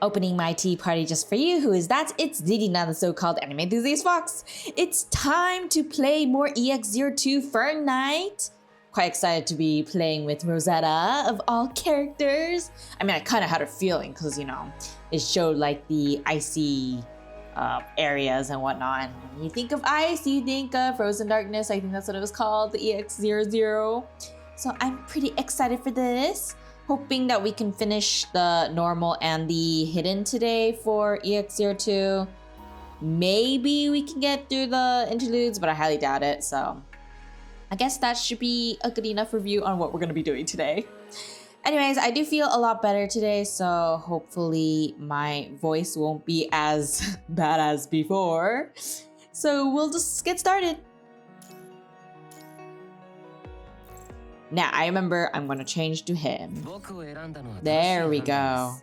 Opening my tea party just for you. Who is that? It's Ririna, the so-called anime enthusiast fox. It's time to play more EX02 for Night. Quite excited to be playing with Rosetta of all characters. I mean, I kind of had a feeling because, you know, it showed like the icy areas and whatnot. And when you think of ice, you think of Frozen Darkness. I think that's what it was called, the EX00. So I'm pretty excited for this. Hoping that we can finish the normal and the hidden today for EX02. Maybe we can get through the interludes, but I highly doubt it. So I guess that should be a good enough review on what we're going to be doing today. Anyways, I do feel a lot better today, so hopefully my voice won't be as bad as before. So we'll just get started. Now, I remember I'm going to change to him. There we go.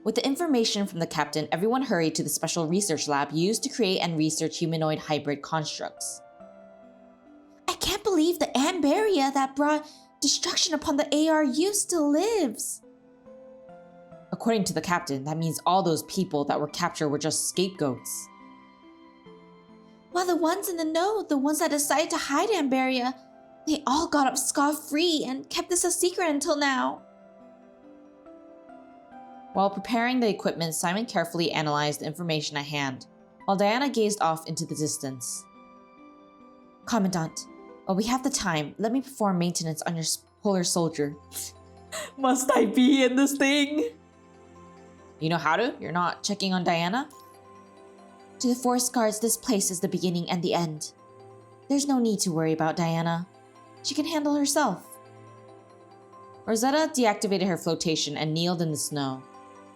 With the information from the captain, everyone hurried to the special research lab used to create and research humanoid hybrid constructs. I can't believe the Amberia that brought destruction upon the ARU still lives. According to the captain, that means all those people that were captured were just scapegoats. While the ones in the know, the ones that decided to hide Amberia, they all got up scot-free and kept this a secret until now. While preparing the equipment, Simon carefully analyzed the information at hand, while Diana gazed off into the distance. Commandant, while we have the time, let me perform maintenance on your polar soldier. Must I be in this thing? You know how to? You're not checking on Diana? To the forest guards, this place is the beginning and the end. There's no need to worry about Diana. She can handle herself. Rosetta deactivated her flotation and kneeled in the snow.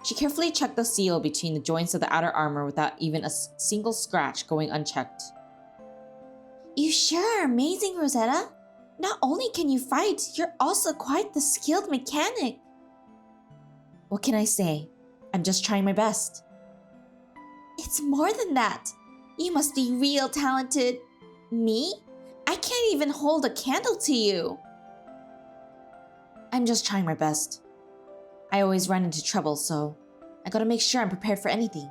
She carefully checked the seal between the joints of the outer armor without even a single scratch going unchecked. You sure are amazing, Rosetta. Not only can you fight, you're also quite the skilled mechanic. What can I say? I'm just trying my best. It's more than that. You must be real talented. Me? I can't even hold a candle to you. I'm just trying my best. I always run into trouble, so I gotta make sure I'm prepared for anything.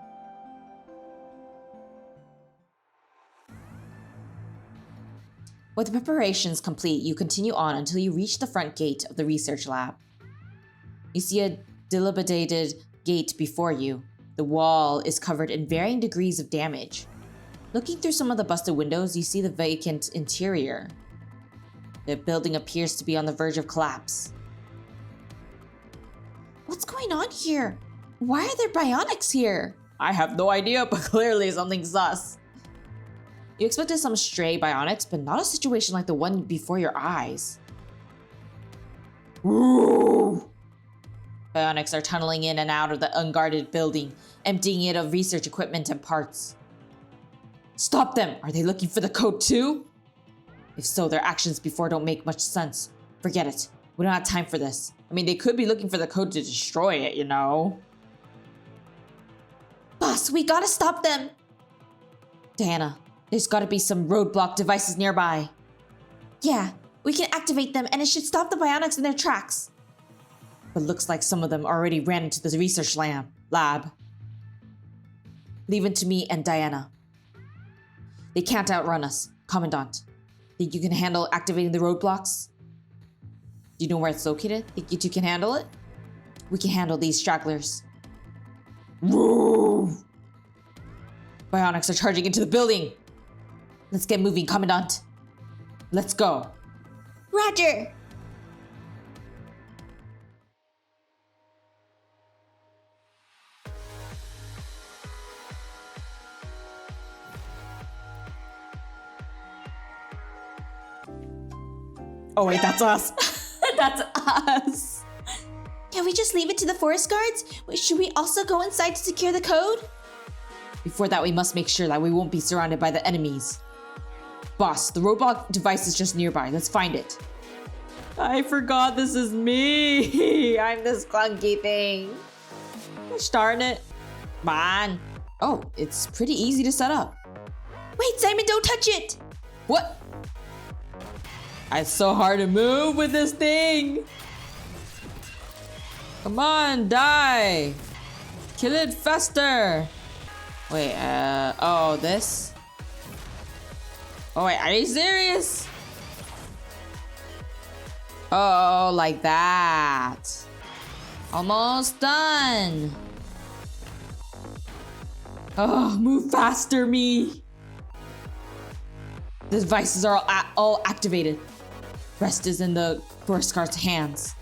With the preparations complete, you continue on until you reach the front gate of the research lab. You see a dilapidated gate before you. The wall is covered in varying degrees of damage. Looking through some of the busted windows, you see the vacant interior. The building appears to be on the verge of collapse. What's going on here? Why are there bionics here? I have no idea, but clearly something sus. You expected some stray bionics, but not a situation like the one before your eyes. Ooh. Bionics are tunneling in and out of the unguarded building, emptying it of research equipment and parts. Stop them! Are they looking for the code too? If so, their actions before don't make much sense. Forget it. We don't have time for this. I mean, they could be looking for the code to destroy it, you know? Boss, we gotta stop them! Diana, there's gotta be some roadblock devices nearby. Yeah, we can activate them and it should stop the bionics in their tracks. But looks like some of them already ran into the research lab. Leave it to me and Diana. They can't outrun us, Commandant. Think you can handle activating the roadblocks? Do you know where it's located? Think you two can handle it? We can handle these stragglers. Woo! Bionics are charging into the building. Let's get moving, Commandant. Let's go. Roger! Oh wait, that's us. That's us. Can we just leave it to the forest guards? Should we also go inside to secure the code? Before that, we must make sure that we won't be surrounded by the enemies. Boss, the roadblock device is just nearby. Let's find it. I forgot this is me. I'm this clunky thing. Gosh darn it. Man. Oh, it's pretty easy to set up. Wait, Simon, don't touch it. What? It's so hard to move with this thing. Come on, die! Kill it faster! Wait, oh, this? Oh, wait, are you serious? Oh, like that. Almost done. Oh, move faster, me. The devices are all activated. Rest is in the forest guard's hands.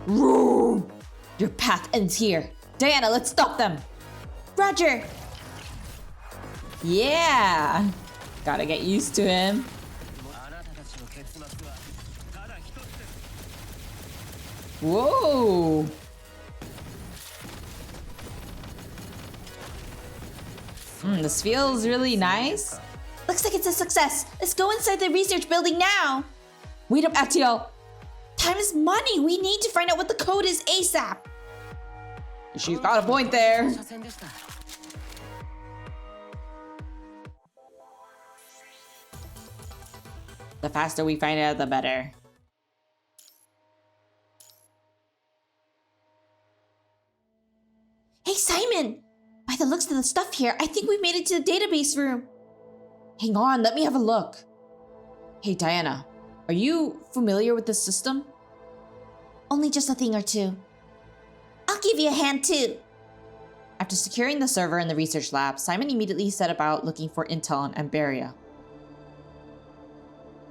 Roar! Your path ends here. Diana, let's stop them. Roger. Yeah. Gotta get used to him. Whoa. This feels really nice. Looks like it's a success. Let's go inside the research building now. Wait up, Atiel. Time is money. We need to find out what the code is ASAP. She's got a point there. The faster we find out, the better. Hey, Simon! By the looks of the stuff here, I think we made it to the database room. Hang on, let me have a look. Hey, Diana, are you familiar with this system? Only just a thing or two. I'll give you a hand too. After securing the server in the research lab, Simon immediately set about looking for intel on Amberia.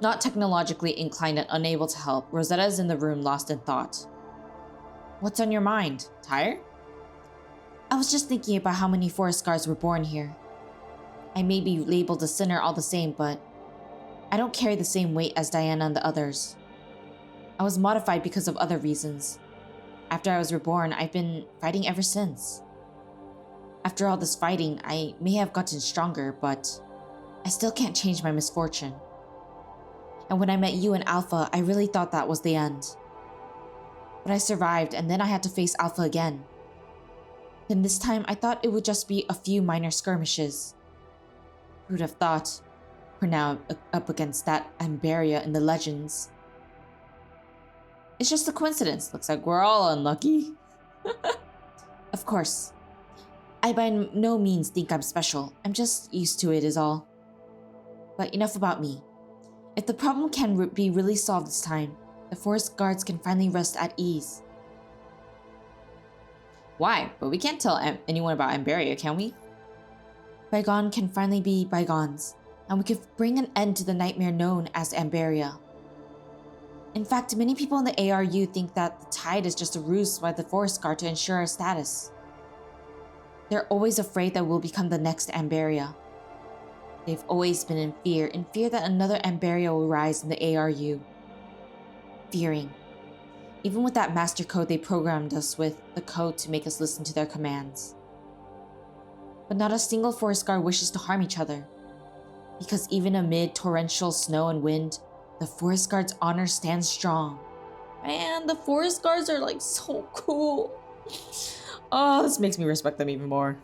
Not technologically inclined and unable to help, Rosetta is in the room lost in thought. What's on your mind? Tired? I was just thinking about how many forest guards were born here. I may be labeled a sinner all the same, but I don't carry the same weight as Diana and the others. I was modified because of other reasons. After I was reborn, I've been fighting ever since. After all this fighting, I may have gotten stronger, but I still can't change my misfortune. And when I met you and Alpha, I really thought that was the end. But I survived, and then I had to face Alpha again. Then this time, I thought it would just be a few minor skirmishes. Who would have thought? We're now up against that Amberia in the legends. It's just a coincidence. Looks like we're all unlucky. Of course. I by no means think I'm special. I'm just used to it is all. But enough about me. If the problem can be really solved this time, the forest guards can finally rest at ease. Why? But we can't tell anyone about Amberia, can we? Bygone can finally be bygones, and we could bring an end to the nightmare known as Amberia. In fact, many people in the ARU think that the tide is just a ruse by the forest guard to ensure our status. They're always afraid that we'll become the next Amberia. They've always been in fear that another Amberia will rise in the ARU. Fearing. Even with that master code they programmed us with, the code to make us listen to their commands. But not a single forest guard wishes to harm each other. Because even amid torrential snow and wind, the forest guard's honor stands strong. Man, the forest guards are like so cool. Oh, this makes me respect them even more.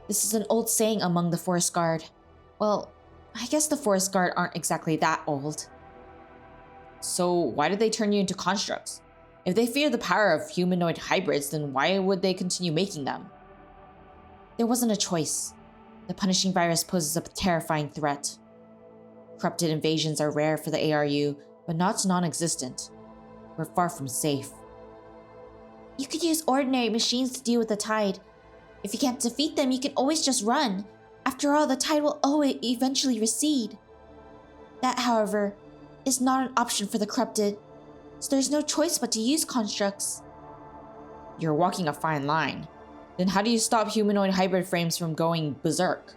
This is an old saying among the forest guard. Well, I guess the forest guard aren't exactly that old. So why did they turn you into constructs? If they fear the power of humanoid hybrids, then why would they continue making them? There wasn't a choice. The punishing virus poses a terrifying threat. Corrupted invasions are rare for the ARU, but not non-existent. We're far from safe. You could use ordinary machines to deal with the tide. If you can't defeat them, you can always just run. After all, the tide will always eventually recede. That, however, is not an option for the corrupted, so there's no choice but to use constructs. You're walking a fine line. Then how do you stop humanoid hybrid frames from going berserk?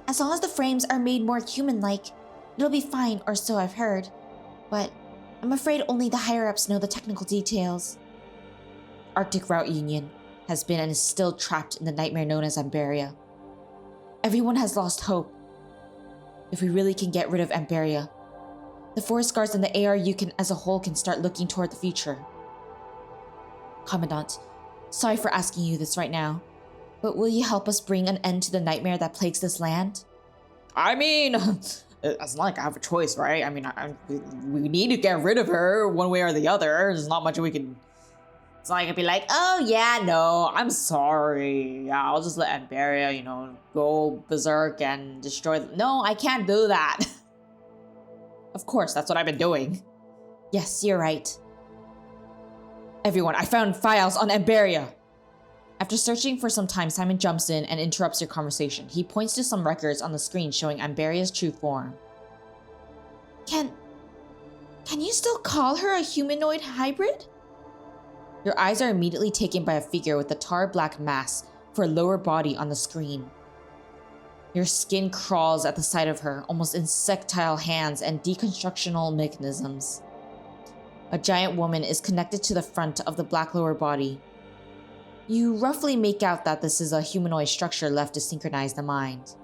As long as the frames are made more human-like, it'll be fine, or so I've heard. But I'm afraid only the higher-ups know the technical details. Arctic Route Union has been and is still trapped in the nightmare known as Amberia. Everyone has lost hope. If we really can get rid of Amberia, the forest guards and the ARU as a whole can start looking toward the future. Commandant, sorry for asking you this right now, but will you help us bring an end to the nightmare that plagues this land? I mean, It's not like I have a choice, right? I mean, we need to get rid of her one way or the other. There's not much we can... It's not like I can be like, oh yeah, no, I'm sorry. Yeah, I'll just let Amberia, you know, go berserk and destroy... No, I can't do that. Of course, that's what I've been doing. Yes, you're right. Everyone, I found files on Amberia. After searching for some time, Simon jumps in and interrupts your conversation. He points to some records on the screen showing Amberia's true form. Can you still call her a humanoid hybrid? Your eyes are immediately taken by a figure with a tar black mask for a lower body on the screen. Your skin crawls at the sight of her, almost insectile hands and deconstructional mechanisms. A giant woman is connected to the front of the black lower body. You roughly make out that this is a humanoid structure left to synchronize the mind.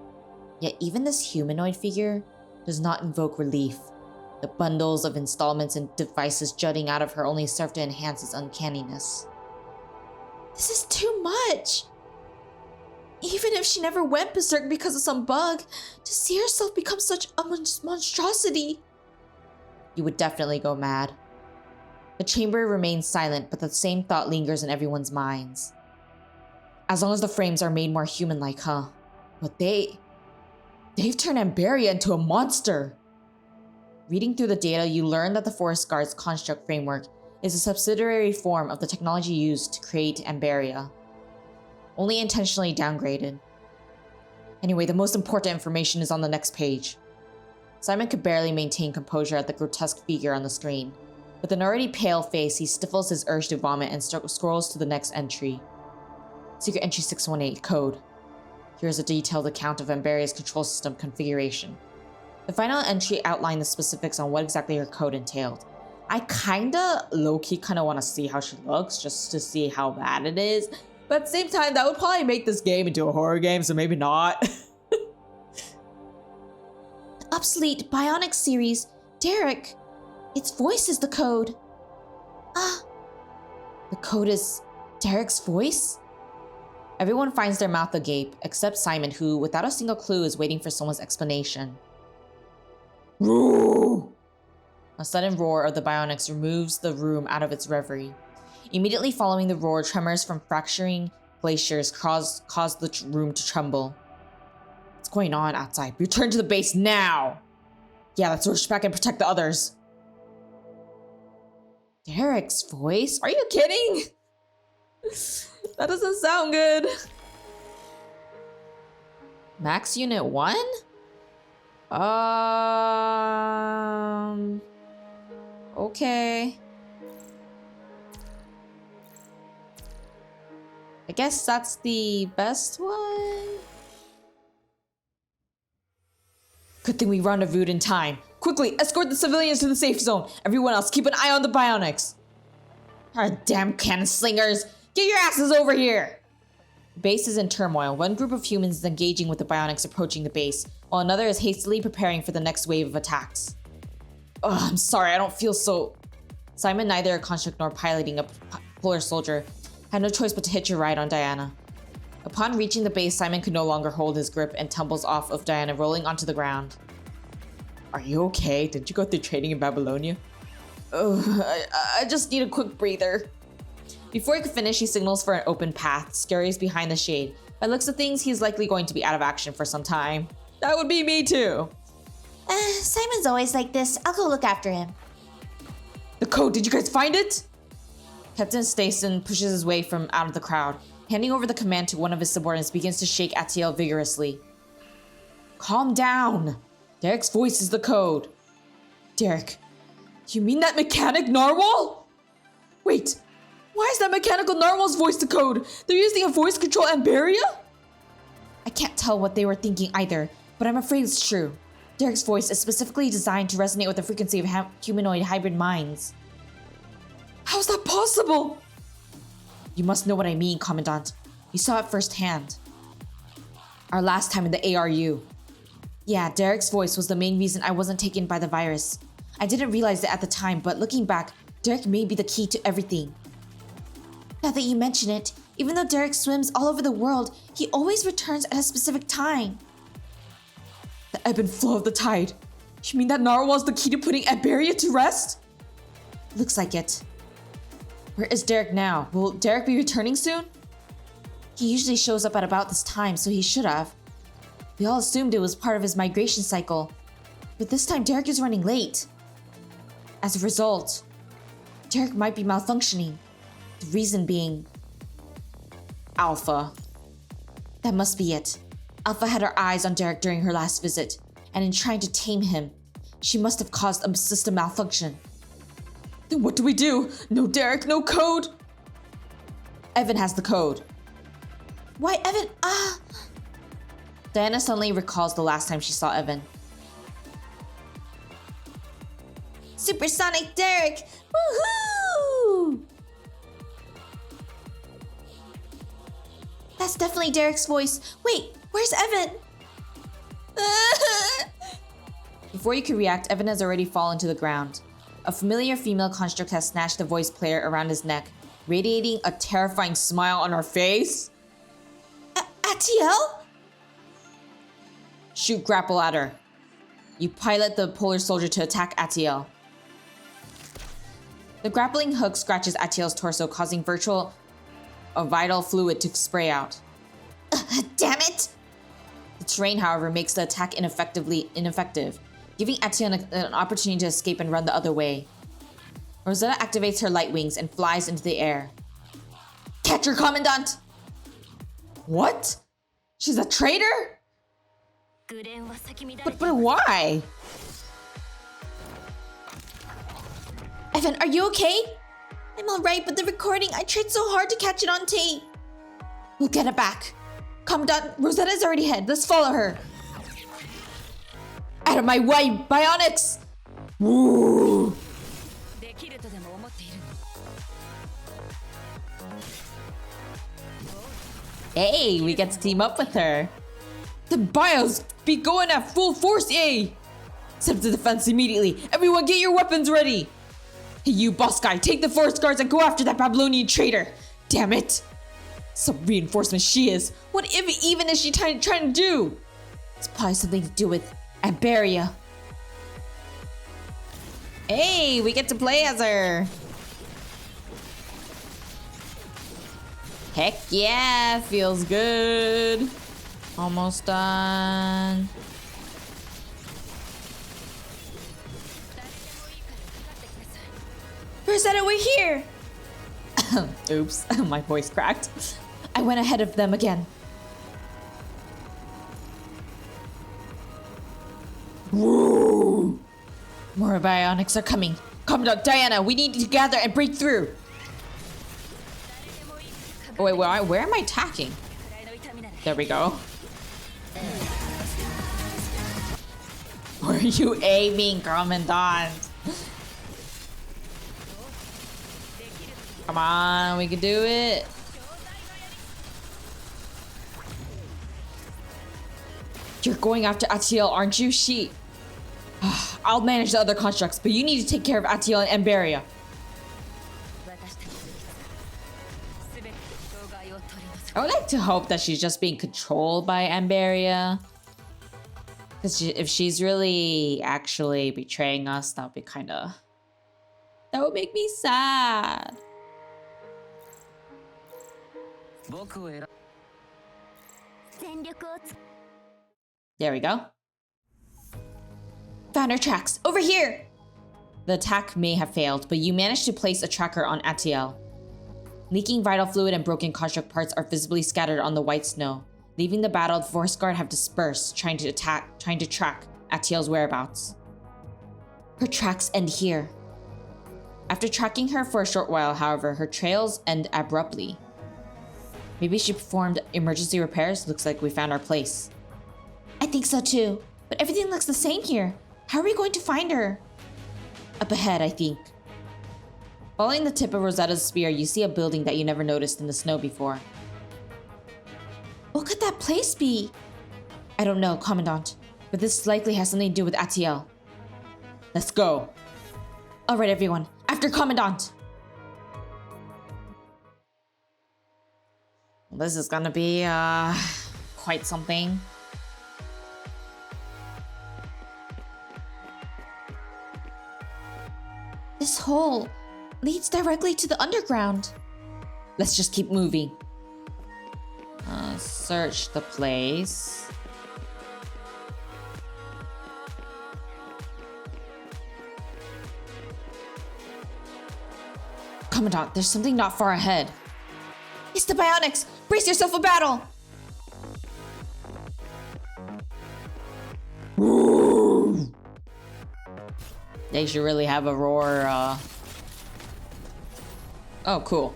Yet even this humanoid figure does not invoke relief. The bundles of installments and devices jutting out of her only serve to enhance its uncanniness. This is too much! Even if she never went berserk because of some bug, to see herself become such a monstrosity... You would definitely go mad. The chamber remains silent, but the same thought lingers in everyone's minds. As long as the frames are made more human-like, huh? But they've turned Amberia into a monster! Reading through the data, you learn that the Forest Guard's construct framework is a subsidiary form of the technology used to create Amberia. Only intentionally downgraded. Anyway, the most important information is on the next page. Simon could barely maintain composure at the grotesque figure on the screen. With an already pale face, he stifles his urge to vomit and scrolls to the next entry. Secret Entry 618, Code. Here is a detailed account of Amberia's control system configuration. The final entry outlined the specifics on what exactly her code entailed. I low-key want to see how she looks, just to see how bad it is. But at the same time, that would probably make this game into a horror game, so maybe not. Obsolete Bionic series, Derek. Its voice is the code. The code is Derek's voice? Everyone finds their mouth agape, except Simon, who, without a single clue, is waiting for someone's explanation. Roar! A sudden roar of the bionics removes the room out of its reverie. Immediately following the roar, tremors from fracturing glaciers cause the room to tremble. What's going on outside? Return to the base now! Yeah, let's rush back and protect the others. Derek's voice? Are you kidding? That doesn't sound good. Max Unit 1? Okay. I guess that's the best one? Good thing we rendezvoused in time. Quickly, escort the civilians to the safe zone. Everyone else, keep an eye on the bionics. Damn cannon slingers! Get your asses over here! The base is in turmoil. One group of humans is engaging with the bionics approaching the base, while another is hastily preparing for the next wave of attacks. Ugh, I'm sorry, I don't feel so... Simon, neither a construct nor piloting a polar soldier, had no choice but to hitch a ride on Diana. Upon reaching the base, Simon could no longer hold his grip and tumbles off of Diana, rolling onto the ground. Are you okay? Did you go through training in Babylonia? I just need a quick breather. Before he could finish, he signals for an open path, scurries behind the shade. By looks of things, he's likely going to be out of action for some time. That would be me too. Simon's always like this. I'll go look after him. The code, did you guys find it? Captain Stason pushes his way from out of the crowd. Handing over the command to one of his subordinates, begins to shake Atiel vigorously. Calm down. Derek's voice is the code. Derek, you mean that mechanic narwhal? Wait, why is that mechanical narwhal's voice the code? They're using a voice control Amberia? I can't tell what they were thinking either, but I'm afraid it's true. Derek's voice is specifically designed to resonate with the frequency of humanoid hybrid minds. How's that possible? You must know what I mean, Commandant. You saw it firsthand. Our last time in the ARU. Yeah, Derek's voice was the main reason I wasn't taken by the virus. I didn't realize it at the time, but looking back, Derek may be the key to everything. Now that you mention it, even though Derek swims all over the world, he always returns at a specific time. The ebb and flow of the tide. You mean that narwhal's the key to putting Amberia to rest? Looks like it. Where is Derek now? Will Derek be returning soon? He usually shows up at about this time, so he should have. We all assumed it was part of his migration cycle. But this time Derek is running late. As a result, Derek might be malfunctioning. The reason being... Alpha. That must be it. Alpha had her eyes on Derek during her last visit, and in trying to tame him, she must have caused a system malfunction. Then what do we do? No Derek, no code! Evan has the code. Why, Evan? Diana suddenly recalls the last time she saw Evan. Supersonic Derek! Woohoo! That's definitely Derek's voice. Wait, where's Evan? Before you can react, Evan has already fallen to the ground. A familiar female construct has snatched the voice player around his neck, radiating a terrifying smile on her face. Atiel? Shoot grapple at her. You pilot the polar soldier to attack Atiel. The grappling hook scratches Atiel's torso, causing vital fluid to spray out. Damn it! The terrain, however, makes the attack ineffective, giving Atiel an opportunity to escape and run the other way. Rosetta activates her light wings and flies into the air. Catch her, Commandant! What? She's a traitor? But why? Evan, are you okay? I'm alright, but the recording, I tried so hard to catch it on tape. We'll get it back. Commandant, Rosetta's already ahead. Let's follow her. Out of my way, Bionics! Woo! Hey, we get to team up with her. The bios be going at full force, eh? Set up the defense immediately. Everyone get your weapons ready. Hey, you boss guy, take the forest guards and go after that Babylonian traitor. Damn it. Some reinforcement she is. What even is she trying to do? It's probably something to do with Amberia. Hey, we get to play as her. Heck yeah, feels good. Almost done. Rosetta, we're here! Oops, my voice cracked. I went ahead of them again. Woo! More bionics are coming. Commandant Diana, we need to gather and break through. Oh wait, where am I attacking? There we go. Where are you aiming, Commandant? Come on, we can do it. You're going after Atiel, aren't you? I'll manage the other constructs, but you need to take care of Atiel and Amberia. I would like to hope that she's just being controlled by Amberia. Because if she's really actually betraying us, that would be kinda... That would make me sad. There we go. Found her tracks. Over here! The attack may have failed, but you managed to place a tracker on Atiel. Leaking vital fluid and broken construct parts are visibly scattered on the white snow. Leaving the battle, the forest guard have dispersed, trying to track Atiel's whereabouts. Her tracks end here. After tracking her for a short while, however, her trails end abruptly. Maybe she performed emergency repairs. Looks like we found our place. I think so too, but everything looks the same here. How are we going to find her? Up ahead, I think. Following the tip of Rosetta's spear, you see a building that you never noticed in the snow before. What could that place be? I don't know, Commandant, but this likely has something to do with Atiel. Let's go. All right, everyone, after Commandant. This is gonna be quite something. hole leads directly to the underground. Let's just keep moving. Search the place. Commandant, there's something not far ahead. It's the bionics! Brace yourself for battle! They should really have a roar. Oh, cool.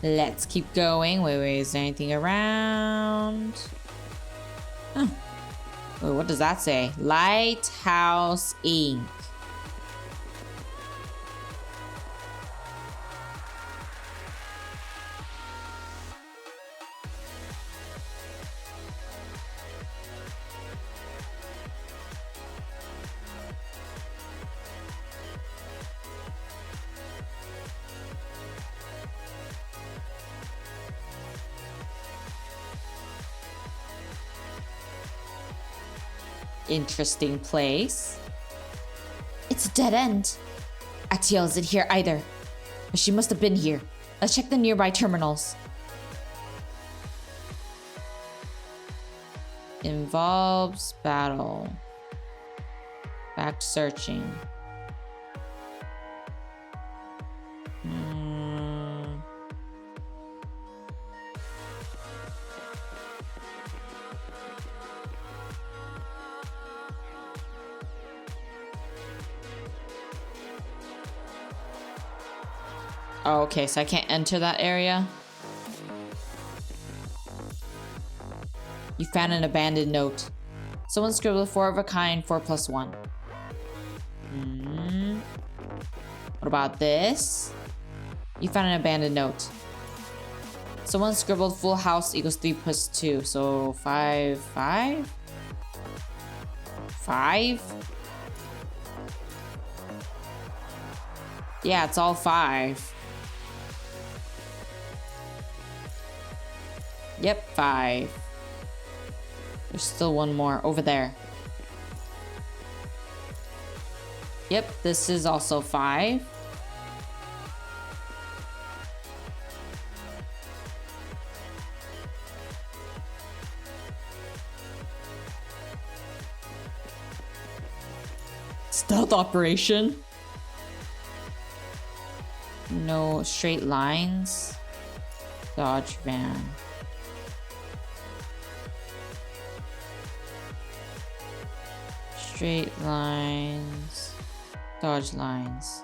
Let's keep going. Wait, is there anything around? Huh. Wait, what does that say? Lighthouse Inc. Interesting place. It's a dead end. Actiel isn't here either. But she must have been here. Let's check the nearby terminals. Involves battle. Back searching. Oh, okay, so I can't enter that area. You found an abandoned note. Someone scribbled 4 of a kind, 4 plus 1. What about this? You found an abandoned note. Someone scribbled full house equals 3 plus 2. So 5, 5? 5? Yeah, it's all 5. Yep, 5. There's still one more over there. Yep, this is also 5. Stealth operation? No straight lines. Dodge van. Straight lines. Dodge lines.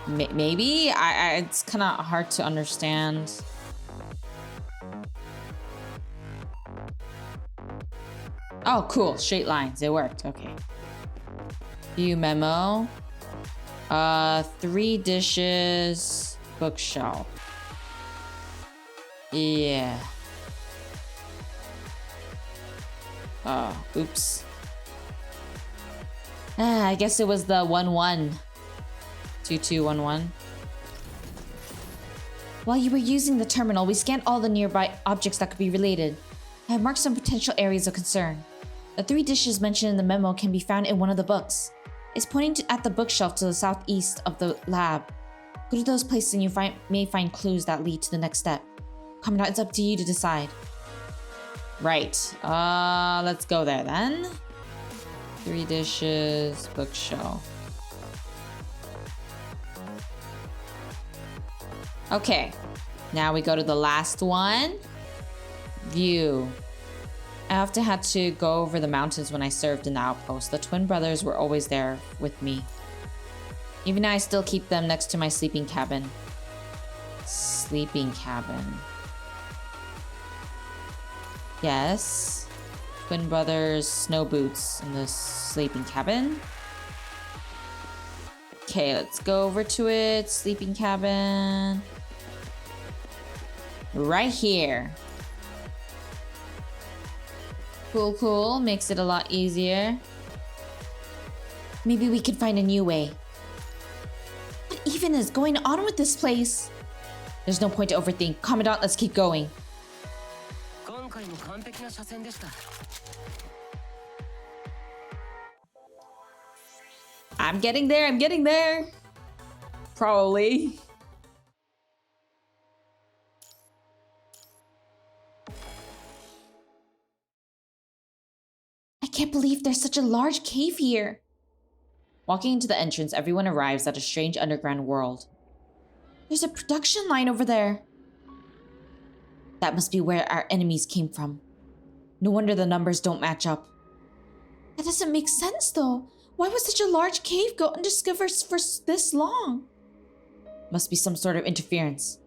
Maybe? It's kind of hard to understand. Oh, cool. Straight lines. It worked. Okay. View memo. 3 dishes. Bookshelf. Yeah. Oh, oops. I guess it was the 1-1. 2211. While you were using the terminal, we scanned all the nearby objects that could be related. I have marked some potential areas of concern. The 3 dishes mentioned in the memo can be found in one of the books. It's pointing at the bookshelf to the southeast of the lab. Go to those places and you may find clues that lead to the next step. Commandant, it's up to you to decide. Right. Let's go there then. 3 dishes, bookshelf. Okay. Now we go to the last one. View. I often had to go over the mountains when I served in the outpost. The twin brothers were always there with me. Even now, I still keep them next to my sleeping cabin. Sleeping cabin. Yes. Twin brothers' snow boots in the sleeping cabin. Okay, let's go over to it. Sleeping cabin. Right here. Cool, cool. Makes it a lot easier. Maybe we could find a new way. What even is going on with this place? There's no point to overthink. Commandant, let's keep going. 回も完璧な車線でした。 I'm getting there, I'm getting there. Probably. I can't believe there's such a large cave here. Walking into the entrance, everyone arrives at a strange underground world. There's a production line over there. That must be where our enemies came from. No wonder the numbers don't match up. That doesn't make sense though. Why would such a large cave go undiscovered for this long? Must be some sort of interference.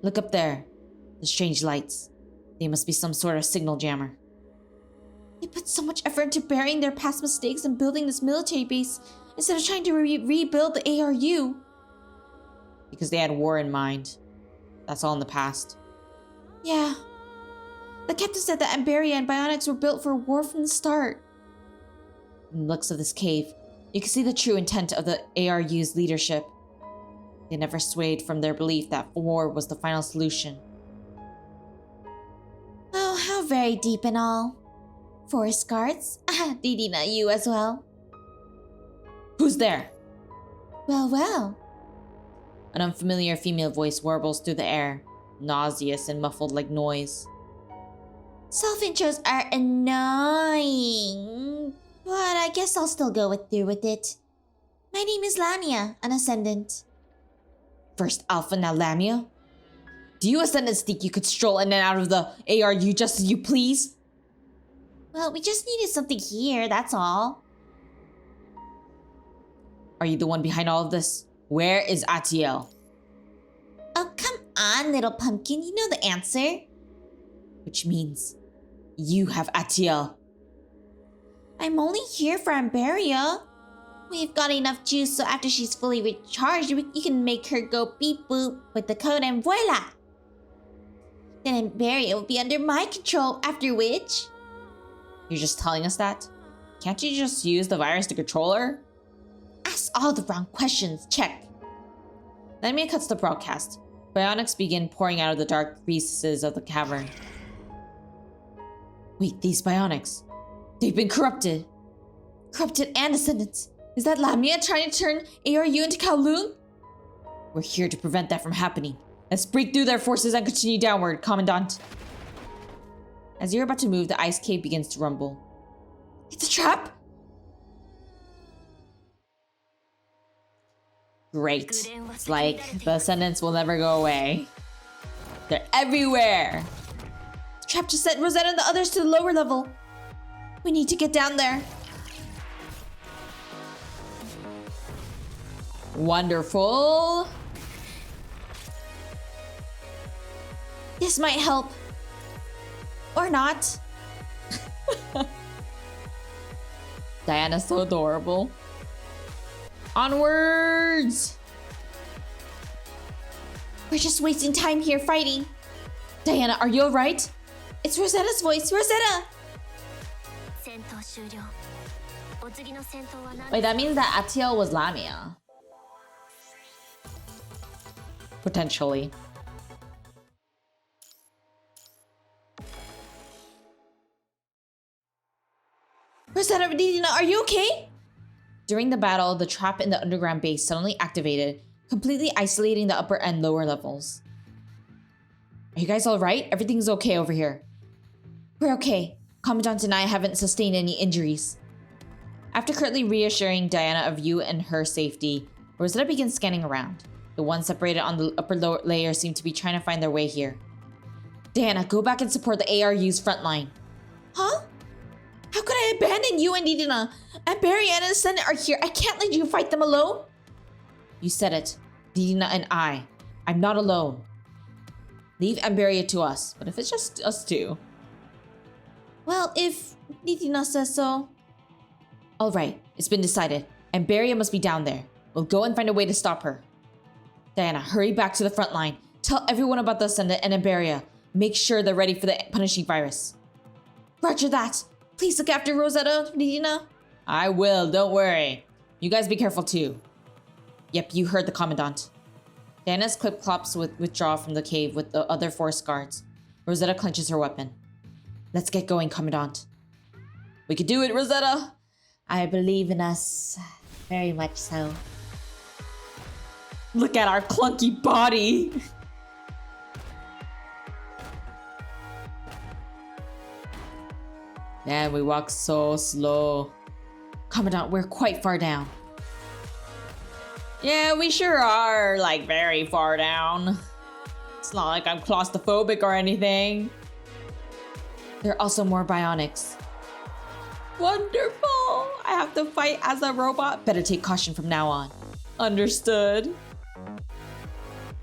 Look up there. The strange lights. They must be some sort of signal jammer. They put so much effort into burying their past mistakes and building this military base instead of trying to rebuild the ARU. Because they had war in mind. That's all in the past. Yeah. The captain said that Amberia and Bionics were built for war from the start. From the looks of this cave, you can see the true intent of the ARU's leadership. They never swayed from their belief that war was the final solution. Oh, how very deep and all. Forest guards? Ririna, you as well. Who's there? Well, well. An unfamiliar female voice warbles through the air, nauseous and muffled like noise. Self-intros are annoying, but I guess I'll still go through with it. My name is Lamia, an Ascendant. First Alpha, now Lamia? Do you Ascendants think you could stroll in and out of the ARU just as you please? Well, we just needed something here, that's all. Are you the one behind all of this? Where is Atiel? Oh, come on, little pumpkin, you know the answer. Which means you have Atiel. I'm only here for Amberia. We've got enough juice so after she's fully recharged, you can make her go beep boop with the code and voila! Then Amberia will be under my control, after which... You're just telling us that? Can't you just use the virus to control her? Ask all the wrong questions, check. Nanami cuts the broadcast. Bionics begin pouring out of the dark recesses of the cavern. Wait, these Bionics. They've been corrupted. Corrupted and Ascendants. Is that Lamia trying to turn ARU into Kowloon? We're here to prevent that from happening. Let's break through their forces and continue downward, Commandant. As you're about to move, the ice cave begins to rumble. It's a trap? Great. It's like the Ascendants will never go away. They're everywhere. The trap just sent Rosetta and the others to the lower level. We need to get down there. Wonderful. This might help. Or not. Diana's so adorable. Onwards! We're just wasting time here fighting. Diana, are you alright? It's Rosetta's voice. Rosetta! Wait, that means that Atiel was Lamia. Potentially. Rosetta, Ririna, are you okay? During the battle, the trap in the underground base suddenly activated, completely isolating the upper and lower levels. Are you guys alright? Everything's okay over here. We're okay. Commandant and I haven't sustained any injuries. After curtly reassuring Diana of you and her safety, Rosetta begins scanning around. The ones separated on the upper layer seem to be trying to find their way here. Diana, go back and support the ARU's front line. Huh? How could I abandon you and Ririna? Amberia and Ascendant are here. I can't let you fight them alone. You said it. Ririna and I'm not alone. Leave Amberia to us, but if it's just us two. Well, if Ririna says so. Alright, it's been decided. Amberia must be down there. We'll go and find a way to stop her. Diana, hurry back to the front line. Tell everyone about the Ascendant and Amberia. Make sure they're ready for the punishing virus. Roger that. Please look after Rosetta, Ririna. I will, don't worry. You guys be careful too. Yep, you heard the Commandant. Diana's clip-clops withdraw from the cave with the other forest guards. Rosetta clenches her weapon. Let's get going, Commandant. We can do it, Rosetta! I believe in us. Very much so. Look at our clunky body! Man, we walk so slow. Commandant, we're quite far down. Yeah, we sure are, like, very far down. It's not like I'm claustrophobic or anything. There are also more bionics. Wonderful! I have to fight as a robot. Better take caution from now on. Understood.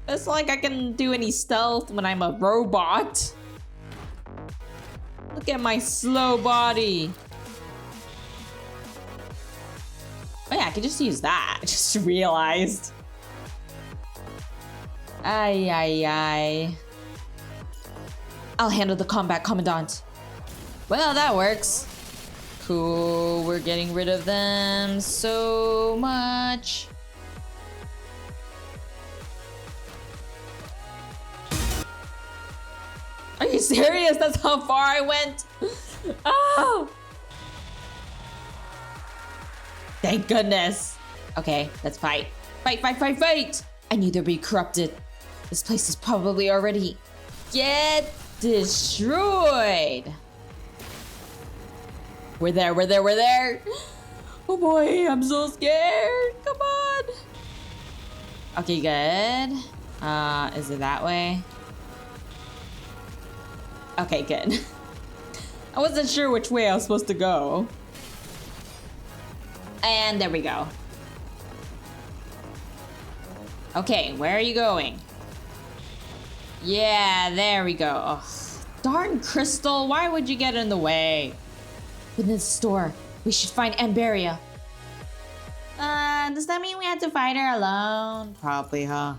It's like I can do any stealth when I'm a robot. Look at my slow body. Oh yeah, I could just use that. I just realized. Ay, ay, ay. I'll handle the combat, Commandant. Well, that works. Cool, we're getting rid of them so much. Are you serious? That's how far I went? Oh! Thank goodness. Okay, let's fight. Fight, fight, fight, fight! I knew they'd be corrupted. This place is probably already... Get destroyed! We're there, we're there, we're there! Oh boy, I'm so scared! Come on! Okay, good. Is it that way? Okay, good. I wasn't sure which way I was supposed to go. And there we go. Okay, where are you going? Yeah, there we go. Ugh. Darn Crystal, why would you get in the way? Within the store, we should find Amberia. Does that mean we had to fight her alone? Probably, huh?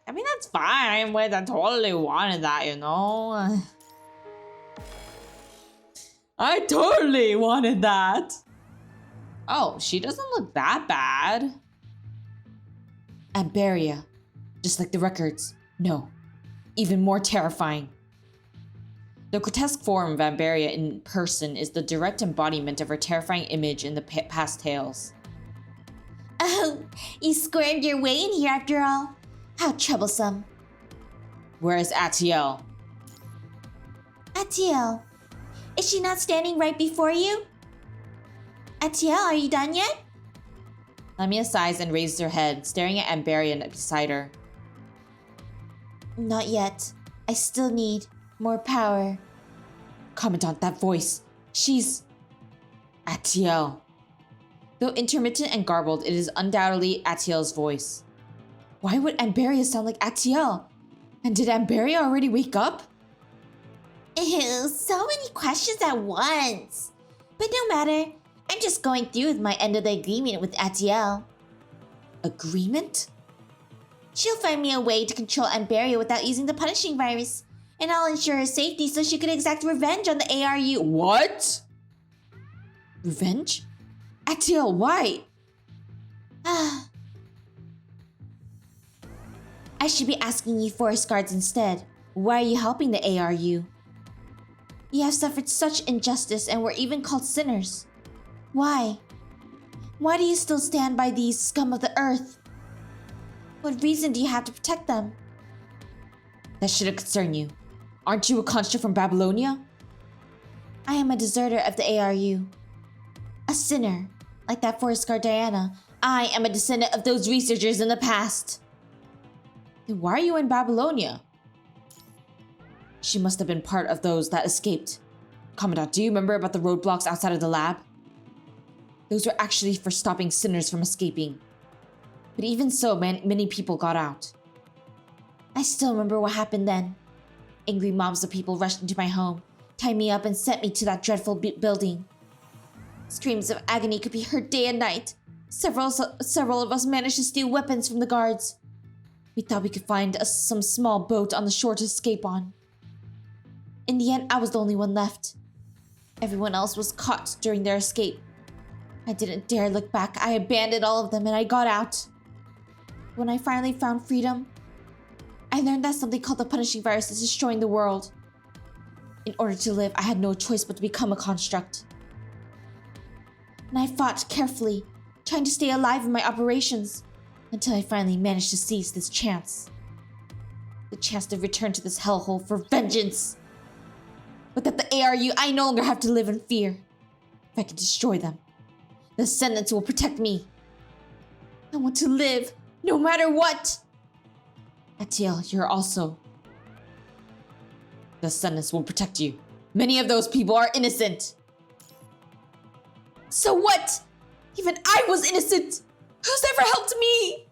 I mean, that's fine. Wait, I totally wanted that, you know? I totally wanted that. Oh, she doesn't look that bad. Amberia. Just like the records. No. Even more terrifying. The grotesque form of Amberia in person is the direct embodiment of her terrifying image in the past tales. Oh, you squirmed your way in here after all. How troublesome. Where is Atiel? Atiel. Is she not standing right before you? Atiel, are you done yet? Lamia sighs and raises her head, staring at Amberia beside her. Not yet. I still need more power. Commandant, that voice. She's... Atiel. Though intermittent and garbled, it is undoubtedly Atiel's voice. Why would Amberia sound like Atiel? And did Amberia already wake up? Ew, so many questions at once. But no matter. I'm just going through with my end of the agreement with Atiel. Agreement? She'll find me a way to control Amberia without using the punishing virus. And I'll ensure her safety so she could exact revenge on the ARU. What? Revenge? Atiel, why? I should be asking you forest guards instead. Why are you helping the ARU? You have suffered such injustice and were even called sinners. Why? Why do you still stand by these scum of the earth? What reason do you have to protect them? That shouldn't concern you. Aren't you a construct from Babylonia? I am a deserter of the ARU. A sinner, like that forest guard Diana. I am a descendant of those researchers in the past. Then why are you in Babylonia? She must have been part of those that escaped. Commandant, do you remember about the roadblocks outside of the lab? Those were actually for stopping sinners from escaping. But even so, many people got out. I still remember what happened then. Angry mobs of people rushed into my home, tied me up and sent me to that dreadful building. Screams of agony could be heard day and night. Several of us managed to steal weapons from the guards. We thought we could find some small boat on the shore to escape on. In the end, I was the only one left. Everyone else was caught during their escape. I didn't dare look back. I abandoned all of them and I got out. When I finally found freedom, I learned that something called the punishing virus is destroying the world. In order to live, I had no choice but to become a construct. And I fought carefully, trying to stay alive in my operations, until I finally managed to seize this chance. The chance to return to this hellhole for vengeance. Without the ARU, I no longer have to live in fear. If I can destroy them, the Ascendants will protect me. I want to live, no matter what. Atiel, you're also. The Ascendants will protect you. Many of those people are innocent. So what? Even I was innocent. Who's ever helped me?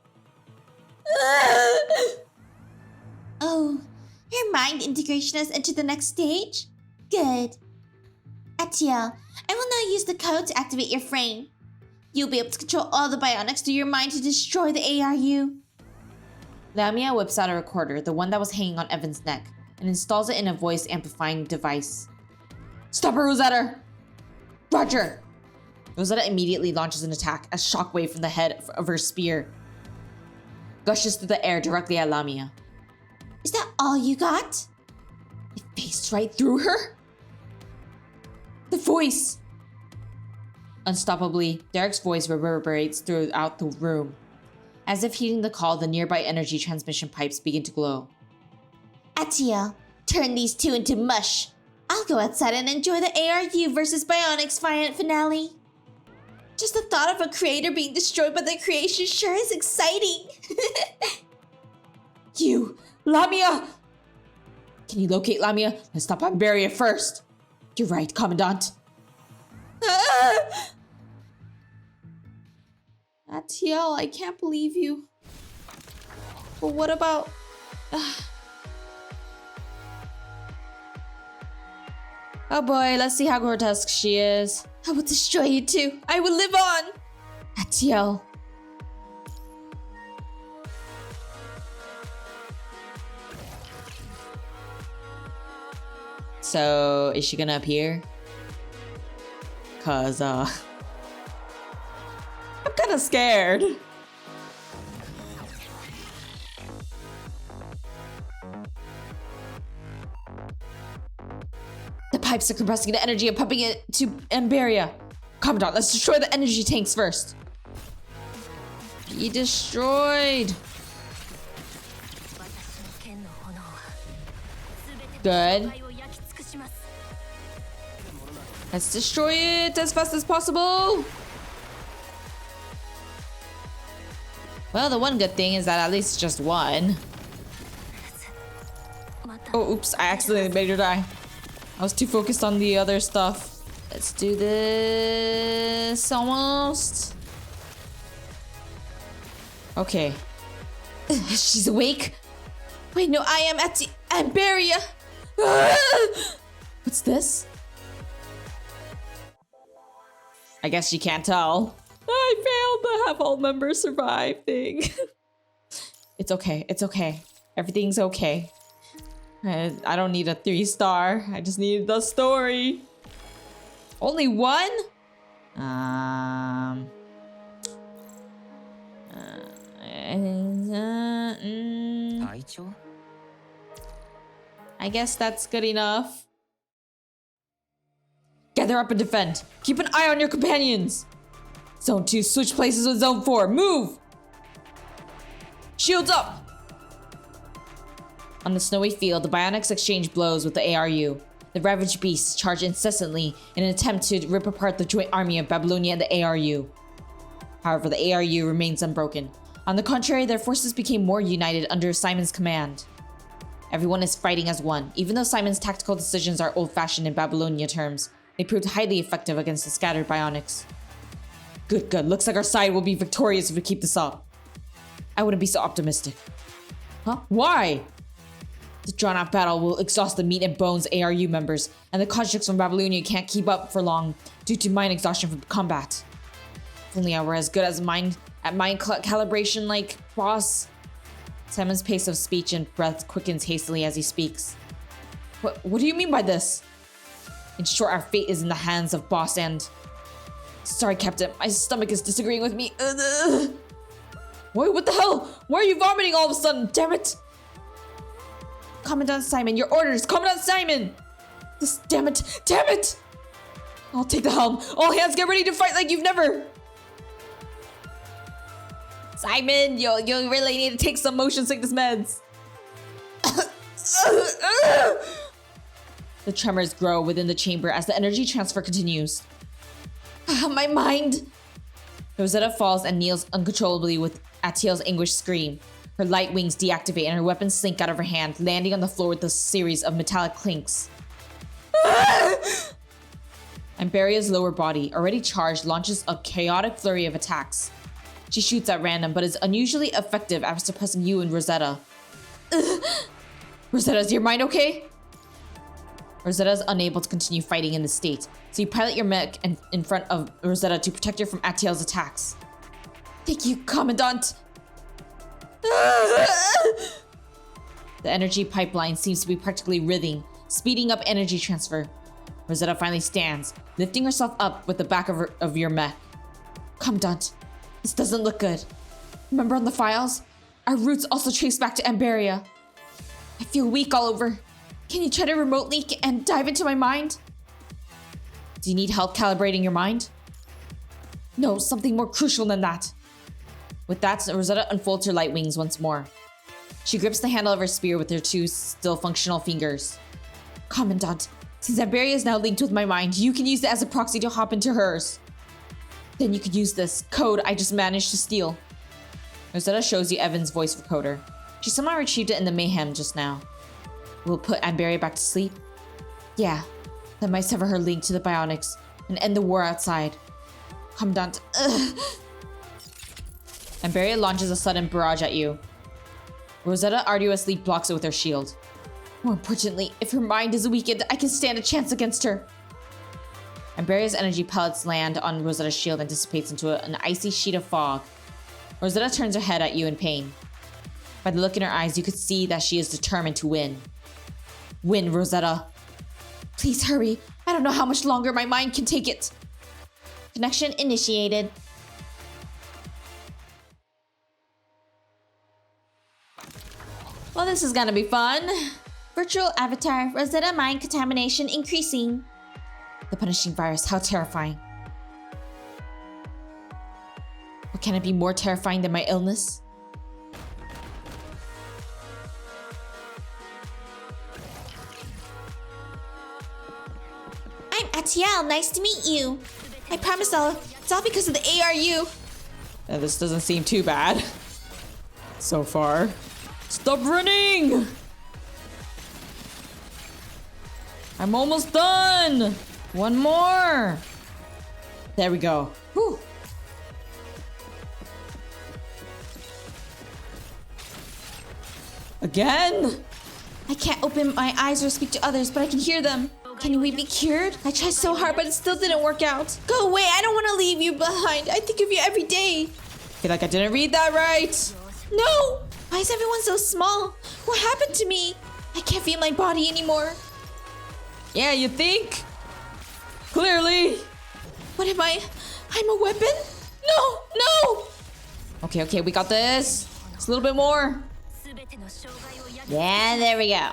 Oh, your mind integration has entered the next stage? Good. Atiel, I will now use the code to activate your frame. You'll be able to control all the bionics through your mind to destroy the ARU. Lamia whips out a recorder, the one that was hanging on Evan's neck, and installs it in a voice-amplifying device. Stop her, Rosetta! Roger! Rosetta immediately launches an attack, a shockwave from the head of her spear gushes through the air directly at Lamia. Is that all you got? It phased right through her? The voice! Unstoppably, Derek's voice reverberates throughout the room. As if heeding the call, the nearby energy transmission pipes begin to glow. Atiel, turn these two into mush. I'll go outside and enjoy the ARU versus Bionics finale. Just the thought of a creator being destroyed by the creation sure is exciting. You! Lamia! Can you locate Lamia? Let's stop Amberia first. You're right, Commandant. Atiel, I can't believe you. But what about... Oh boy, let's see how grotesque she is. I will destroy you too. I will live on. Atiel. So, is she gonna appear? Cause, I'm kinda scared. The pipes are compressing the energy and pumping it to Amberia. Commandant, let's destroy the energy tanks first. Be destroyed. Good. Let's destroy it as fast as possible. Well, the one good thing is that at least just one. Oh, oops, I accidentally made her die. I was too focused on the other stuff. Let's do this. Almost. Okay. She's awake. Wait, no, I am at the Amberia. What's this? I guess she can't tell. I failed the have all members survive thing. It's okay. It's okay. Everything's okay. I don't need a 3-star. I just need the story. Only one? I guess that's good enough. Gather up and defend. Keep an eye on your companions. Zone 2, switch places with Zone 4. Move! Shields up! On the snowy field, the Bionics exchange blows with the ARU. The ravaged beasts charge incessantly in an attempt to rip apart the joint army of Babylonia and the ARU. However, the ARU remains unbroken. On the contrary, their forces became more united under Simon's command. Everyone is fighting as one. Even though Simon's tactical decisions are old-fashioned in Babylonia terms, they proved highly effective against the scattered Bionics. Good, good. Looks like our side will be victorious if we keep this up. I wouldn't be so optimistic. Huh? Why? The drawn-out battle will exhaust the meat and bones ARU members, and the constructs from Babylonia can't keep up for long due to mind exhaustion from combat. If only I were as good as mind calibration like Boss. Simon's pace of speech and breath quickens hastily as he speaks. What do you mean by this? In short, our fate is in the hands of Boss and... Sorry, Captain. My stomach is disagreeing with me. Wait, what the hell? Why are you vomiting all of a sudden? Damn it! Commandant Simon, your orders! Commandant Simon! Damn it! Damn it! I'll take the helm. All hands get ready to fight like you've never... Simon, you'll really need to take some motion sickness meds. The tremors grow within the chamber as the energy transfer continues. My mind! Rosetta falls and kneels uncontrollably with Atiel's anguished scream. Her light wings deactivate and her weapons slink out of her hand, landing on the floor with a series of metallic clinks. Amberia's lower body, already charged, launches a chaotic flurry of attacks. She shoots at random, but is unusually effective after suppressing you and Rosetta. Rosetta, is your mind okay? Rosetta is unable to continue fighting in this state, so you pilot your mech in front of Rosetta to protect her from Atiel's attacks. Thank you, Commandant! The energy pipeline seems to be practically writhing, speeding up energy transfer. Rosetta finally stands, lifting herself up with the back of your mech. Commandant, this doesn't look good. Remember on the files? Our roots also trace back to Amberia. I feel weak all over. Can you try to remote leak and dive into my mind? Do you need help calibrating your mind? No, something more crucial than that. With that, Rosetta unfolds her light wings once more. She grips the handle of her spear with her two still functional fingers. Commandant, since Amberia is now linked with my mind, you can use it as a proxy to hop into hers. Then you could use this code I just managed to steal. Rosetta shows you Evan's voice recorder. She somehow retrieved it in the mayhem just now. Will it put Amberia back to sleep? Yeah, that might sever her link to the bionics and end the war outside. Commandant, Amberia launches a sudden barrage at you. Rosetta arduously blocks it with her shield. More importantly, if her mind is weakened, I can stand a chance against her. Amberia's energy pellets land on Rosetta's shield and dissipates into an icy sheet of fog. Rosetta turns her head at you in pain. By the look in her eyes, you could see that she is determined to win. Win, Rosetta. Please hurry. I don't know how much longer my mind can take it. Connection initiated. Well, this is gonna be fun. Virtual avatar, Rosetta mind contamination increasing. The punishing virus, how terrifying. What can it be more terrifying than my illness? I'm Atiel, nice to meet you. I promise it's all because of the ARU. This doesn't seem too bad. So far. Stop running! I'm almost done! One more! There we go. Whew. Again? I can't open my eyes or speak to others, but I can hear them. Can we be cured? I tried so hard, but it still didn't work out. Go away, I don't want to leave you behind. I think of you every day. I feel like I didn't read that right. No! Why is everyone so small? What happened to me? I can't feel my body anymore. Yeah, you think? Clearly. What am I? I'm a weapon? No, no! Okay, we got this. Just a little bit more. Yeah, there we go.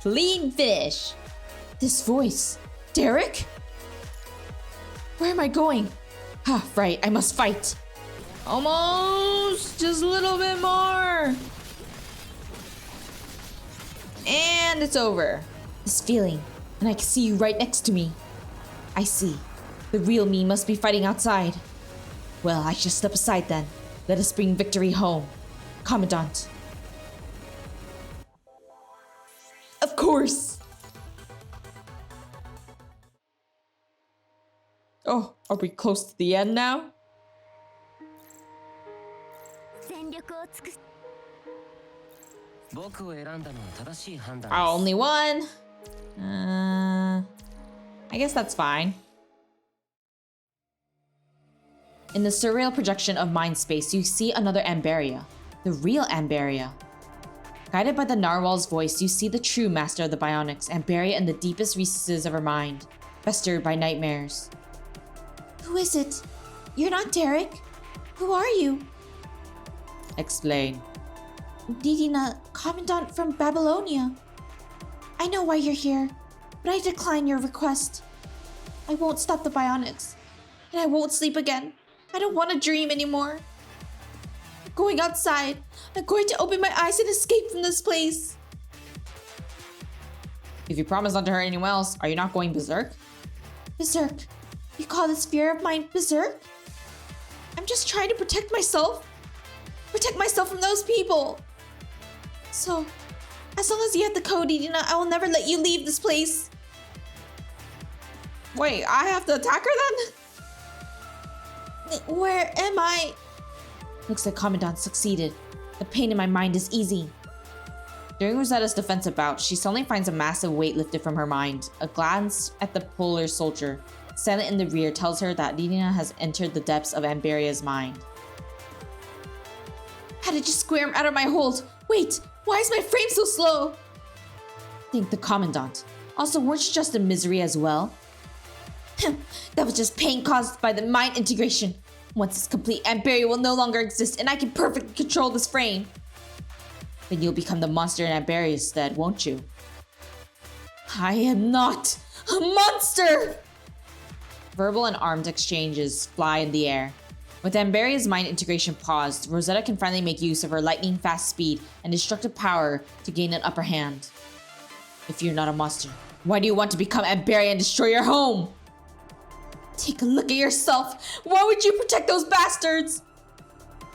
Clean finish. This voice. Derek? Where am I going? Ah, right, I must fight. Almost. Just a little bit more. And it's over. This feeling. And I can see you right next to me. I see. The real me must be fighting outside. Well, I shall step aside then. Let us bring victory home. Commandant. Of course. Oh, are we close to the end now? Oh, only one? I guess that's fine. In the surreal projection of mind space, you see another Amberia. The real Amberia. Guided by the narwhal's voice, you see the true master of the bionics, Amberia in the deepest recesses of her mind, festered by nightmares. Who is it? You're not Derek. Who are you? Explain. Ririna, Commandant from Babylonia. I know why you're here, but I decline your request. I won't stop the bionics, and I won't sleep again. I don't want to dream anymore. I'm going outside. I'm going to open my eyes and escape from this place. If you promise not to hurt anyone else, are you not going berserk? Berserk? You call this fear of mine berserk? I'm just trying to protect myself. Protect myself from those people. So, as long as you have the code, Ririna, I will never let you leave this place. Wait, I have to attack her then? Where am I? Looks like Commandant succeeded. The pain in my mind is easing. During Rosetta's defensive bout, she suddenly finds a massive weight lifted from her mind. A glance at the polar soldier, silent in the rear, tells her that Ririna has entered the depths of Amberia's mind. How did you squirm out of my hold? Wait, why is my frame so slow? Thank the Commandant. Also, weren't you just in misery as well? That was just pain caused by the mind integration. Once it's complete, Amberia will no longer exist and I can perfectly control this frame. Then you'll become the monster in Amberia's stead, won't you? I am not a monster! Verbal and armed exchanges fly in the air. With Amberia's mind integration paused, Rosetta can finally make use of her lightning-fast speed and destructive power to gain an upper hand. If you're not a monster, why do you want to become Amberia and destroy your home? Take a look at yourself. Why would you protect those bastards?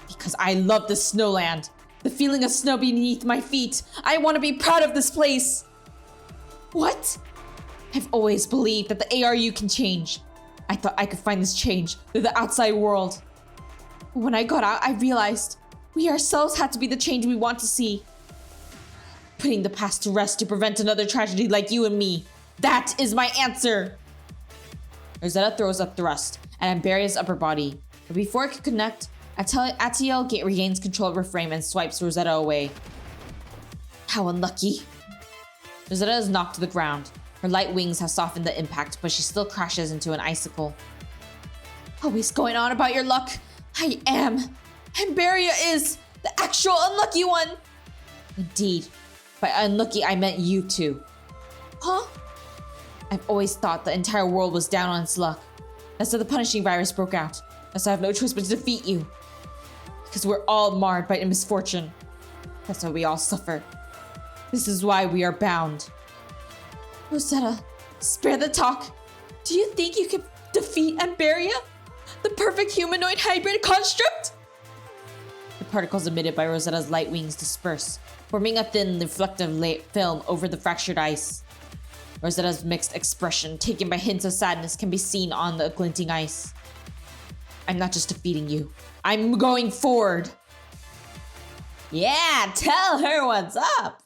Because I love this snowland. The feeling of snow beneath my feet. I want to be proud of this place. What? I've always believed that the ARU can change. I thought I could find this change through the outside world. But when I got out, I realized we ourselves had to be the change we want to see. Putting the past to rest to prevent another tragedy like you and me. That is my answer! Rosetta throws a thrust at Amberia's upper body, but before it can connect, Atiel regains control of her frame and swipes Rosetta away. How unlucky. Rosetta is knocked to the ground. Her light wings have softened the impact, but she still crashes into an icicle. Always going on about your luck. I am. Amberia is the actual unlucky one. Indeed. By unlucky, I meant you two. Huh? I've always thought the entire world was down on its luck. That's why the punishing virus broke out. That's why I have no choice but to defeat you. Because we're all marred by misfortune. That's why we all suffer. This is why we are bound. Rosetta, spare the talk. Do you think you can defeat Amberia? The perfect humanoid hybrid construct? The particles emitted by Rosetta's light wings disperse, forming a thin, reflective film over the fractured ice. Rosetta's mixed expression, taken by hints of sadness, can be seen on the glinting ice. I'm not just defeating you. I'm going forward. Yeah, tell her what's up.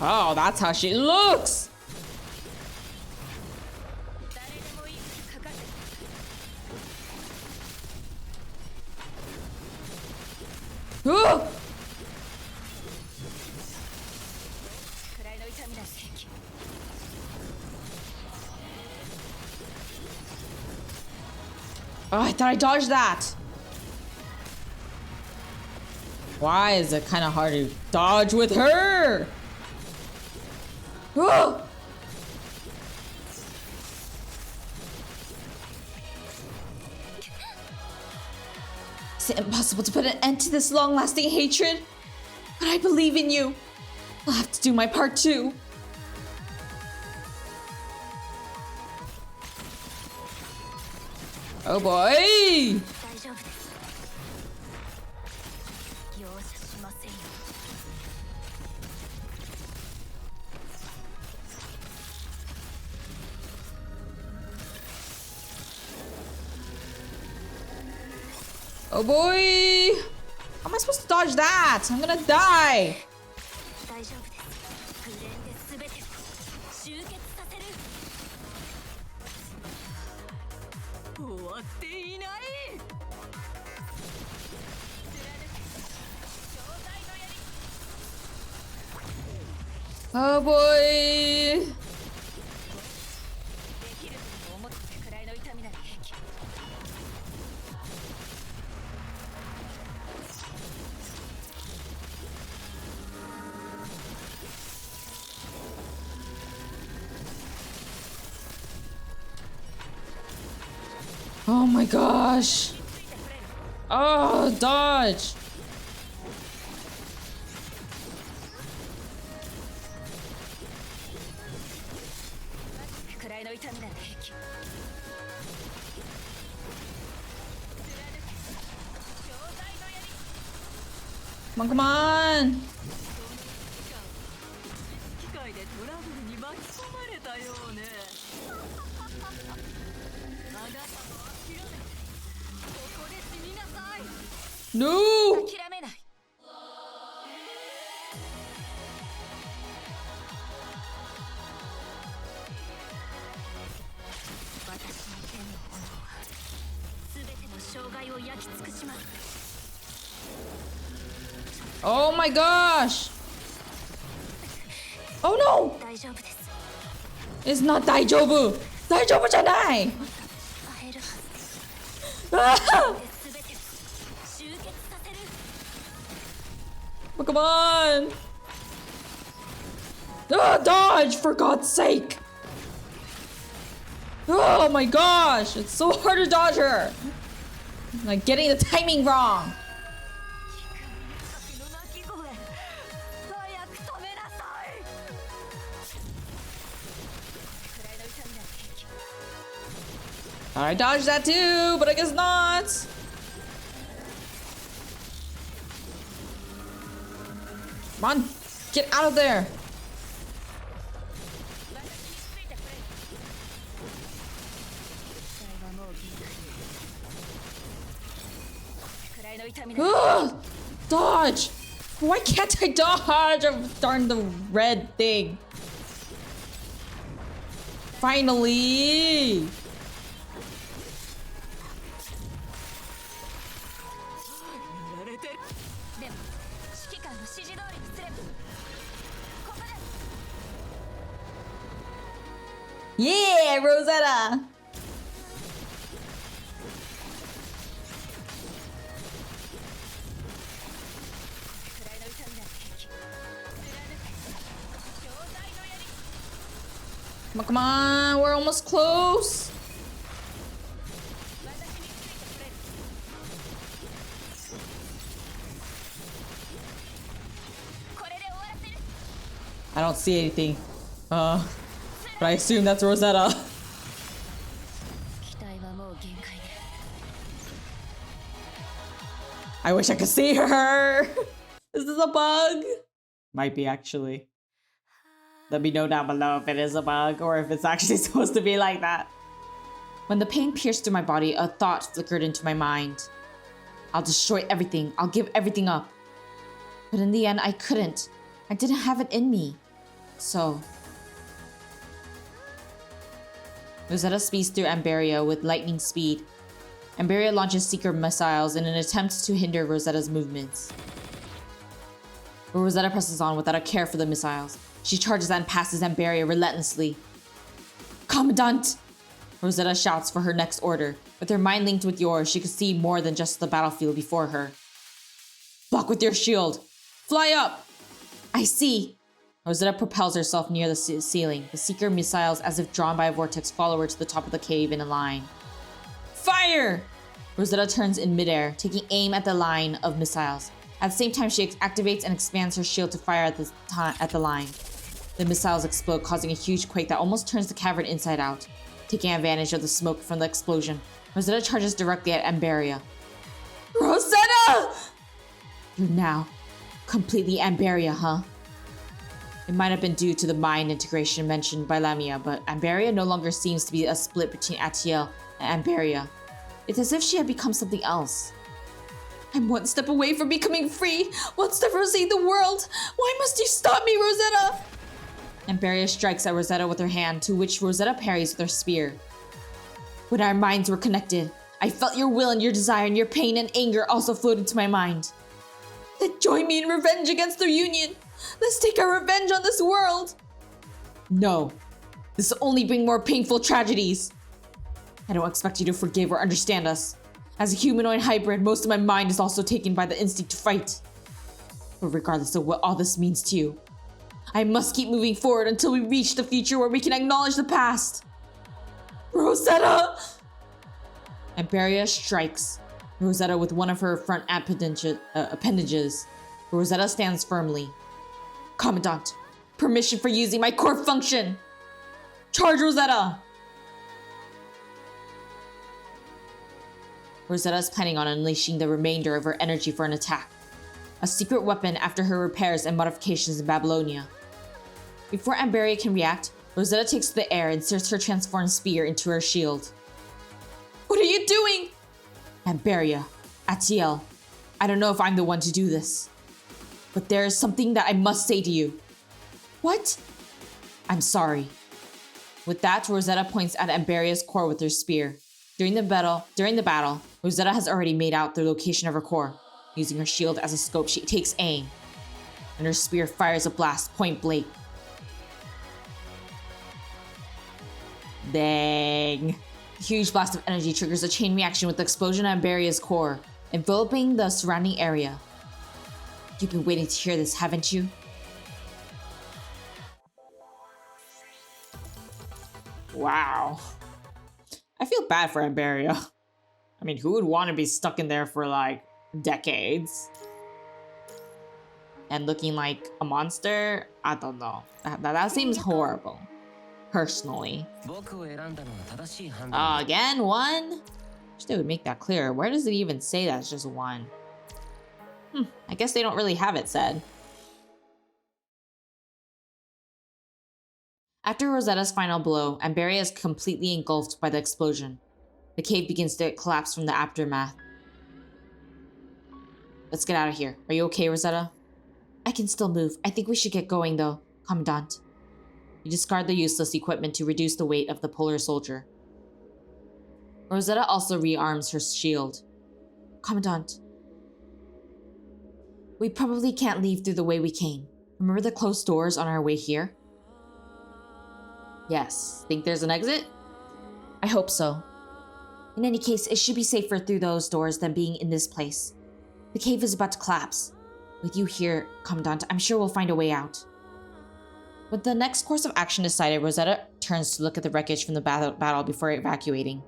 Oh, that's how she looks! Oh! Oh, I thought I dodged that. Why is it kind of hard to dodge with her? Oh! Is it impossible to put an end to this long-lasting hatred? But I believe in you. I'll have to do my part too. Oh boy! Oh boy! How am I supposed to dodge that? I'm gonna die! Oh boy! Oh my gosh! Oh, dodge! Come on, come on! No! Oh my gosh! Oh no! It's not Daijobu! Daijobu じゃない! Ah! Oh, come on! Ah, dodge, for God's sake! Oh my gosh! It's so hard to dodge her! Like getting the timing wrong! I dodged that too, but I guess not! Come on, get out of there! Ugh! Dodge! Why can't I dodge? Darn the red thing. Finally! Yeah, Rosetta! Come on, come on, we're almost close. I don't see anything. But I assume that's Rosetta. I wish I could see her. Is this a bug? Might be actually. Let me know down below if it is a bug or if it's actually supposed to be like that. When the pain pierced through my body, a thought flickered into my mind. I'll destroy everything. I'll give everything up. But in the end, I couldn't. I didn't have it in me. So... Rosetta speeds through Amberia with lightning speed. Amberia launches seeker missiles in an attempt to hinder Rosetta's movements. But Rosetta presses on without a care for the missiles. She charges and passes Amberia relentlessly. Commandant! Rosetta shouts for her next order. With her mind linked with yours, she could see more than just the battlefield before her. Block with your shield! Fly up! I see! Rosetta propels herself near the ceiling. The seeker missiles, as if drawn by a vortex, follow her to the top of the cave in a line. Fire! Rosetta turns in midair, taking aim at the line of missiles. At the same time, she activates and expands her shield to fire at the line. The missiles explode, causing a huge quake that almost turns the cavern inside out. Taking advantage of the smoke from the explosion, Rosetta charges directly at Amberia. Rosetta! You're now completely Amberia, huh? It might have been due to the mind integration mentioned by Lamia, but Amberia no longer seems to be a split between Atiel and Amberia. It's as if she had become something else. I'm one step away from becoming free, one step from seeing the world. Why must you stop me, Rosetta? Amberia strikes at Rosetta with her hand, to which Rosetta parries with her spear. When our minds were connected, I felt your will and your desire, and your pain and anger also flowed into my mind. Then join me in revenge against the Union. Let's take our revenge on this world. No, this will only bring more painful tragedies. I don't expect you to forgive or understand us. As a humanoid hybrid, most of my mind is also taken by the instinct to fight. But regardless of what all this means to you, I must keep moving forward until we reach the future where we can acknowledge the past. Rosetta! Amberia strikes Rosetta with one of her front appendages. Rosetta stands firmly. Commandant, permission for using my core function! Charge, Rosetta! Rosetta is planning on unleashing the remainder of her energy for an attack. A secret weapon after her repairs and modifications in Babylonia. Before Amberia can react, Rosetta takes to the air and inserts her transformed spear into her shield. What are you doing? Amberia, Atiel, I don't know if I'm the one to do this, but there is something that I must say to you. What? I'm sorry. With that, Rosetta points at Amberia's core with her spear. During the battle, Rosetta has already made out the location of her core. Using her shield as a scope, she takes aim, and her spear fires a blast point blank. Dang. The huge blast of energy triggers a chain reaction with the explosion at Amberia's core, enveloping the surrounding area. You've been waiting to hear this, haven't you? Wow. I feel bad for Amberia. I mean, who would want to be stuck in there for like decades? And looking like a monster? I don't know. That seems horrible. Personally. Again, one? Wish they would make that clear. Where does it even say that it's just one? I guess they don't really have it said. After Rosetta's final blow, Amberia is completely engulfed by the explosion. The cave begins to collapse from the aftermath. Let's get out of here. Are you okay, Rosetta? I can still move. I think we should get going, though, Commandant. You discard the useless equipment to reduce the weight of the polar soldier. Rosetta also rearms her shield. Commandant. We probably can't leave through the way we came. Remember the closed doors on our way here? Yes. Think there's an exit? I hope so. In any case, it should be safer through those doors than being in this place. The cave is about to collapse. With you here, Commandant, I'm sure we'll find a way out. With the next course of action decided, Rosetta turns to look at the wreckage from the battle before evacuating.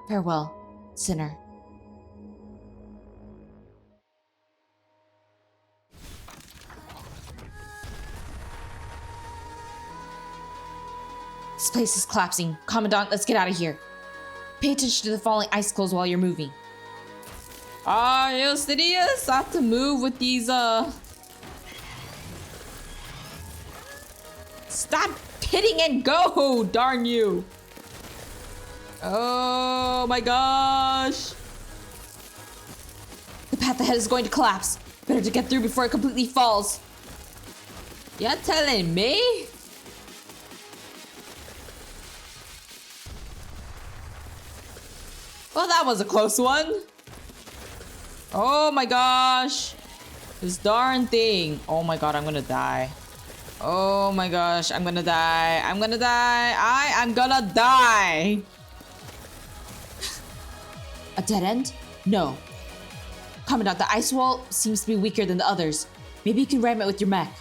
Farewell, Sinner. This place is collapsing. Commandant, let's get out of here. Pay attention to the falling icicles while you're moving. Yo, Sidious, I have to move with these, Stop hitting and go, darn you. Oh my gosh. The path ahead is going to collapse. Better to get through before it completely falls. You're telling me? Well, that was a close one. Oh my gosh. This darn thing. Oh my god, I'm gonna die. Oh my gosh, I'm gonna die. I'm gonna die. I am gonna die. A dead end? No. Commandant, the ice wall seems to be weaker than the others. Maybe you can ram it with your mech.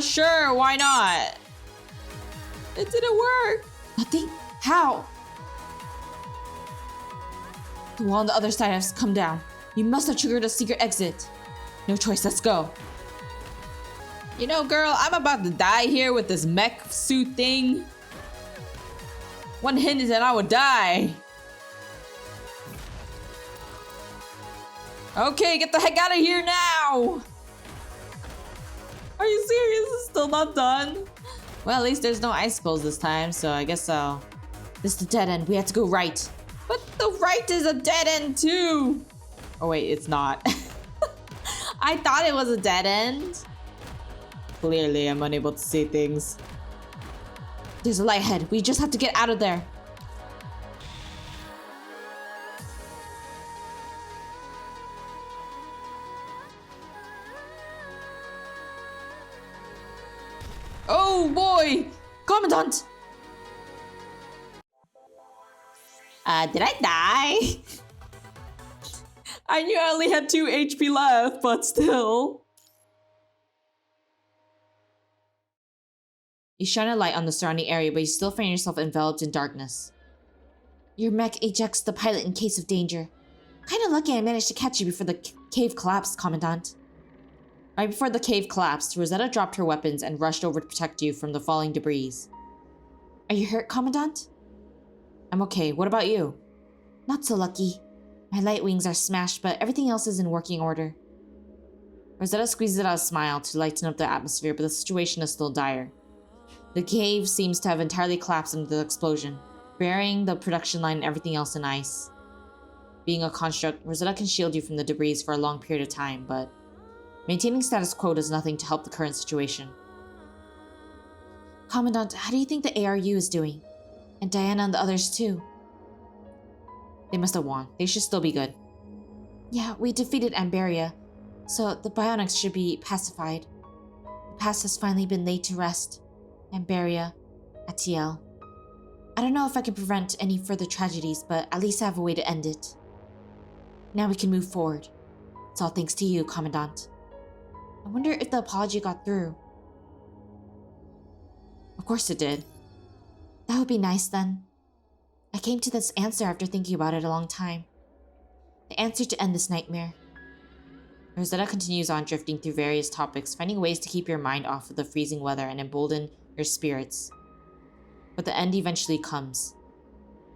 Sure, why not? It didn't work. Nothing? How? The wall on the other side has come down. You must have triggered a secret exit. No choice, let's go. You know, girl, I'm about to die here with this mech suit thing. One hint and I would die. Okay, get the heck out of here now. Are you serious? It's still not done? Well, at least there's no icicles this time, so I guess so. This is the dead end. We have to go right. But the right is a dead end too. Oh wait, it's not. I thought it was a dead end. Clearly, I'm unable to see things. There's a light ahead. We just have to get out of there. Oh boy! Commandant! Did I die? I knew I only had 2 HP left, but still. You shine a light on the surrounding area, but you still find yourself enveloped in darkness. Your mech ejects the pilot in case of danger. Kinda lucky I managed to catch you before the cave collapsed, Commandant. Right before the cave collapsed, Rosetta dropped her weapons and rushed over to protect you from the falling debris. Are you hurt, Commandant? I'm okay. What about you? Not so lucky. My light wings are smashed, but everything else is in working order. Rosetta squeezes out a smile to lighten up the atmosphere, but the situation is still dire. The cave seems to have entirely collapsed under the explosion, burying the production line and everything else in ice. Being a construct, Rosetta can shield you from the debris for a long period of time, but maintaining status quo does nothing to help the current situation. Commandant, how do you think the ARU is doing? And Diana and the others too? They must have won. They should still be good. Yeah, we defeated Amberia, so the bionics should be pacified. The past has finally been laid to rest. Amberia, Atiel. I don't know if I can prevent any further tragedies, but at least I have a way to end it. Now we can move forward. It's all thanks to you, Commandant. I wonder if the apology got through. Of course it did. That would be nice then. I came to this answer after thinking about it a long time. The answer to end this nightmare. Rosetta continues on drifting through various topics, finding ways to keep your mind off of the freezing weather and embolden your spirits. But the end eventually comes.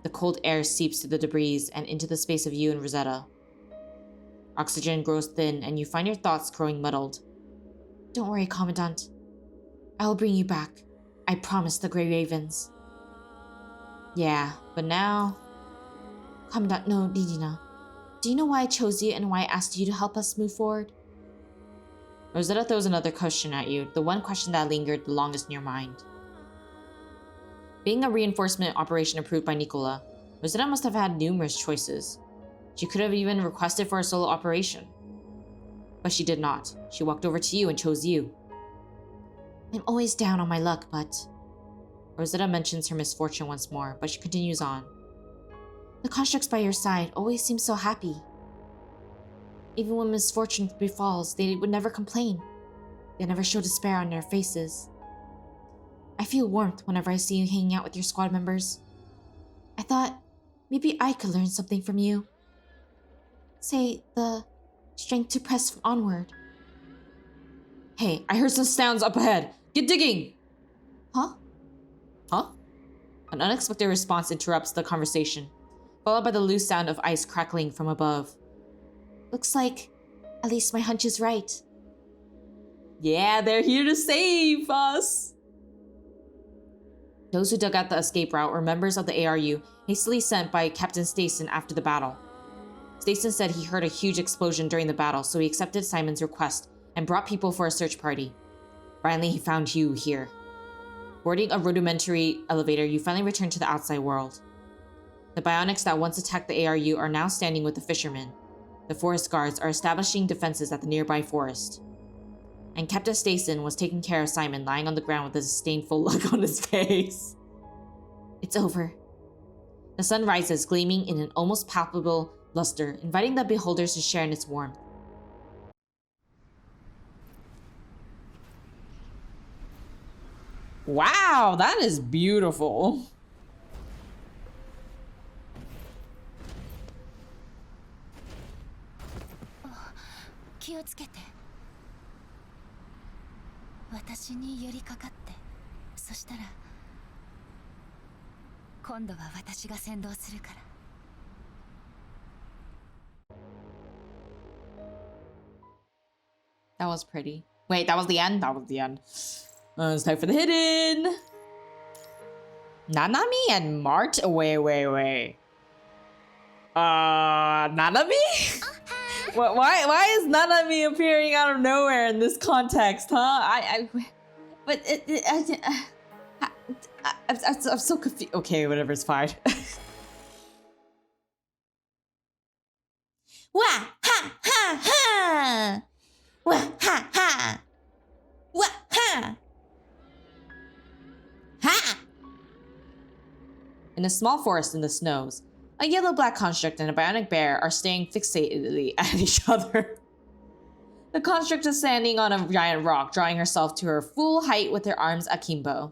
The cold air seeps through the debris and into the space of you and Rosetta. Oxygen grows thin, and you find your thoughts growing muddled. Don't worry, Commandant. I will bring you back. I promise the Grey Ravens. Yeah, but now... Commandant, no, Ririna. Do you know why I chose you and why I asked you to help us move forward? Rosetta throws another question at you, the one question that lingered the longest in your mind. Being a reinforcement operation approved by Nicola, Rosetta must have had numerous choices. She could have even requested for a solo operation. But she did not. She walked over to you and chose you. I'm always down on my luck, but... Rosetta mentions her misfortune once more, but she continues on. The constructs by your side always seem so happy. Even when misfortune befalls, they would never complain. They never show despair on their faces. I feel warmth whenever I see you hanging out with your squad members. I thought maybe I could learn something from you. Say, the strength to press onward. Hey, I heard some sounds up ahead. Get digging! Huh? Huh? An unexpected response interrupts the conversation, followed by the loose sound of ice crackling from above. Looks like at least my hunch is right. Yeah, they're here to save us! Those who dug out the escape route were members of the ARU hastily sent by Captain Stason after the battle. Stason said he heard a huge explosion during the battle, so he accepted Simon's request and brought people for a search party. Finally, he found you here. Boarding a rudimentary elevator, you finally return to the outside world. The bionics that once attacked the ARU are now standing with the fishermen. The forest guards are establishing defenses at the nearby forest. And Captain Stason was taking care of Simon lying on the ground with a disdainful look on his face. It's over. The sun rises, gleaming in an almost palpable luster, inviting the beholders to share in its warmth. Wow, that is beautiful. Oh, 気をつけて。私に寄りかかって。そしたら今度は私が先導するから。That was pretty. Wait, that was the end? That was the end. It's time for the hidden. Nanami and Mart? Wait. Nanami? Why is Nanami appearing out of nowhere in this context, huh? But I'm so confused. Okay, whatever, it's fine. Wah ha ha ha! Wah ha ha! Wah ha! Ha! In a small forest in the snows, a yellow-black construct and a bionic bear are staring fixatedly at each other. The construct is standing on a giant rock, drawing herself to her full height with her arms akimbo.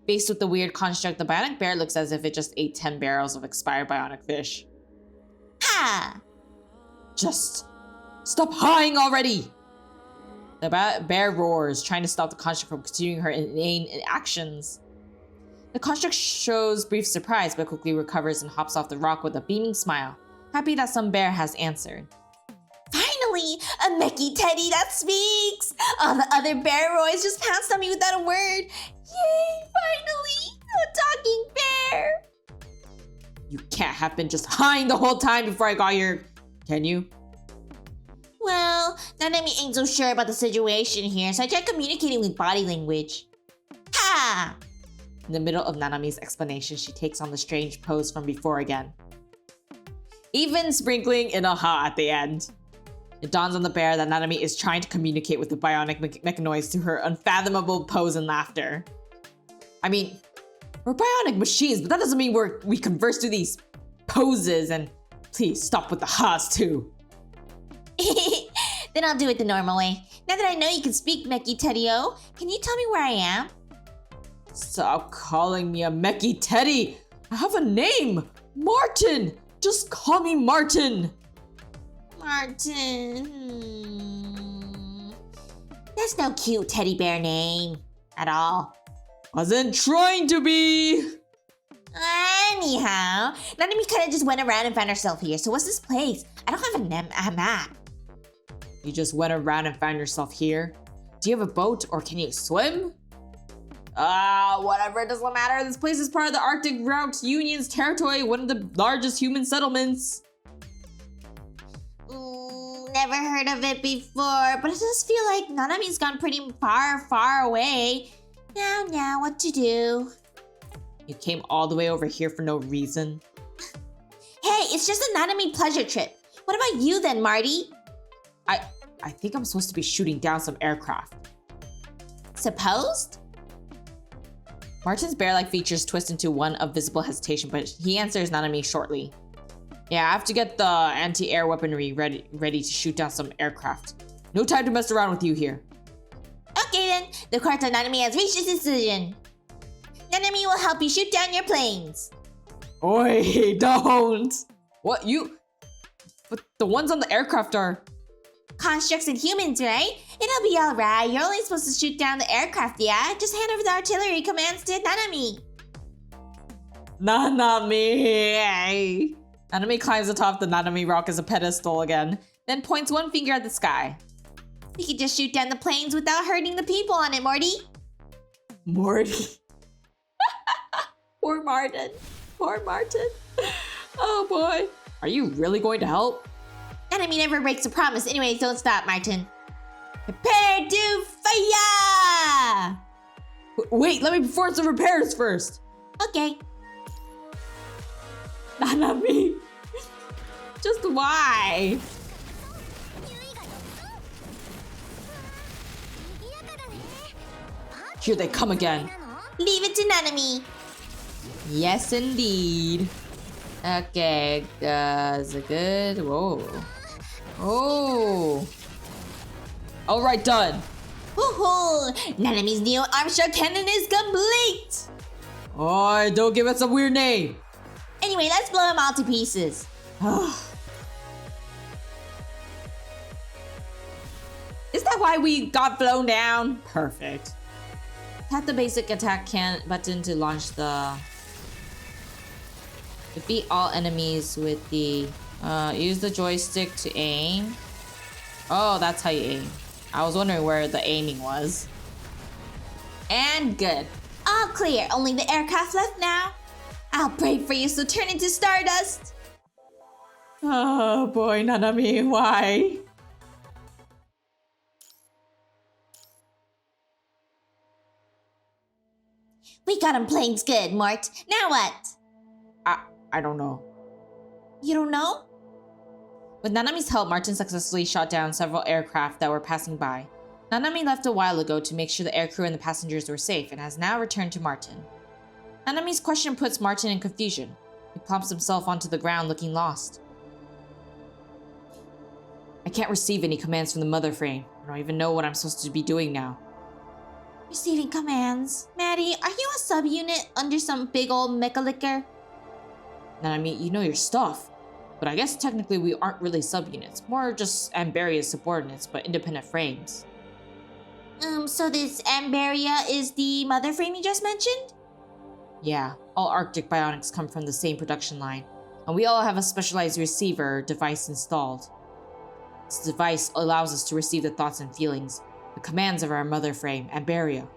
Faced with the weird construct, the bionic bear looks as if it just ate 10 barrels of expired bionic fish. Ha! Just stop hawing already! The bear roars, trying to stop the construct from continuing her inane actions. The construct shows brief surprise, but quickly recovers and hops off the rock with a beaming smile, happy that some bear has answered. Finally, a mechy teddy that speaks! All the other bear roys just pounced on me without a word. Yay, finally! A talking bear! You can't have been just hawing the whole time before I got here, can you? Well, Nanami ain't so sure about the situation here, so I tried communicating with body language. Ha! In the middle of Nanami's explanation, she takes on the strange pose from before again, even sprinkling in a ha at the end. It dawns on the bear that Nanami is trying to communicate with the bionic mechanoids through her unfathomable pose and laughter. I mean, we're bionic machines, but that doesn't mean we converse through these poses, and please stop with the ha's too. Then I'll do it the normal way. Now that I know you can speak, Mechy Teddy-o, can you tell me where I am? Stop calling me a Mechy Teddy! I have a name! Martin! Just call me Martin! Martin. That's no cute teddy bear name at all. Wasn't trying to be! Anyhow, Nanami kind of just went around and found herself here. So what's this place? I don't have a map. You just went around and found yourself here? Do you have a boat or can you swim? Whatever, it doesn't matter. This place is part of the Arctic Route Union's territory, one of the largest human settlements. Never heard of it before, but it does feel like Nanami's gone pretty far away. Now, what to do? You came all the way over here for no reason. Hey, it's just a Nanami pleasure trip. What about you then, Marty? I think I'm supposed to be shooting down some aircraft. Supposed? Martin's bear-like features twist into one of visible hesitation, but he answers Nanami shortly. Yeah, I have to get the anti-air weaponry ready to shoot down some aircraft. No time to mess around with you here. Okay then, the court of Nanami has reached its decision. Nanami will help you shoot down your planes. Oi, don't! What, you? But the ones on the aircraft are... Constructs and humans, right? It'll be alright. You're only supposed to shoot down the aircraft, yeah? Just hand over the artillery commands to Nanami. Nanami! Nanami climbs atop the Nanami rock as a pedestal again, then points one finger at the sky. We could just shoot down the planes without hurting the people on it, Morty. Morty. Poor Martin. Poor Martin. Oh boy. Are you really going to help? Nanami never breaks a promise. Anyways, don't stop, Martin. Prepare to fire! Wait, let me perform some repairs first. Okay. Nanami. Just why? Here they come again. Leave it to Nanami. Yes, indeed. Okay, is it good? Whoa. Oh. All right, done. Woohoo! Nanami's Neo Armstrong cannon is complete! Oh, don't give us a weird name. Anyway, let's blow them all to pieces. Is that why we got blown down? Perfect. Tap the basic attack button to launch the... Defeat all enemies with the... use the joystick to aim. Oh, that's how you aim. I was wondering where the aiming was. And good. All clear. Only the aircraft left now. I'll pray for you, so turn into stardust. Oh boy, Nanami, why? We got him planes good, Mort. Now what? I don't know. You don't know? With Nanami's help, Martin successfully shot down several aircraft that were passing by. Nanami left a while ago to make sure the aircrew and the passengers were safe and has now returned to Martin. Nanami's question puts Martin in confusion. He plumps himself onto the ground looking lost. I can't receive any commands from the mother frame. I don't even know what I'm supposed to be doing now. Receiving commands. Maddie, are you a subunit under some big old mecha licker? Nanami, you know your stuff. But I guess technically we aren't really subunits. More just Amberia's subordinates, but independent frames. So this Amberia is the mother frame you just mentioned? Yeah, all Arctic bionics come from the same production line. And we all have a specialized receiver device installed. This device allows us to receive the thoughts and feelings, the commands of our mother frame, Amberia.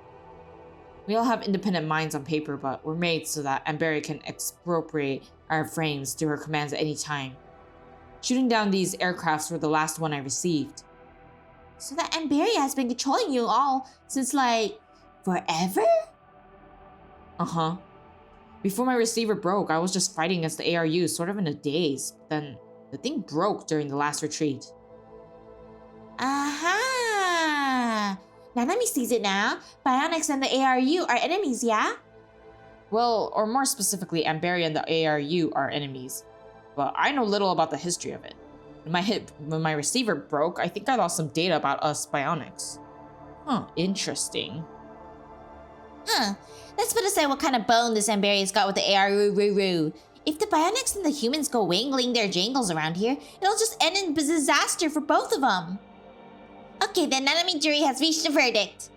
We all have independent minds on paper, but we're made so that Amberia can expropriate our frames through her commands at any time. Shooting down these aircrafts were the last one I received. So that Amberia has been controlling you all since, like, forever? Uh-huh. Before my receiver broke, I was just fighting against the ARU, sort of in a daze. Then the thing broke during the last retreat. Aha! Nanami sees it now. Bionics and the ARU are enemies, yeah? Well, or more specifically, Amberia and the ARU are enemies. But I know little about the history of it. When my receiver broke, I think I lost some data about us bionics. Huh, interesting. Huh. Let's put aside what kind of bone this Amberia's got with the ARU. If the bionics and the humans go wangling their jangles around here, it'll just end in disaster for both of them. Okay, then Nanami jury has reached a verdict.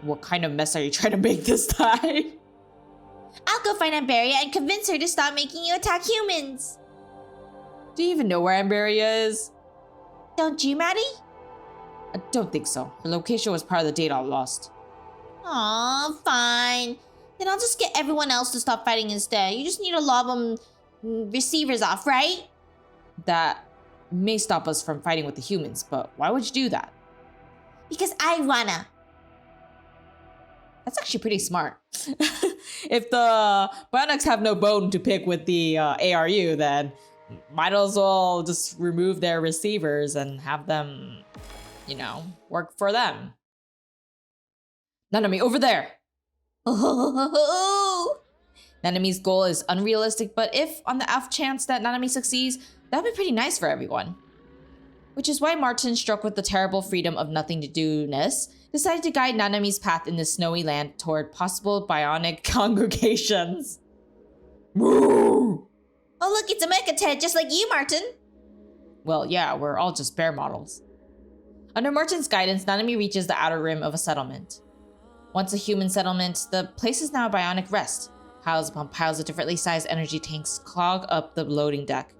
What kind of mess are you trying to make this time? I'll go find Amberia and convince her to stop making you attack humans. Do you even know where Amberia is? Don't you, Maddie? I don't think so. Her location was part of the data I lost. Aw, fine. Then I'll just get everyone else to stop fighting instead. You just need to lob them receivers off, right? That may stop us from fighting with the humans, but why would you do that? Because I wanna. That's actually pretty smart. If the bionics have no bone to pick with the ARU, then might as well just remove their receivers and have them, work for them. Nanami, over there! Oh. Nanami's goal is unrealistic, but if on the off chance that Nanami succeeds, that'd be pretty nice for everyone. Which is why Martin, struck with the terrible freedom of nothing-to-do-ness, decided to guide Nanami's path in the snowy land toward possible bionic congregations. Oh look, it's a mecha Ted, just like you, Martin. Well, yeah, we're all just bear models. Under Martin's guidance, Nanami reaches the outer rim of a settlement. Once a human settlement, the place is now a bionic rest. Piles upon piles of differently sized energy tanks clog up the loading deck.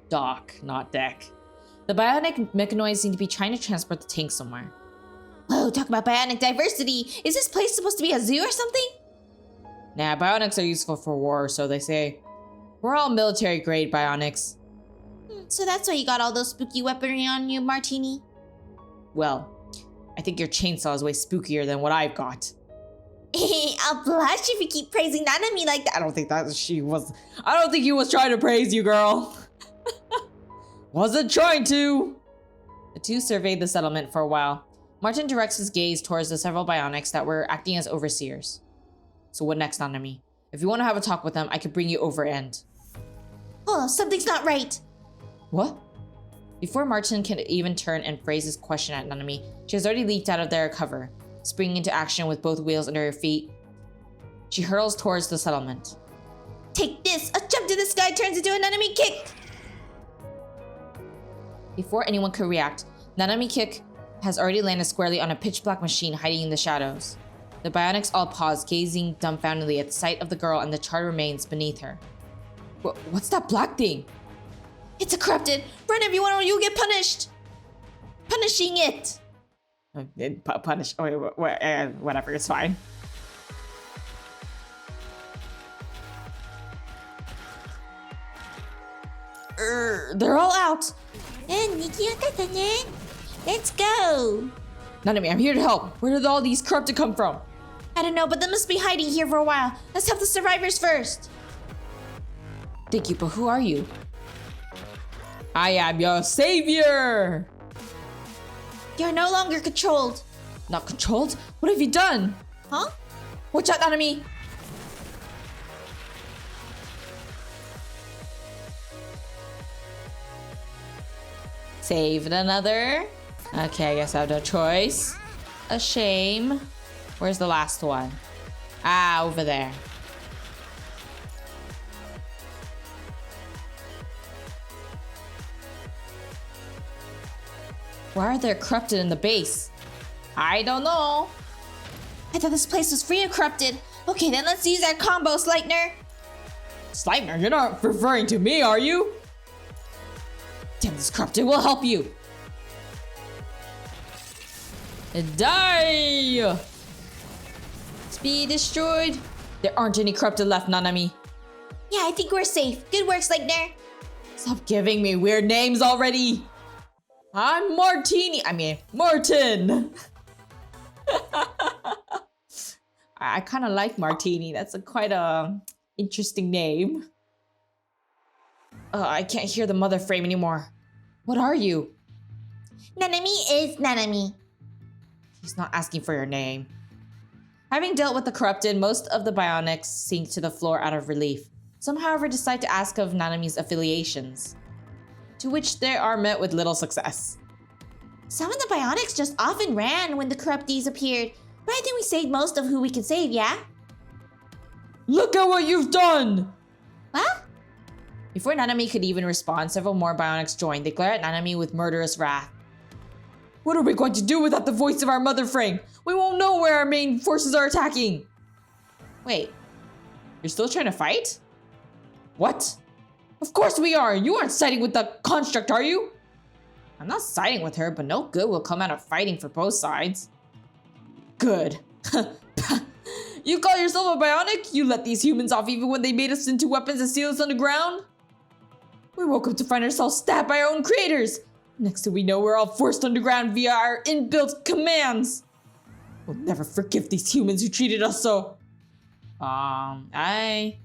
Dock, not deck. The bionic mechanoids seem to be trying to transport the tank somewhere. Whoa, talk about bionic diversity. Is this place supposed to be a zoo or something? Nah, bionics are useful for war, so they say. We're all military grade bionics. So that's why you got all those spooky weaponry on you, Martini? Well, I think your chainsaw is way spookier than what I've got. I'll blush if you keep praising Nanami like that. I don't think he was trying to praise you, girl. Wasn't trying to. The two surveyed the settlement for a while. Martin directs his gaze towards the several bionics that were acting as overseers. So what next, Nanami? If you want to have a talk with them, I could bring you over and... Oh, something's not right. What? Before Martin can even turn and phrase his question at Nanami, she has already leaped out of their cover, springing into action with both wheels under her feet. She hurls towards the settlement. Take this! A jump to the sky turns into a Nanami kick! Before anyone could react, Nanami kick has already landed squarely on a pitch-black machine hiding in the shadows. The bionics all pause, gazing dumbfoundedly at the sight of the girl and the charred remains beneath her. What's that black thing? It's a corrupted! Run everyone or you'll get punished! Punishing it! Punish. Whatever, it's fine. They're all out! Let's go! Nanami, I'm here to help. Where did all these corrupted come from? I don't know, but they must be hiding here for a while. Let's help the survivors first. Thank you, but who are you? I am your savior! You're no longer controlled. Not controlled? What have you done? Huh? Watch out, Nanami! Saved another. Okay, I guess I have no choice. A shame. Where's the last one? Ah, over there. Why are there corrupted in the base? I don't know. I thought this place was free of corrupted. Okay, then let's use our combo, Sleipner. Sleipner, you're not referring to me, are you? Damn, this corrupted will help you. Die! Speed destroyed. There aren't any corrupted left, Nanami. Yeah, I think we're safe. Good work, Sleipner. Stop giving me weird names already. I'm Martini. I mean, Martin. I kind of like Martini. That's quite a interesting name. I can't hear the mother frame anymore. What are you? Nanami is Nanami. He's not asking for your name. Having dealt with the corrupted, most of the bionics sink to the floor out of relief. Some, however, decide to ask of Nanami's affiliations, to which they are met with little success. Some of the bionics just often ran when the corruptees appeared, but I think we saved most of who we could save, yeah? Look at what you've done! What? Before Nanami could even respond, several more bionics joined. They glare at Nanami with murderous wrath. What are we going to do without the voice of our mother frame? We won't know where our main forces are attacking. Wait, you're still trying to fight? What? Of course we are! You aren't siding with the construct, are you? I'm not siding with her, but no good will come out of fighting for both sides. Good. You call yourself a bionic? You let these humans off even when they made us into weapons and seal us underground? We woke up to find ourselves stabbed by our own creators. Next thing we know, we're all forced underground via our inbuilt commands. We'll never forgive these humans who treated us so. I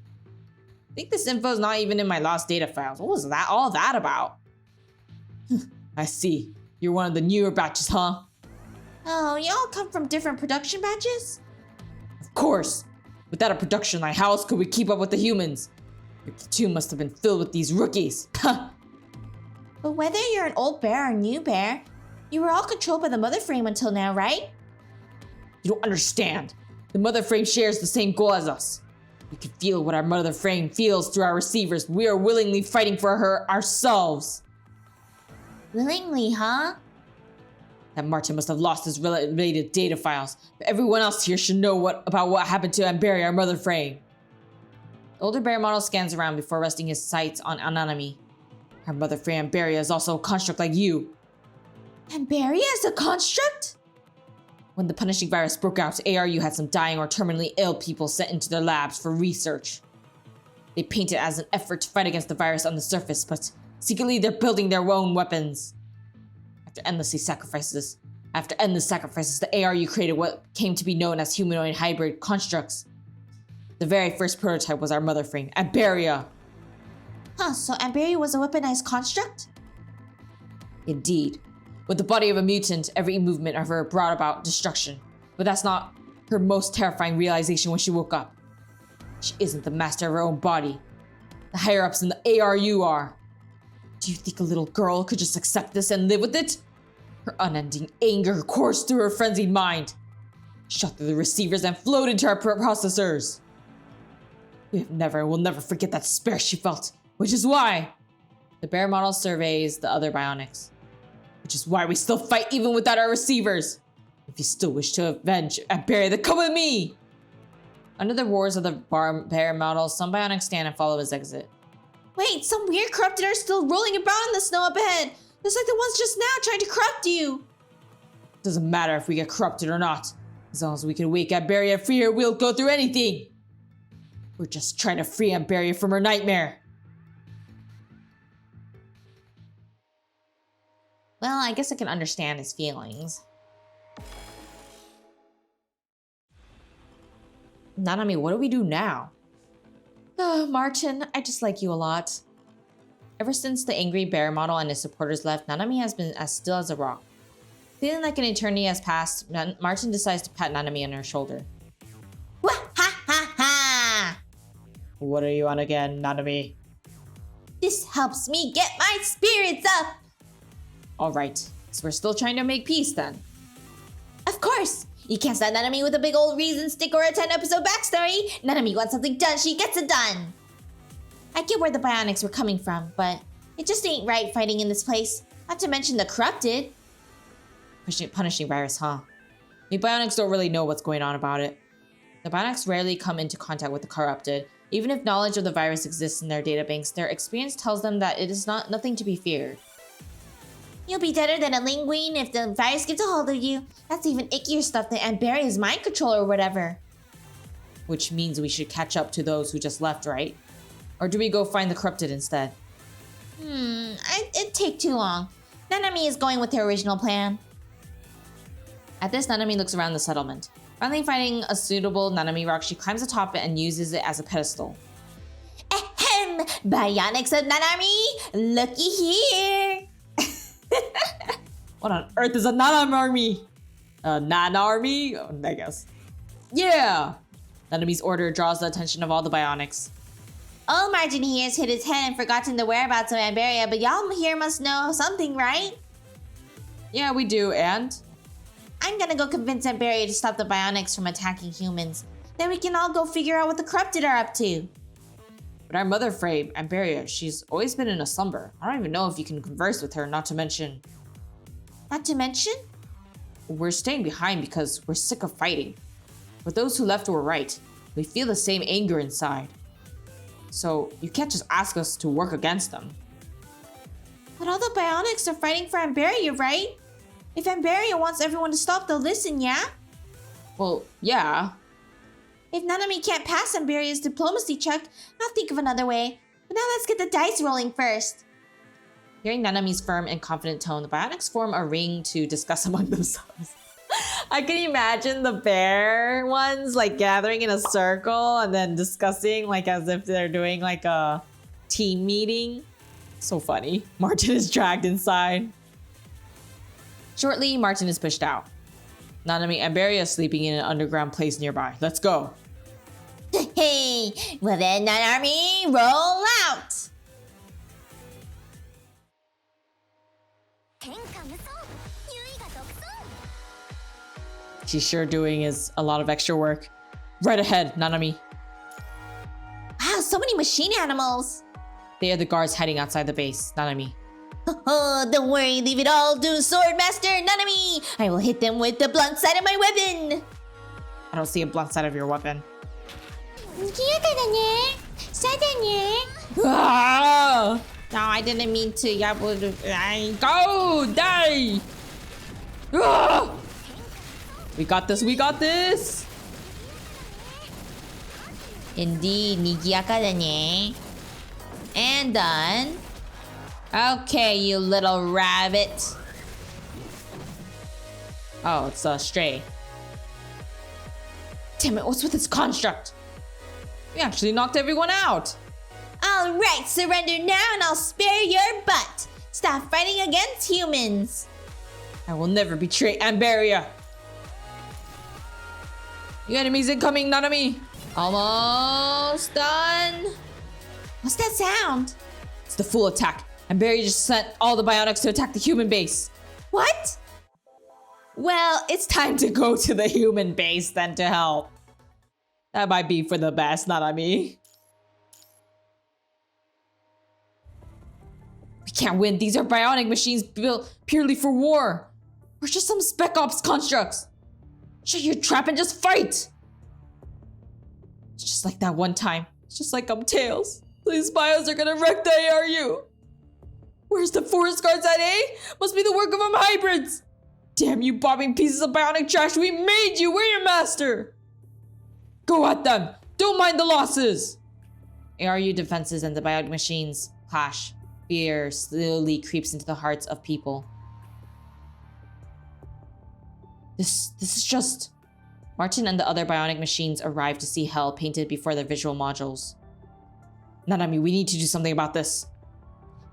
think this info is not even in my lost data files. What was that? All that about? I see. You're one of the newer batches, huh? Oh, you all come from different production batches? Of course. Without a production line, how else could we keep up with the humans? Your platoon must have been filled with these rookies. But whether you're an old bear or a new bear, you were all controlled by the mother frame until now, right? You don't understand. The mother frame shares the same goal as us. We can feel what our mother frame feels through our receivers. We are willingly fighting for her ourselves. Willingly, huh? That Martin must have lost his related data files, but everyone else here should know about what happened to Amberia, our mother frame. The older bear model scans around before resting his sights on Nanami. Our mother frame Amberia is also a construct like you. Amberia is a construct? When the punishing virus broke out, ARU had some dying or terminally ill people sent into their labs for research. They paint it as an effort to fight against the virus on the surface, but secretly they're building their own weapons. After endless sacrifices, the ARU created what came to be known as humanoid hybrid constructs. The very first prototype was our mother frame, Amberia. Huh, so Amberia was a weaponized construct? Indeed. With the body of a mutant, every movement of her brought about destruction. But that's not her most terrifying realization when she woke up. She isn't the master of her own body. The higher-ups in the ARU are. Do you think a little girl could just accept this and live with it? Her unending anger coursed through her frenzied mind, shot through the receivers and flowed into our processors. We will never forget that despair she felt, which is why the bear model surveys the other bionics. Which is why we still fight even without our receivers. If you still wish to avenge Amberia, then come with me! Under the roars of the bear model, some bionics stand and follow his exit. Wait, some weird corrupted are still rolling about in the snow up ahead. Just like the ones just now trying to corrupt you. Doesn't matter if we get corrupted or not. As long as we can wake Amberia and free her, we'll go through anything. We're just trying to free Amberia from her nightmare. Well, I guess I can understand his feelings. Nanami, what do we do now? Martin, I just like you a lot. Ever since the angry bear model and his supporters left, Nanami has been as still as a rock. Feeling like an eternity has passed, Martin decides to pat Nanami on her shoulder. Wah ha ha ha! What are you on again, Nanami? This helps me get my spirits up! Alright, so we're still trying to make peace then. Of course! You can't send Nanami with a big old reason stick or a 10-episode backstory! Nanami wants something done, she gets it done! I get where the bionics were coming from, but it just ain't right fighting in this place. Not to mention the corrupted. Punishing virus, huh? The bionics don't really know what's going on about it. The bionics rarely come into contact with the corrupted. Even if knowledge of the virus exists in their databanks, their experience tells them that it is nothing to be feared. You'll be deader than a linguine if the virus gets a hold of you. That's even ickier stuff than Amberia's mind control or whatever. Which means we should catch up to those who just left, right? Or do we go find the corrupted instead? It'd take too long. Nanami is going with her original plan. At this, Nanami looks around the settlement. Finally finding a suitable Nanami rock, she climbs atop it and uses it as a pedestal. Ahem! Bionics of Nanami! Looky here! What on earth is a Nanami army? A Nan army? I guess. Yeah! Nanami's order draws the attention of all the bionics. Old Martin here has hit his head and forgotten the whereabouts of Amberia, but y'all here must know something, right? Yeah, we do, and? I'm gonna go convince Amberia to stop the bionics from attacking humans. Then we can all go figure out what the corrupted are up to. But our mother, Frey, Amberia, she's always been in a slumber. I don't even know if you can converse with her, not to mention... Not to mention? We're staying behind because we're sick of fighting. But those who left were right. We feel the same anger inside. So you can't just ask us to work against them. But all the bionics are fighting for Amberia, right? If Amberia wants everyone to stop, they'll listen, yeah? Well, yeah. If Nanami can't pass Amberia's diplomacy check, I'll think of another way. But now let's get the dice rolling first. Hearing Nanami's firm and confident tone, the bionics form a ring to discuss among themselves. I can imagine the bear ones like gathering in a circle and then discussing like as if they're doing like a team meeting. So funny. Martin is dragged inside. Shortly, Martin is pushed out. Nanami and Amberia is sleeping in an underground place nearby. Let's go. Hey, well then, Nanami, roll out! She's sure doing is a lot of extra work. Right ahead, Nanami. Wow, so many machine animals! They are the guards heading outside the base, Nanami. Oh, don't worry, leave it all to Swordmaster Nanami! I will hit them with the blunt side of my weapon! I don't see a blunt side of your weapon. Ah! No, I didn't mean to. Go! Die! Ah! We got this, we got this! Indeed, nigiyaka da ne. And done. Okay, you little rabbit. Oh, it's a stray. Damn it, what's with this construct? We actually knocked everyone out! Alright, surrender now and I'll spare your butt. Stop fighting against humans. I will never betray Amberia. You enemies incoming, Nanami! Almost done. What's that sound? It's the full attack. Amberia just sent all the bionics to attack the human base. What? Well, it's time to go to the human base then to help. That might be for the best, Nanami. We can't win. These are bionic machines built purely for war. We're just some spec ops constructs. Shut your trap and just fight! It's just like that one time. It's just like Tails. These bios are gonna wreck the ARU. Where's the forest guards at, eh? Must be the work of hybrids. Damn you bobbing pieces of bionic trash. We made you. We're your master. Go at them. Don't mind the losses. ARU defenses and the bionic machines clash. Fear slowly creeps into the hearts of people. This is just Martin and the other bionic machines arrive to see hell painted before their visual modules. Nanami, we need to do something about this.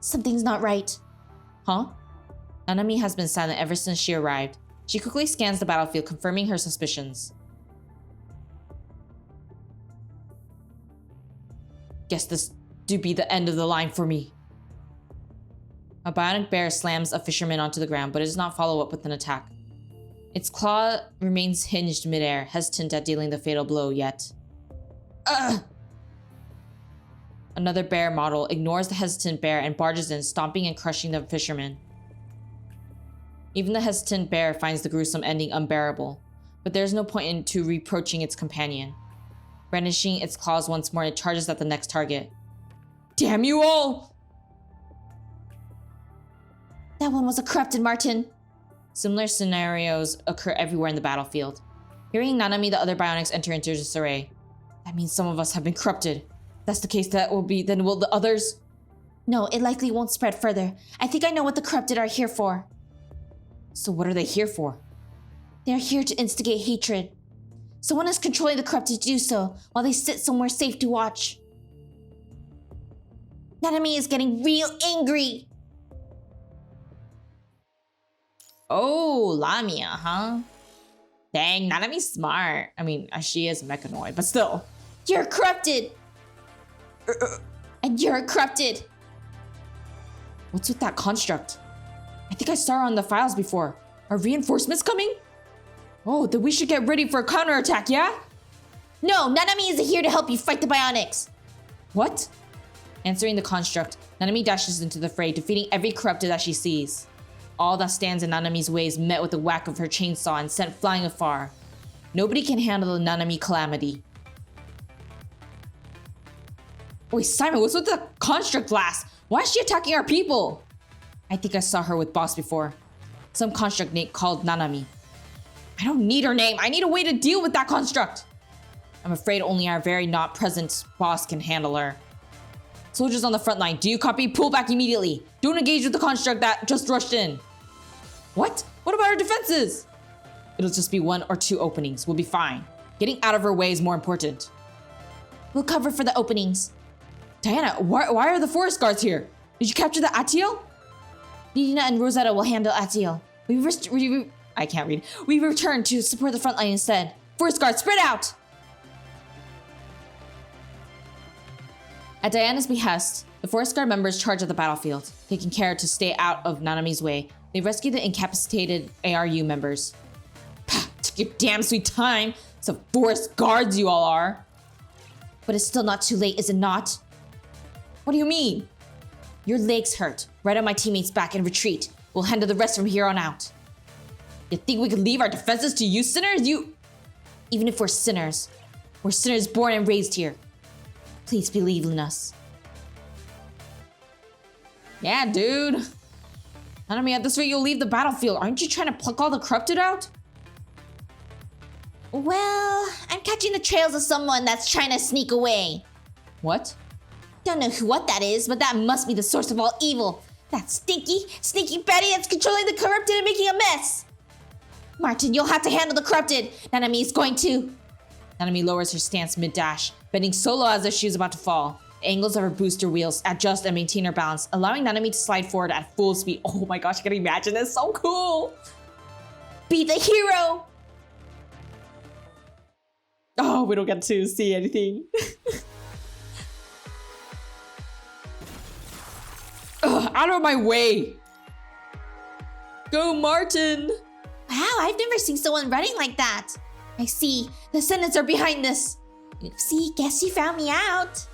Something's not right. Huh? Nanami has been silent ever since she arrived. She quickly scans the battlefield, confirming her suspicions. Guess this do be the end of the line for me. A bionic bear slams a fisherman onto the ground, but it does not follow up with an attack. Its claw remains hinged midair, hesitant at dealing the fatal blow yet. Ugh! Another bear model ignores the hesitant bear and barges in, stomping and crushing the fisherman. Even the hesitant bear finds the gruesome ending unbearable, but there is no point into reproaching its companion. Brandishing its claws once more, it charges at the next target. Damn you all! That one was a corrupted Martin. Similar scenarios occur everywhere in the battlefield. Hearing Nanami, the other bionics enter into disarray. That means some of us have been corrupted. If that's the case, then will the others? No, it likely won't spread further. I think I know what the corrupted are here for. So what are they here for? They are here to instigate hatred. Someone is controlling the corrupted to do so, while they sit somewhere safe to watch. Nanami is getting real angry. Oh, Lamia, huh? Dang, Nanami's smart. I mean, she is mechanoid, but still. You're corrupted! And you're corrupted! What's with that construct? I think I saw her on the files before. Are reinforcements coming? Oh, then we should get ready for a counterattack, yeah? No, Nanami is here to help you fight the bionics. What? Answering the construct, Nanami dashes into the fray, defeating every corrupted that she sees. All that stands in Nanami's way is met with a whack of her chainsaw and sent flying afar. Nobody can handle the Nanami calamity. Wait, Simon, what's with the construct blast? Why is she attacking our people? I think I saw her with Boss before. Some construct Nate called Nanami. I don't need her name. I need a way to deal with that construct. I'm afraid only our very not present boss can handle her. Soldiers on the front line, do you copy? Pull back immediately. Don't engage with the construct that just rushed in. What? What about our defenses? It'll just be 1 or 2 openings. We'll be fine. Getting out of her way is more important. We'll cover for the openings. Diana, why are the forest guards here? Did you capture the Atiel? Ririna and Rosetta will handle Atiel. I can't read. We return to support the front line instead. Forest guards, spread out! At Diana's behest, the Forest Guard members charge at the battlefield, taking care to stay out of Nanami's way. They rescue the incapacitated ARU members. Took your damn sweet time. Some Forest Guards you all are. But it's still not too late, is it not? What do you mean? Your legs hurt. Right on my teammates' back and retreat. We'll handle the rest from here on out. You think we could leave our defenses to you sinners? Even if we're sinners born and raised here. Please believe in us. Yeah, dude. Nanami, at this rate, you'll leave the battlefield. Aren't you trying to pluck all the corrupted out? Well, I'm catching the trails of someone that's trying to sneak away. What? Don't know what that is, but that must be the source of all evil. That sneaky Betty that's controlling the corrupted and making a mess. Martin, you'll have to handle the corrupted. Nanami is going to. Nanami lowers her stance mid-dash, bending so low as if she was about to fall. The angles of her booster wheels adjust and maintain her balance, allowing Nanami to slide forward at full speed. Oh my gosh, I can imagine this. So cool. Be the hero. Oh, we don't get to see anything. Ugh, out of my way. Go, Martin. Wow, I've never seen someone running like that. I see. The Ascendants are behind this. Oopsie, guess you found me out.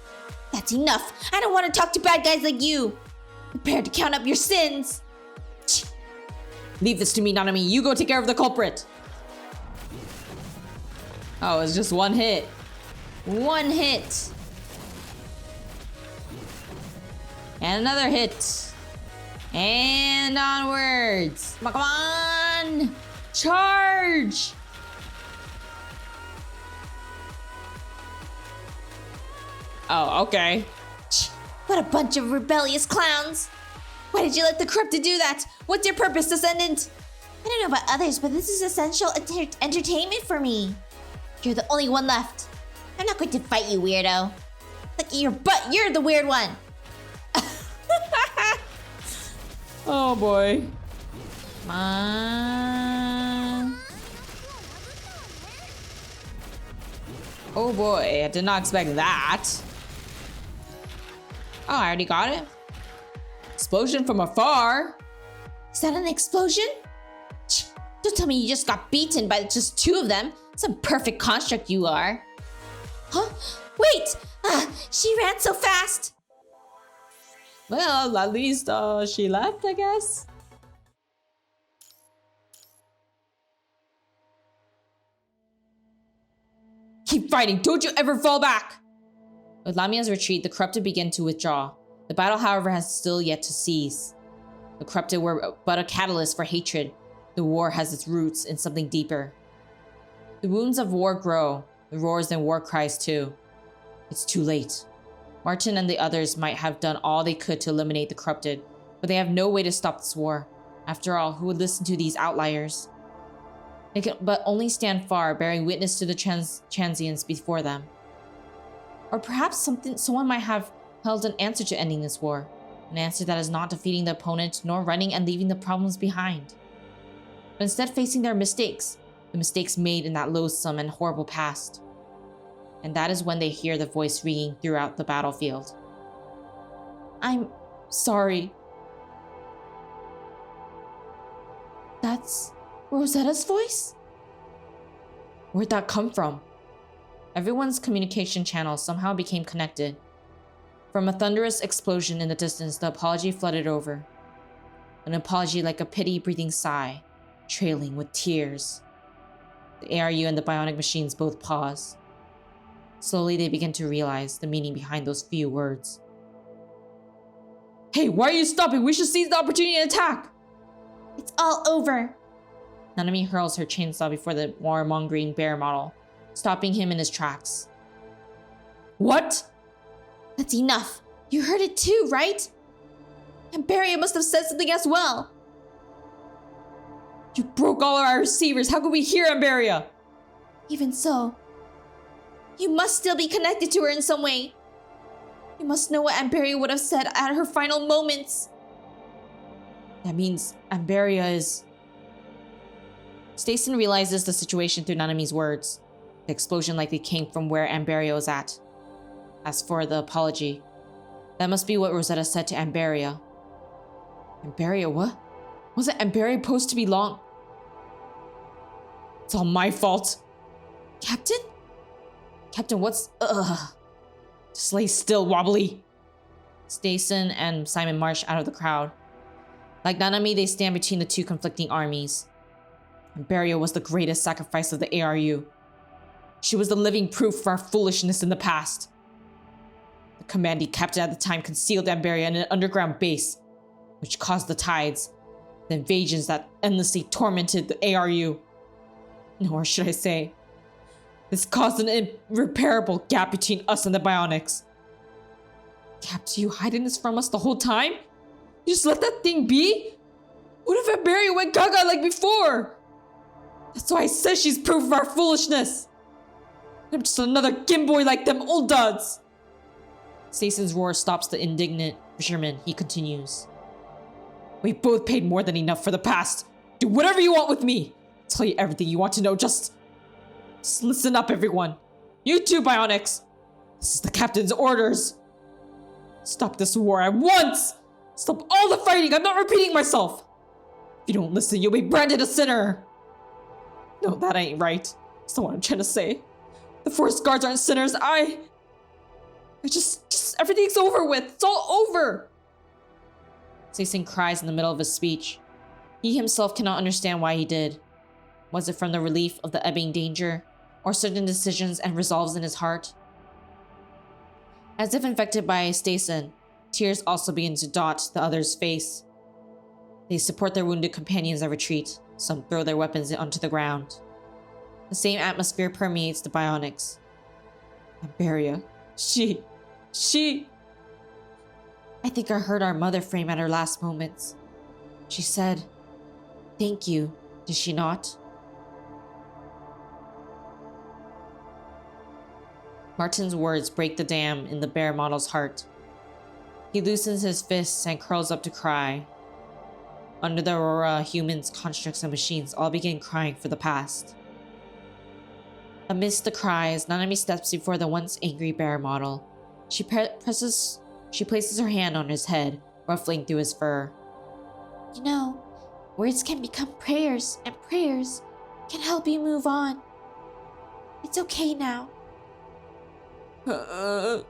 That's enough. I don't want to talk to bad guys like you. Prepare to count up your sins. Leave this to me, Nanami. You go take care of the culprit. Oh, it's just one hit. One hit. And another hit. And onwards. Come on. Charge. Oh, okay. What a bunch of rebellious clowns. Why did you let the corrupted do that? What's your purpose, Ascendant? I don't know about others, but this is essential entertainment for me. You're the only one left. I'm not going to fight you, weirdo. Look at your butt, you're the weird one. Oh boy. Come on. Oh boy, I did not expect that. Oh, I already got it. Explosion from afar. Is that an explosion? Don't tell me you just got beaten by just 2 of them. Some perfect construct you are. Huh? Wait! She ran so fast! Well, at least she left, I guess. Keep fighting, don't you ever fall back! With Lamia's retreat, the corrupted began to withdraw. The battle, however, has still yet to cease. The corrupted were but a catalyst for hatred. The war has its roots in something deeper. The wounds of war grow, the roars and war cries too. It's too late. Martin and the others might have done all they could to eliminate the corrupted, but they have no way to stop this war. After all, who would listen to these outliers? They can but only stand far, bearing witness to the transients before them. Or perhaps someone might have held an answer to ending this war. An answer that is not defeating the opponent, nor running and leaving the problems behind. But instead facing their mistakes, the mistakes made in that loathsome and horrible past. And that is when they hear the voice ringing throughout the battlefield. I'm sorry. That's Rosetta's voice? Where'd that come from? Everyone's communication channels somehow became connected. From a thunderous explosion in the distance, the apology flooded over. An apology like a pity-breathing sigh, trailing with tears. The ARU and the bionic machines both pause. Slowly, they begin to realize the meaning behind those few words. Hey, why are you stopping? We should seize the opportunity and attack! It's all over. Nanami hurls her chainsaw before the warmongering bear model, stopping him in his tracks. What? That's enough. You heard it too, right? Amberia must have said something as well. You broke all our receivers. How could we hear Amberia? Even so, you must still be connected to her in some way. You must know what Amberia would have said at her final moments. That means Amberia is... Stason realizes the situation through Nanami's words. The explosion likely came from where Amberia was at. As for the apology, that must be what Rosetta said to Amberia. Amberia, what? Wasn't Amberia supposed to be long? It's all my fault. Captain? Captain, what's... Just lay still, wobbly. Stason and Simon march out of the crowd. Like Nanami, they stand between the 2 conflicting armies. Amberia was the greatest sacrifice of the ARU. She was the living proof for our foolishness in the past. The commanding captain at the time concealed Amberia in an underground base, which caused the tides, the invasions that endlessly tormented the ARU. Nor should I say, this caused an irreparable gap between us and the Bionics. Captain, you hiding this from us the whole time? You just let that thing be? What if Amberia went gaga like before? That's why I said she's proof of our foolishness. I'm just another gimboy like them old duds. Stason's roar stops the indignant fisherman. He continues. We both paid more than enough for the past. Do whatever you want with me. I'll tell you everything you want to know. Just listen up, everyone. You too, Bionics. This is the captain's orders. Stop this war at once. Stop all the fighting. I'm not repeating myself. If you don't listen, you'll be branded a sinner. No, that ain't right. That's not what I'm trying to say. The forest guards aren't sinners. I just everything's over with. It's all over. Stason cries in the middle of his speech. He himself cannot understand why he did. Was it from the relief of the ebbing danger, or certain decisions and resolves in his heart? As if infected by Stason, tears also begin to dot the other's face. They support their wounded companions and retreat. Some throw their weapons onto the ground. The same atmosphere permeates the Bionics. Amberia, she... I think I heard our mother frame at her last moments. She said, "Thank you," did she not? Martin's words break the dam in the bear model's heart. He loosens his fists and curls up to cry. Under the aurora, humans, constructs, and machines all begin crying for the past. Amidst the cries, Nanami steps before the once angry bear model. She places her hand on his head, ruffling through his fur. You know, words can become prayers, and prayers can help you move on. It's okay now. Wah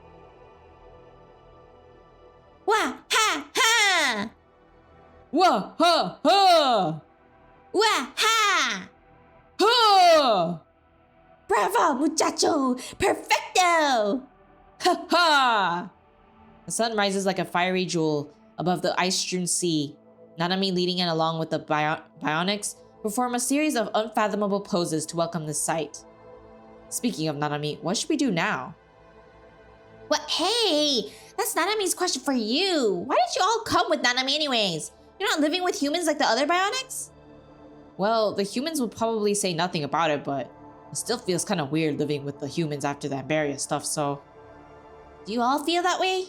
ha ha! Wah ha ha! Wah ha! Ha! Bravo, muchacho! Perfecto! Ha ha! The sun rises like a fiery jewel above the ice-strewn sea. Nanami, leading it along with the bionics, perform a series of unfathomable poses to welcome this sight. Speaking of Nanami, what should we do now? What? Hey! That's Nanami's question for you. Why did you all come with Nanami anyways? You're not living with humans like the other bionics? Well, the humans would probably say nothing about it, but it still feels kind of weird living with the humans after the Amberia stuff, so... Do you all feel that way?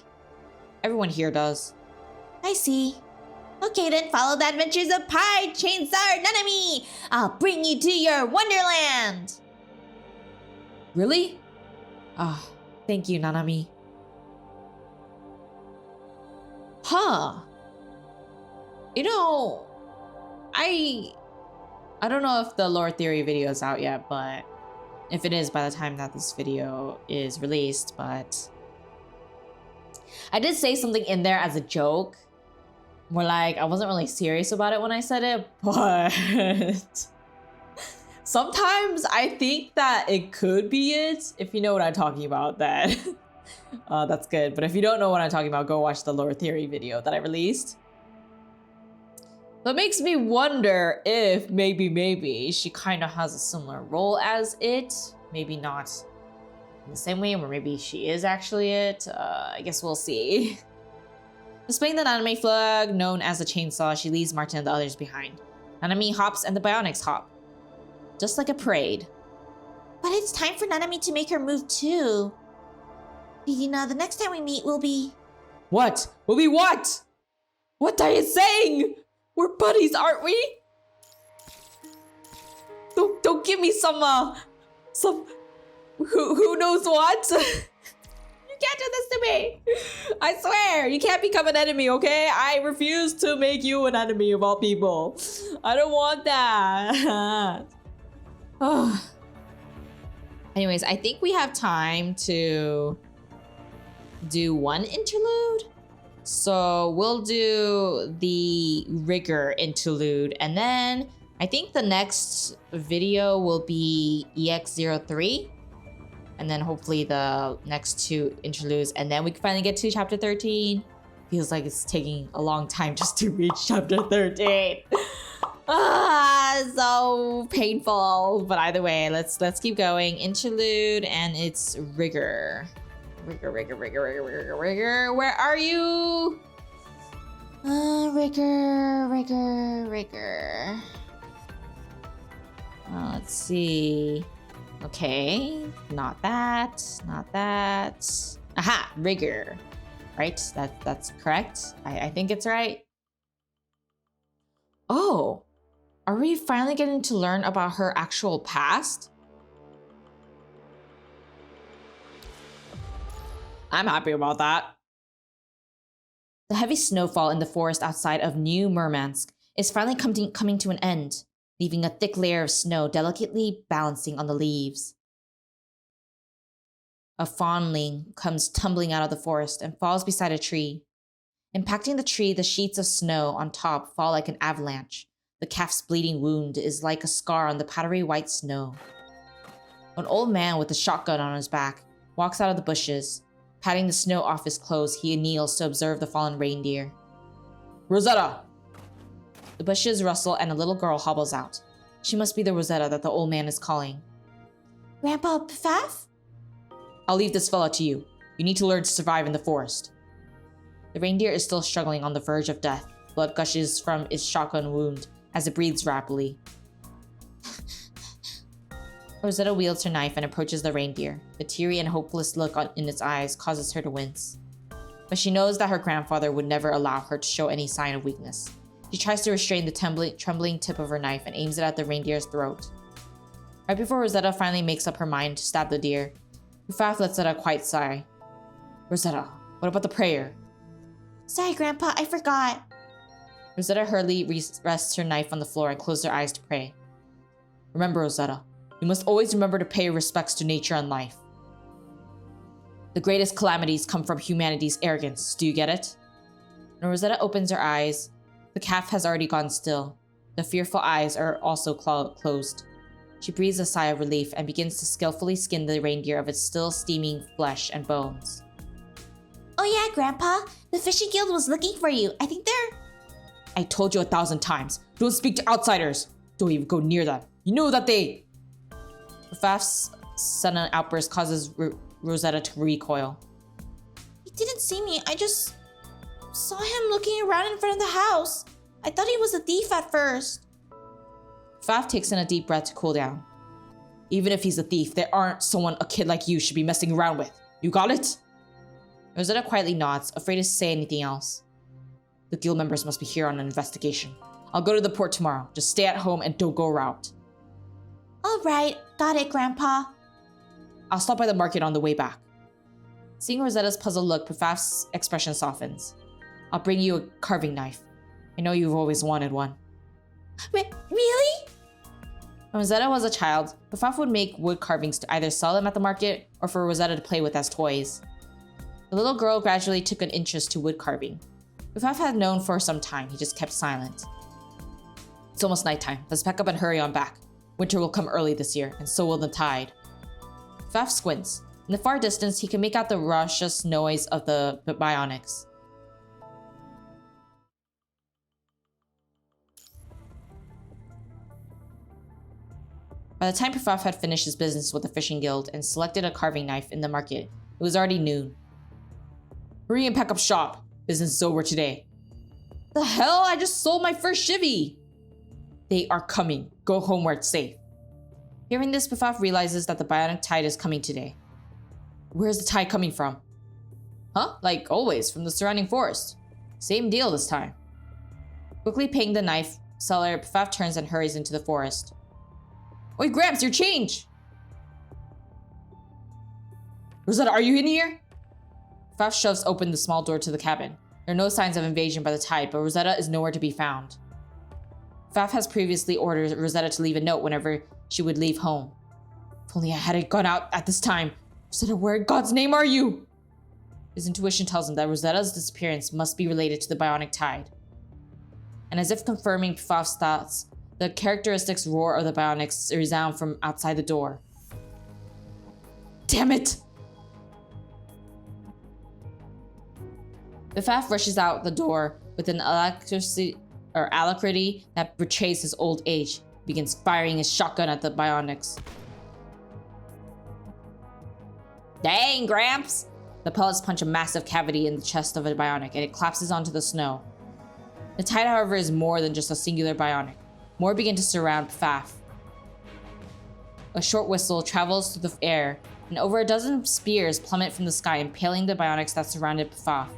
Everyone here does. I see. Okay then, follow the adventures of Pi, Chainsaw, Nanami! I'll bring you to your wonderland! Really? Ah, thank you, Nanami. Huh. You know, I don't know if the lore theory video is out yet, but if it is by the time that this video is released, but I did say something in there as a joke. More like, I wasn't really serious about it when I said it, but sometimes I think that it could be it. If you know what I'm talking about, then that's good. But if you don't know what I'm talking about, go watch the lore theory video that I released. So it makes me wonder if maybe she kind of has a similar role as it. Maybe not in the same way, or maybe she is actually it. I guess we'll see. Displaying the Nanami flag, known as the chainsaw, she leaves Martin and the others behind. Nanami hops and the bionics hop. Just like a parade. But it's time for Nanami to make her move too. Ririna, the next time we meet will be... What? Will be what? What are you saying? We're buddies, aren't we? Don't give me some who knows what? You can't do this to me. I swear, you can't become an enemy, okay? I refuse to make you an enemy of all people. I don't want that. Anyways, I think we have time to do one interlude. So we'll do the rigor interlude, and then I think the next video will be EX03, and then hopefully the next two interludes, and then we can finally get to chapter 13. Feels like it's taking a long time just to reach chapter 13. So painful. But either way, let's keep going. Interlude, and it's rigor. Rigor. Where are you? Rigor. Let's see. Okay, not that. Aha, rigor. Right, that's correct. I think it's right. Oh, are we finally getting to learn about her actual past? I'm happy about that. The heavy snowfall in the forest outside of New Murmansk is finally coming to an end, leaving a thick layer of snow delicately balancing on the leaves. A fawnling comes tumbling out of the forest and falls beside a tree. Impacting the tree, the sheets of snow on top fall like an avalanche. The calf's bleeding wound is like a scar on the powdery white snow. An old man with a shotgun on his back walks out of the bushes. Patting the snow off his clothes, he kneels to observe the fallen reindeer. Rosetta! The bushes rustle and a little girl hobbles out. She must be the Rosetta that the old man is calling. Grandpa Pfaff? I'll leave this fella to you. You need to learn to survive in the forest. The reindeer is still struggling on the verge of death. Blood gushes from its shotgun wound as it breathes rapidly. Rosetta wields her knife and approaches the reindeer. The teary and hopeless look in its eyes causes her to wince. But she knows that her grandfather would never allow her to show any sign of weakness. She tries to restrain the trembling tip of her knife and aims it at the reindeer's throat. Right before Rosetta finally makes up her mind to stab the deer, Pfaff lets out a quiet sigh. Rosetta, what about the prayer? Sorry, Grandpa, I forgot. Rosetta hurriedly rests her knife on the floor and closes her eyes to pray. Remember, Rosetta, you must always remember to pay your respects to nature and life. The greatest calamities come from humanity's arrogance. Do you get it? When Rosetta opens her eyes, the calf has already gone still. The fearful eyes are also closed. She breathes a sigh of relief and begins to skillfully skin the reindeer of its still steaming flesh and bones. Oh yeah, Grandpa. The fishing guild was looking for you. I think they're... I told you 1,000 times. Don't speak to outsiders. Don't even go near them. You know that they... Pfaff's sudden outburst causes Rosetta to recoil. He didn't see me. I just saw him looking around in front of the house. I thought he was a thief at first. Pfaff takes in a deep breath to cool down. Even if he's a thief, there aren't someone a kid like you should be messing around with. You got it? Rosetta quietly nods, afraid to say anything else. The guild members must be here on an investigation. I'll go to the port tomorrow. Just stay at home and don't go out. All right, got it, Grandpa. I'll stop by the market on the way back. Seeing Rosetta's puzzled look, Pfaff's expression softens. I'll bring you a carving knife. I know you've always wanted one. Really? When Rosetta was a child, Pfaff would make wood carvings to either sell them at the market or for Rosetta to play with as toys. The little girl gradually took an interest to wood carving. Pfaff had known for some time, he just kept silent. It's almost nighttime. Let's pack up and hurry on back. Winter will come early this year, and so will the tide. Pfaff squints. In the far distance, he can make out the raucous noise of the bionics. By the time Pfaff had finished his business with the fishing guild and selected a carving knife in the market, it was already noon. Hurry and pack up shop. Business is over today. The hell? I just sold my first shivvy! They are coming. Go home where it's safe. Hearing this, Pfaff realizes that the bionic tide is coming today. Where's the tide coming from? Huh? Like always, from the surrounding forest. Same deal this time. Quickly paying the knife seller, Pfaff turns and hurries into the forest. Oi, Gramps, your change! Rosetta, are you in here? Pfaff shoves open the small door to the cabin. There are no signs of invasion by the tide, but Rosetta is nowhere to be found. Pfaff has previously ordered Rosetta to leave a note whenever she would leave home. If only I hadn't gone out at this time. Rosetta, where in God's name are you? His intuition tells him that Rosetta's disappearance must be related to the bionic tide. And as if confirming Pfaff's thoughts, the characteristic roar of the bionics resound from outside the door. Damn it! Pfaff rushes out the door with an alacrity that betrays his old age, begins firing his shotgun at the bionics. Dang, Gramps! The pellets punch a massive cavity in the chest of a bionic, and it collapses onto the snow. The tide, however, is more than just a singular bionic. More begin to surround Pfaff. A short whistle travels through the air, and over a dozen spears plummet from the sky, impaling the bionics that surrounded Pfaff.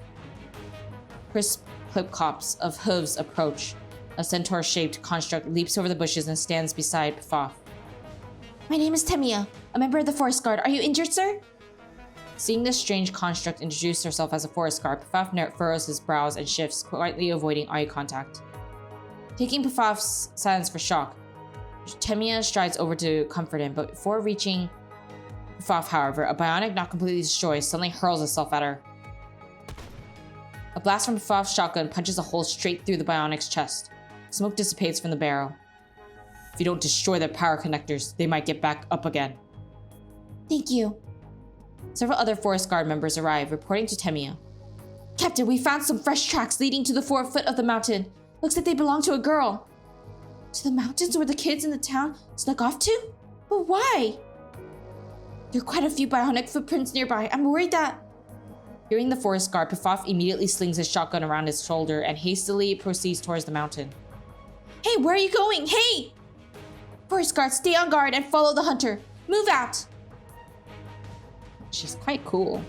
Crisp clip-clops of hooves approach. A centaur-shaped construct leaps over the bushes and stands beside Pfaff. My name is Temia, a member of the Forest Guard. Are you injured, sir? Seeing this strange construct introduce herself as a forest guard, Pfaff furrows his brows and shifts, quietly avoiding eye contact. Taking Pfaff's silence for shock, Temia strides over to comfort him, but before reaching Pfaff, however, a bionic not completely destroyed suddenly hurls itself at her. A blast from Pfaff's shotgun punches a hole straight through the bionic's chest. Smoke dissipates from the barrel. If you don't destroy their power connectors, they might get back up again. Thank you. Several other Forest Guard members arrive, reporting to Temia. Captain, we found some fresh tracks leading to the foot of the mountain. Looks like they belong to a girl. To the mountains where the kids in the town snuck off to? But why? There are quite a few bionic footprints nearby. I'm worried that... Hearing the Forest Guard, Pfaff immediately slings his shotgun around his shoulder and hastily proceeds towards the mountain. Hey, where are you going? Hey! Forest Guard, stay on guard and follow the hunter. Move out! She's quite cool.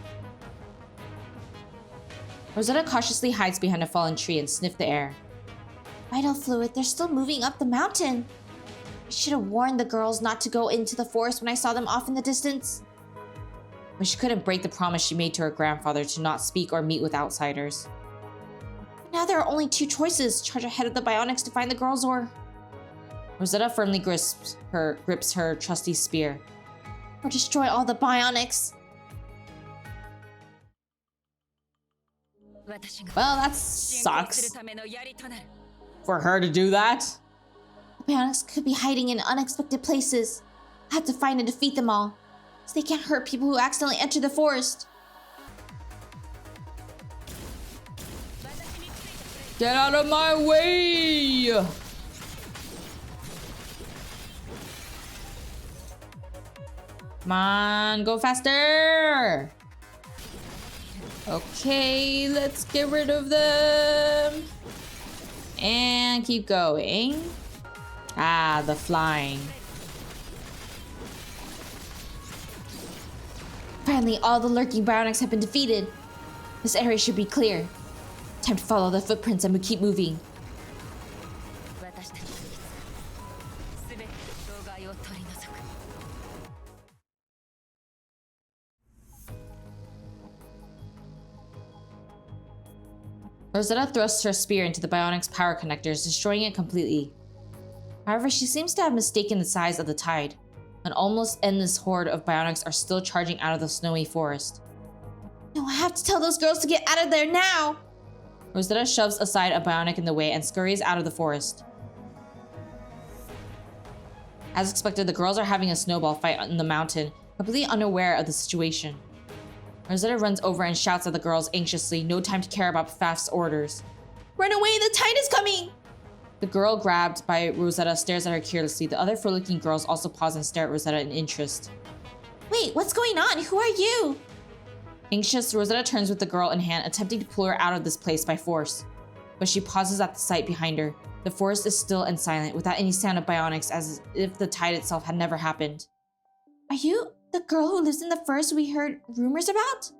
Rosetta cautiously hides behind a fallen tree and sniffs the air. Vital fluid, they're still moving up the mountain. I should have warned the girls not to go into the forest when I saw them off in the distance. But she couldn't break the promise she made to her grandfather to not speak or meet with outsiders. But now there are only two choices: charge ahead of the bionics to find the girls, or Rosetta firmly grips her trusty spear. or destroy all the bionics. Well, that sucks. For her to do that? The bionics could be hiding in unexpected places. I have to find and defeat them all, so they can't hurt people who accidentally enter the forest. Get out of my way! Come on, go faster! Okay, let's get rid of them. And keep going. Ah, the flying. Finally, all the lurking bionics have been defeated. This area should be clear. Time to follow the footprints and we keep moving. Rosetta thrusts her spear into the bionic's power connectors, destroying it completely. However, she seems to have mistaken the size of the tide. An almost endless horde of bionics are still charging out of the snowy forest. No, I have to tell those girls to get out of there now! Rosetta shoves aside a bionic in the way and scurries out of the forest. As expected, the girls are having a snowball fight in the mountain, completely unaware of the situation. Rosetta runs over and shouts at the girls anxiously, no time to care about Faf's orders. Run away, the tide is coming! The girl grabbed by Rosetta stares at her carelessly. The other frolicking girls also pause and stare at Rosetta in interest. Wait, what's going on? Who are you? Anxious, Rosetta turns with the girl in hand, attempting to pull her out of this place by force. But she pauses at the sight behind her. The forest is still and silent, without any sound of bionics, as if the tide itself had never happened. Are you the girl who lives in the forest we heard rumors about?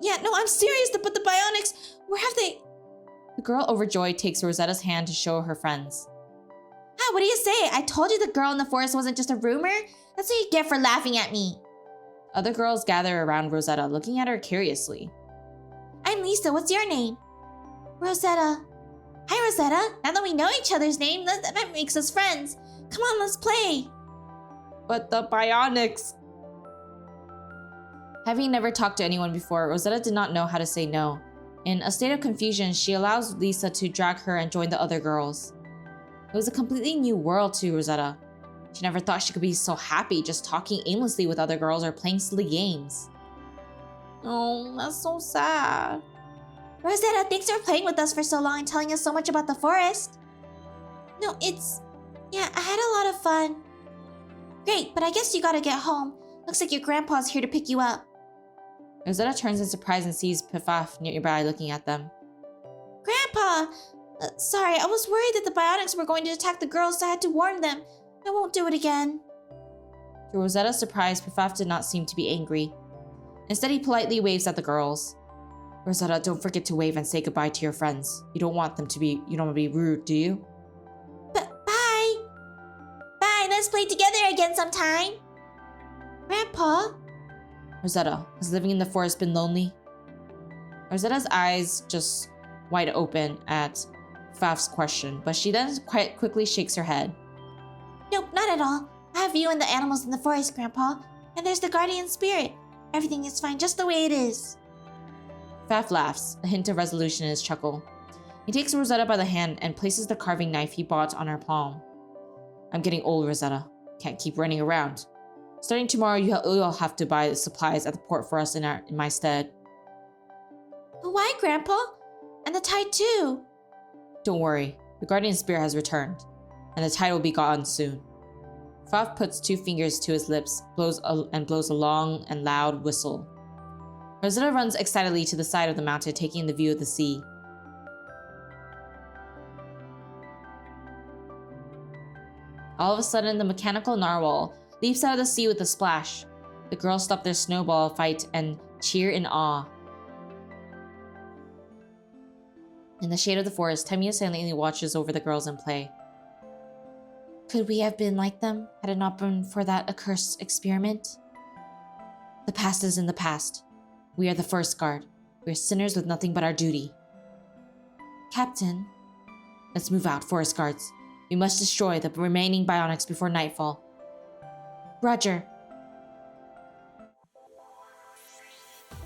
Yeah, no, I'm serious, but the bionics, where have they? The girl, overjoyed, takes Rosetta's hand to show her friends. Ah, what do you say? I told you the girl in the forest wasn't just a rumor? That's what you get for laughing at me. Other girls gather around Rosetta, looking at her curiously. I'm Lisa, what's your name? Rosetta. Hi, Rosetta. Now that we know each other's name, that makes us friends. Come on, let's play. But the bionics! Having never talked to anyone before, Rosetta did not know how to say no. In a state of confusion, she allows Lisa to drag her and join the other girls. It was a completely new world to Rosetta. She never thought she could be so happy just talking aimlessly with other girls or playing silly games. Oh, that's so sad. Rosetta, thanks for playing with us for so long and telling us so much about the forest. No, yeah, I had a lot of fun. Great, but I guess you gotta get home. Looks like your grandpa's here to pick you up. Rosetta turns in surprise and sees Pifaf nearby looking at them. Grandpa! Sorry, I was worried that the bionics were going to attack the girls, so I had to warn them. I won't do it again. To Rosetta's surprise, Pifaf did not seem to be angry. Instead, he politely waves at the girls. Rosetta, don't forget to wave and say goodbye to your friends. You don't want to be rude, do you? But bye! Bye, let's play together again sometime. Grandpa? Rosetta, has living in the forest been lonely? Rosetta's eyes just wide open at Faf's question, but she then quite quickly shakes her head. Nope, not at all. I have you and the animals in the forest, Grandpa. And there's the guardian spirit. Everything is fine just the way it is. Faf laughs, a hint of resolution in his chuckle. He takes Rosetta by the hand and places the carving knife he bought on her palm. I'm getting old, Rosetta. Can't keep running around. Starting tomorrow, you'll have to buy the supplies at the port for us in my stead. But why, Grandpa? And the tide too. Don't worry, the guardian spirit has returned, and the tide will be gone soon. Faf puts 2 fingers to his lips, blows a long and loud whistle. Rosetta runs excitedly to the side of the mountain, taking in the view of the sea. All of a sudden, the mechanical narwhal leaps out of the sea with a splash. The girls stop their snowball fight and cheer in awe. In the shade of the forest, Tamiya silently watches over the girls in play. Could we have been like them had it not been for that accursed experiment? The past is in the past. We are the first guard. We are sinners with nothing but our duty. Captain, let's move out, forest guards. We must destroy the remaining bionics before nightfall. Roger.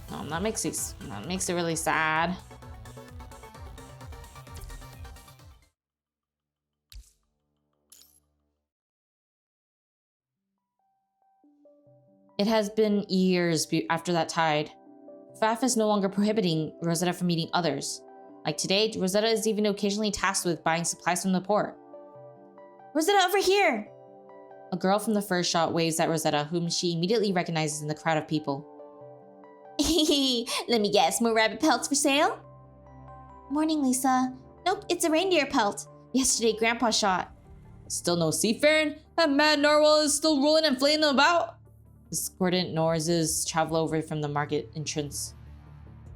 That makes it really sad. It has been years after that tide. FAF is no longer prohibiting Rosetta from meeting others. Like today, Rosetta is even occasionally tasked with buying supplies from the port. Rosetta, over here! A girl from the first shot waves at Rosetta, whom she immediately recognizes in the crowd of people. Let me guess, more rabbit pelts for sale? Morning, Lisa. Nope, it's a reindeer pelt. Yesterday, Grandpa shot. Still no seafaring? That mad narwhal is still rolling and flailing about? Discordant noises travel over from the market entrance.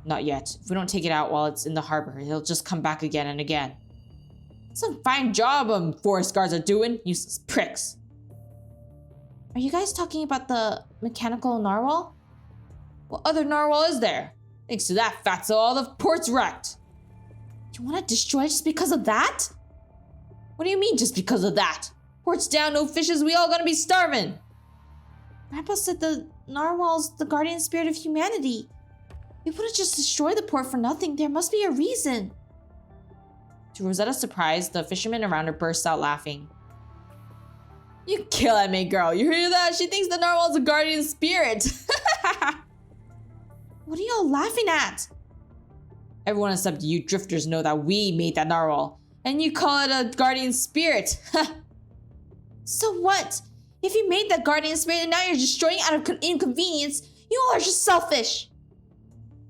Not yet. If we don't take it out while it's in the harbor, it'll just come back again and again. Some fine job forest guards are doing, useless pricks. Are you guys talking about the mechanical narwhal? What other narwhal is there? Thanks to that fatso, all the port's wrecked. You want to destroy it just because of that? What do you mean, just because of that? Port's down, no fishes, we all gonna be starving. Grandpa said the narwhal's the guardian spirit of humanity. We wouldn't just destroy the port for nothing. There must be a reason. To Rosetta's surprise, the fisherman around her bursts out laughing. You killing me, girl. You hear that? She thinks the narwhal's a guardian spirit. What are y'all laughing at? Everyone except you drifters know that we made that narwhal. And you call it a guardian spirit. So what? If you made that guardian spirit and now you're destroying it out of inconvenience, you all are just selfish.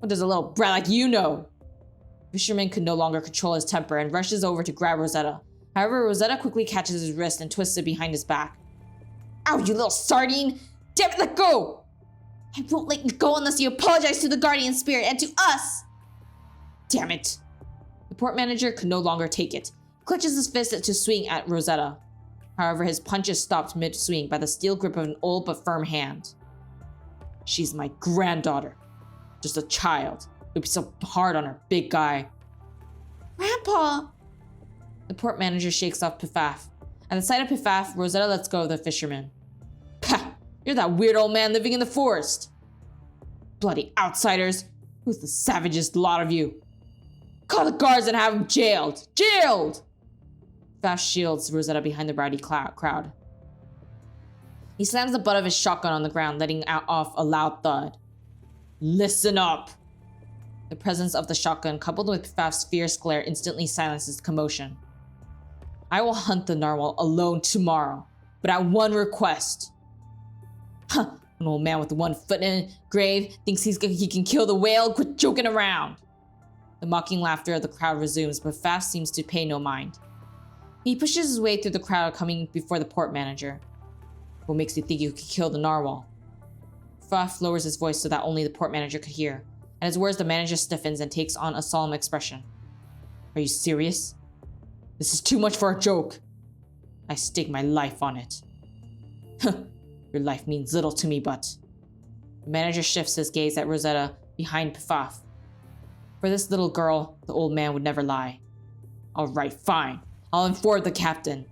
What does a little brat like you know? Fisherman could no longer control his temper and rushes over to grab Rosetta. However, Rosetta quickly catches his wrist and twists it behind his back. Ow, you little sardine! Damn it, let go! I won't let you go unless you apologize to the guardian spirit and to us! Damn it! The port manager could no longer take it. He clutches his fist to swing at Rosetta. However, his punch is stopped mid-swing by the steel grip of an old but firm hand. She's my granddaughter. Just a child. It'd be so hard on her, big guy. Grandpa! The port manager shakes off Pifaf. At the sight of Pifaf, Rosetta lets go of the fisherman. Pah! You're that weird old man living in the forest. Bloody outsiders. Who's the savagest lot of you? Call the guards and have him jailed. Jailed! Pifaf shields Rosetta behind the rowdy crowd. He slams the butt of his shotgun on the ground, letting off a loud thud. Listen up! The presence of the shotgun, coupled with Pifaf's fierce glare, instantly silences the commotion. I will hunt the narwhal alone tomorrow, but at one request. Huh, an old man with one foot in a grave thinks he can kill the whale? Quit joking around! The mocking laughter of the crowd resumes, but Pifaf seems to pay no mind. He pushes his way through the crowd coming before the port manager. What makes you think you could kill the narwhal? Pifaf lowers his voice so that only the port manager could hear. At his words, the manager stiffens and takes on a solemn expression. Are you serious? This is too much for a joke. I stake my life on it. Your life means little to me, but... The manager shifts his gaze at Rosetta behind Pifaf. For this little girl, the old man would never lie. Alright, fine. I'll inform the captain.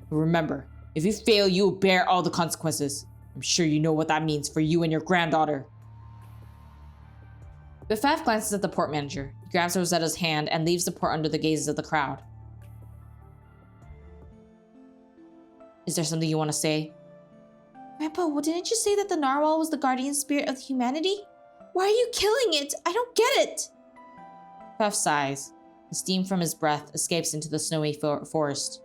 But remember, if you fail, you will bear all the consequences. I'm sure you know what that means for you and your granddaughter. Pifaf glances at the port manager. He grabs Rosetta's hand and leaves the port under the gazes of the crowd. Is there something you want to say? Grandpa, well, didn't you say that the narwhal was the guardian spirit of humanity? Why are you killing it? I don't get it. Pifaf sighs. The steam from his breath escapes into the snowy forest.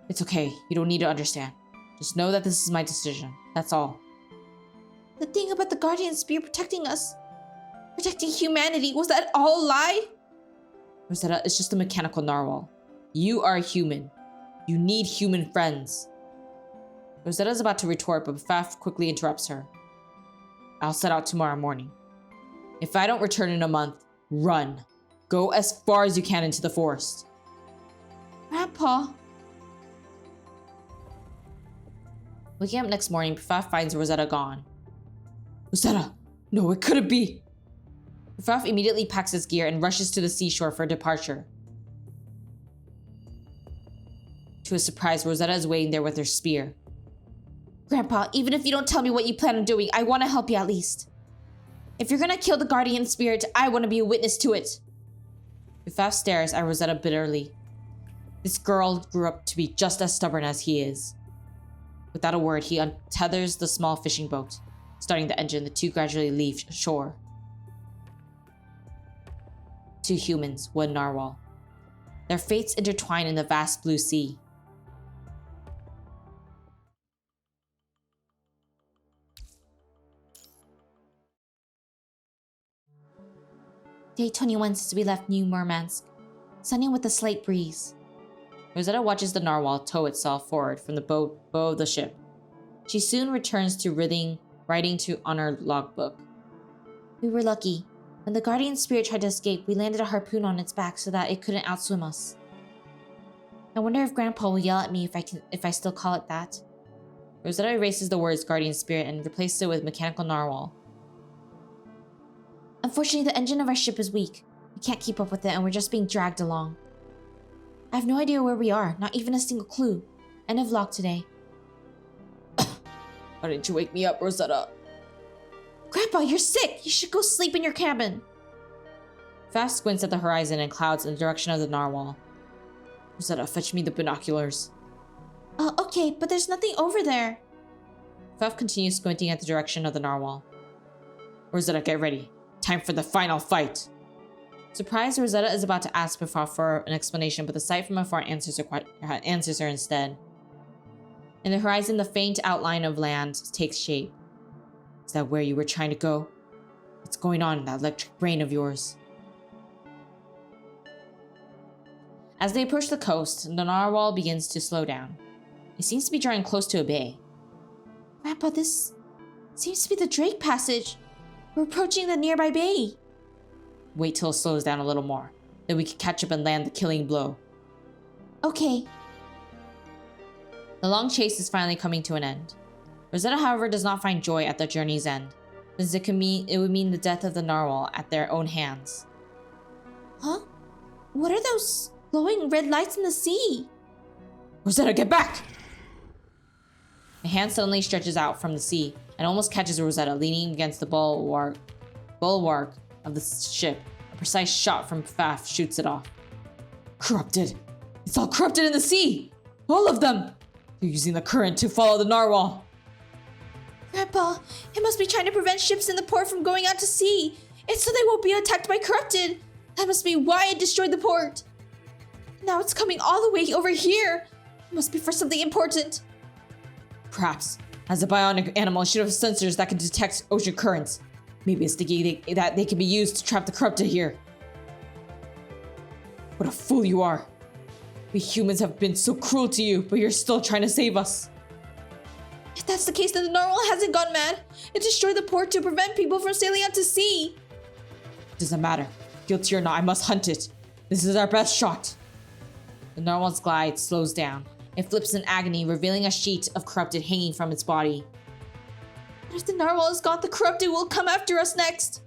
It's okay. You don't need to understand. Just know that this is my decision. That's all. The thing about the guardian spirit protecting us, protecting humanity, was that all a lie? Rosetta, it's just a mechanical narwhal. You are a human. You need human friends. Rosetta's about to retort, but Pfaff quickly interrupts her. I'll set out tomorrow morning. If I don't return in a month, run. Go as far as you can into the forest. Grandpa. Waking up next morning, Pfaff finds Rosetta gone. Rosetta! No, it couldn't be! Pfaff immediately packs his gear and rushes to the seashore for departure. To his surprise, Rosetta is waiting there with her spear. Grandpa, even if you don't tell me what you plan on doing, I want to help you at least. If you're gonna kill the guardian spirit, I want to be a witness to it. Pfaff stares at Rosetta bitterly. This girl grew up to be just as stubborn as he is. Without a word, he untethers the small fishing boat. Starting the engine, the two gradually leave shore. 2 humans, 1 narwhal. Their fates intertwine in the vast blue sea. Day 21 since we left New Murmansk. Sunny with a slight breeze. Rosetta watches the narwhal tow itself forward from the bow of the ship. She soon returns to writing on her logbook. We were lucky. When the guardian spirit tried to escape, we landed a harpoon on its back so that it couldn't outswim us. I wonder if Grandpa will yell at me if I still call it that. Rosetta erases the words guardian spirit and replaces it with mechanical narwhal. Unfortunately, the engine of our ship is weak. We can't keep up with it and we're just being dragged along. I have no idea where we are, not even a single clue. End of vlog today. Why didn't you wake me up, Rosetta? Grandpa, you're sick! You should go sleep in your cabin! Pfaff squints at the horizon and clouds in the direction of the narwhal. Rosetta, fetch me the binoculars. Okay, but there's nothing over there. Pfaff continues squinting at the direction of the narwhal. Rosetta, get ready. Time for the final fight. Surprised, Rosetta is about to ask Pfaff for an explanation, but the sight from afar answers her instead. In the horizon, the faint outline of land takes shape. Is that where you were trying to go? What's going on in that electric brain of yours? As they approach the coast, the narwhal begins to slow down. It seems to be drawing close to a bay. Grandpa, this seems to be the Drake Passage. We're approaching the nearby bay. Wait till it slows down a little more. Then we can catch up and land the killing blow. Okay. The long chase is finally coming to an end. Rosetta, however, does not find joy at the journey's end, since it would mean the death of the narwhal at their own hands. Huh? What are those glowing red lights in the sea? Rosetta, get back! A hand suddenly stretches out from the sea and almost catches Rosetta leaning against the bulwark of the ship. A precise shot from Pfaff shoots it off. Corrupted! It's all corrupted in the sea! All of them! They're using the current to follow the narwhal. Grandpa, it must be trying to prevent ships in the port from going out to sea. It's so they won't be attacked by corrupted. That must be why it destroyed the port. Now it's coming all the way over here. It must be for something important. Perhaps. As a bionic animal, it should have sensors that can detect ocean currents. Maybe it's thinking that they can be used to trap the corrupted here. What a fool you are. We humans have been so cruel to you, but you're still trying to save us. If that's the case, then the narwhal hasn't gone mad. It destroyed the port to prevent people from sailing out to sea. Doesn't matter. Guilty or not, I must hunt it. This is our best shot. The narwhal's glide slows down. It flips in agony, revealing a sheet of corrupted hanging from its body. What if the narwhal is gone? The corrupted will come after us next.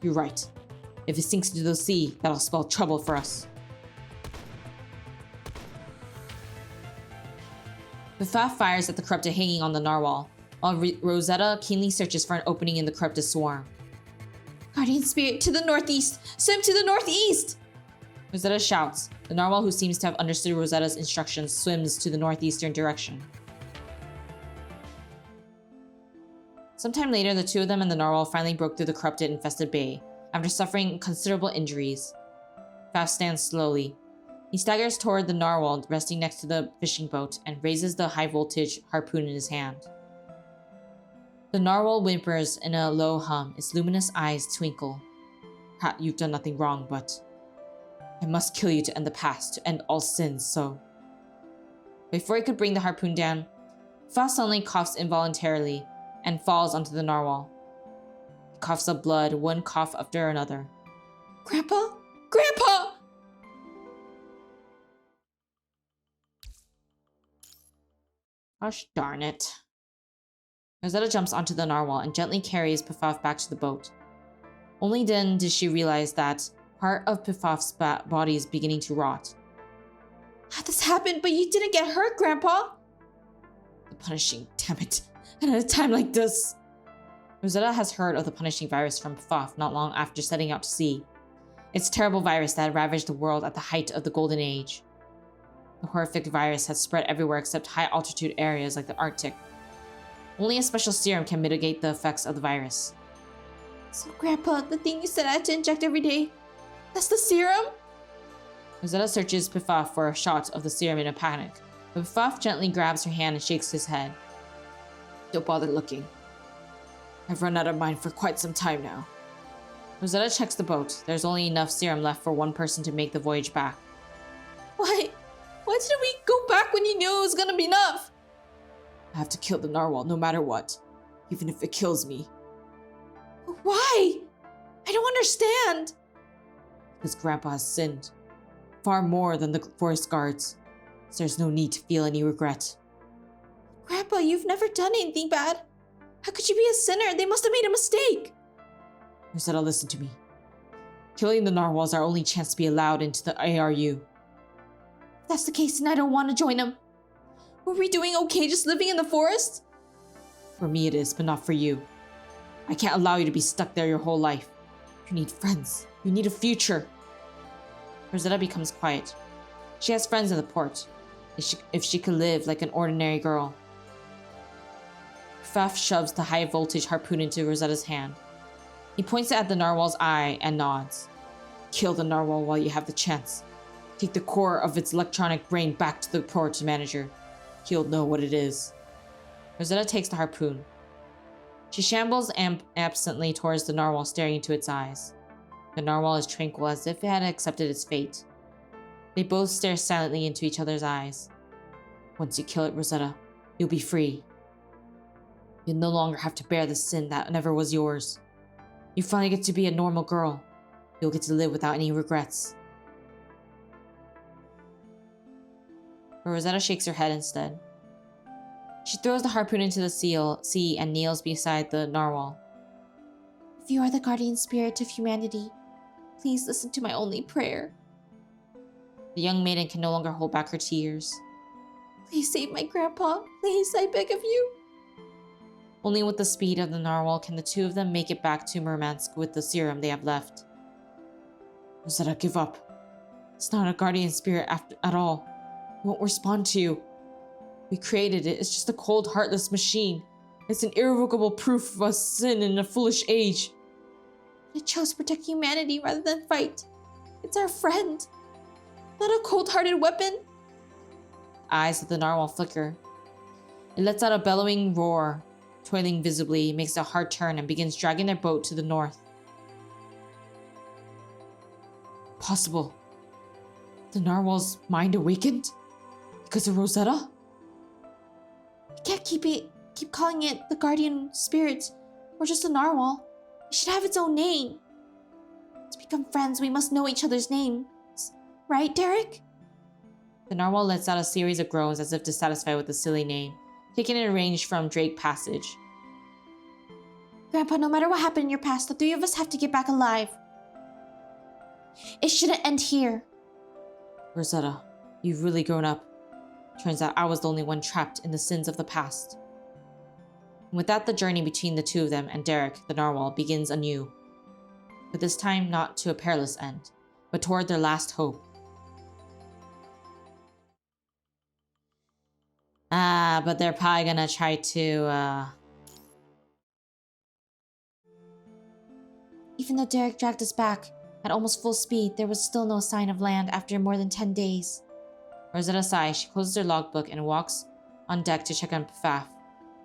You're right. If it sinks into the sea, that'll spell trouble for us. Pfaff fires at the corrupted hanging on the narwhal, while Rosetta keenly searches for an opening in the corrupted swarm. Guardian spirit, to the northeast! Swim to the northeast! Rosetta shouts. The narwhal, who seems to have understood Rosetta's instructions, swims to the northeastern direction. Sometime later, the two of them and the narwhal finally broke through the corrupted infested bay, after suffering considerable injuries. Pfaff stands slowly. He staggers toward the narwhal resting next to the fishing boat and raises the high-voltage harpoon in his hand. The narwhal whimpers in a low hum, its luminous eyes twinkle. You've done nothing wrong, but I must kill you to end the past, to end all sins, so... Before he could bring the harpoon down, Pfaff suddenly coughs involuntarily and falls onto the narwhal. He coughs up blood, one cough after another. Grandpa? Grandpa! Gosh darn it. Rosetta jumps onto the narwhal and gently carries Pfaff back to the boat. Only then did she realize that part of Pfaff's body is beginning to rot. How'd this happen? But you didn't get hurt, Grandpa! The punishing, damn it. And at a time like this. Rosetta has heard of the punishing virus from Pfaff not long after setting out to sea. It's a terrible virus that had ravaged the world at the height of the Golden Age. The horrific virus has spread everywhere except high-altitude areas like the Arctic. Only a special serum can mitigate the effects of the virus. So, Grandpa, the thing you said I had to inject every day, that's the serum? Rosetta searches Pfaff for a shot of the serum in a panic, but Pfaff gently grabs her hand and shakes his head. Don't bother looking. I've run out of mine for quite some time now. Rosetta checks the boat. There's only enough serum left for one person to make the voyage back. Why? Why didn't we go back when you knew it was gonna be enough? I have to kill the narwhal no matter what, even if it kills me. Why? I don't understand. Because Grandpa has sinned. Far more than the forest guards. So there's no need to feel any regret. Grandpa, you've never done anything bad. How could you be a sinner? They must have made a mistake. Rosetta, listen to me. Killing the narwhal is our only chance to be allowed into the ARU. If that's the case, then I don't want to join them. Were we doing okay just living in the forest? For me it is, but not for you. I can't allow you to be stuck there your whole life. You need friends. You need a future. Rosetta becomes quiet. She has friends in the port. If she could live like an ordinary girl. Pfaff shoves the high-voltage harpoon into Rosetta's hand. He points it at the narwhal's eye and nods. Kill the narwhal while you have the chance. Take the core of its electronic brain back to the port manager. He'll know what it is. Rosetta takes the harpoon. She shambles absently towards the narwhal, staring into its eyes. The narwhal is tranquil, as if it had accepted its fate. They both stare silently into each other's eyes. Once you kill it, Rosetta, you'll be free. You'll no longer have to bear the sin that never was yours. You finally get to be a normal girl. You'll get to live without any regrets. But Rosetta shakes her head instead. She throws the harpoon into the sea and kneels beside the narwhal. If you are the guardian spirit of humanity, please listen to my only prayer. The young maiden can no longer hold back her tears. Please save my grandpa. Please, I beg of you. Only with the speed of the narwhal can the two of them make it back to Murmansk with the serum they have left. Rosetta, give up. It's not a guardian spirit at all. It won't respond to you. We created it. It's just a cold, heartless machine. It's an irrevocable proof of a sin in a foolish age. It chose to protect humanity rather than fight. It's our friend. Not a cold-hearted weapon. The eyes of the narwhal flicker. It lets out a bellowing roar. Toiling visibly, makes a hard turn and begins dragging their boat to the north. Possible. The narwhal's mind awakened? Because of Rosetta? We can't keep calling it the guardian spirit or just a narwhal. It should have its own name. To become friends, we must know each other's names. Right, Derek? The narwhal lets out a series of groans as if dissatisfied with the silly name, taking it in range from Drake Passage. Grandpa, no matter what happened in your past, the three of us have to get back alive. It shouldn't end here. Rosetta, you've really grown up. Turns out I was the only one trapped in the sins of the past. And with that, the journey between the two of them and Derek, the narwhal, begins anew. But this time, not to a perilous end, but toward their last hope. But they're probably gonna try to, Even though Derek dragged us back at almost full speed, there was still no sign of land after more than 10 days. Rosetta sighs. She closes her logbook and walks on deck to check on Pfaff.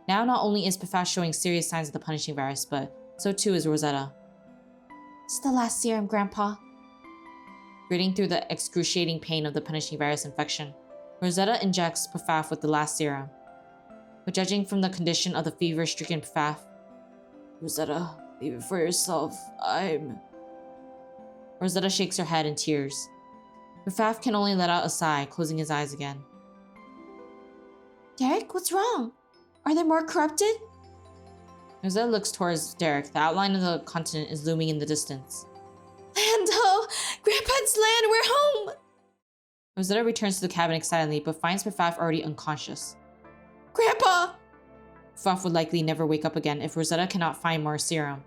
Now, not only is Pfaff showing serious signs of the punishing virus, but so too is Rosetta. It's the last serum, Grandpa. Gritting through the excruciating pain of the punishing virus infection, Rosetta injects Pfaff with the last serum. But judging from the condition of the fever-stricken Pfaff, Rosetta, leave it for yourself. Rosetta shakes her head in tears. Pfaff can only let out a sigh, closing his eyes again. Derek, what's wrong? Are there more corrupted? Rosetta looks towards Derek. The outline of the continent is looming in the distance. Land, oh! Grandpa's land, we're home! Rosetta returns to the cabin excitedly, but finds Pfaff already unconscious. Grandpa! Pfaff would likely never wake up again if Rosetta cannot find more serum.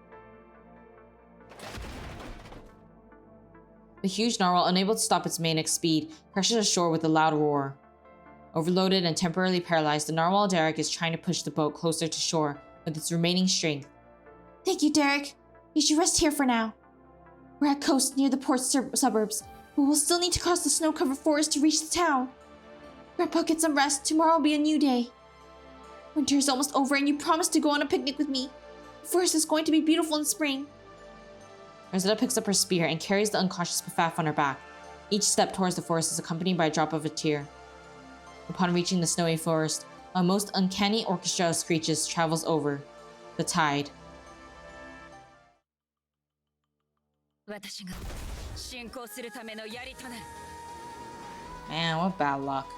The huge narwhal, unable to stop its maniac speed, crashes ashore with a loud roar. Overloaded and temporarily paralyzed, the narwhal Derek is trying to push the boat closer to shore with its remaining strength. Thank you, Derek. You should rest here for now. We're at coast near the port suburbs, but we'll still need to cross the snow-covered forest to reach the town. Grandpa, get some rest. Tomorrow will be a new day. Winter is almost over and you promised to go on a picnic with me. The forest is going to be beautiful in spring. Rosetta picks up her spear and carries the unconscious Pfaff on her back. Each step towards the forest is accompanied by a drop of a tear. Upon reaching the snowy forest, a most uncanny orchestra of screeches travels over. The tide. Man, what bad luck.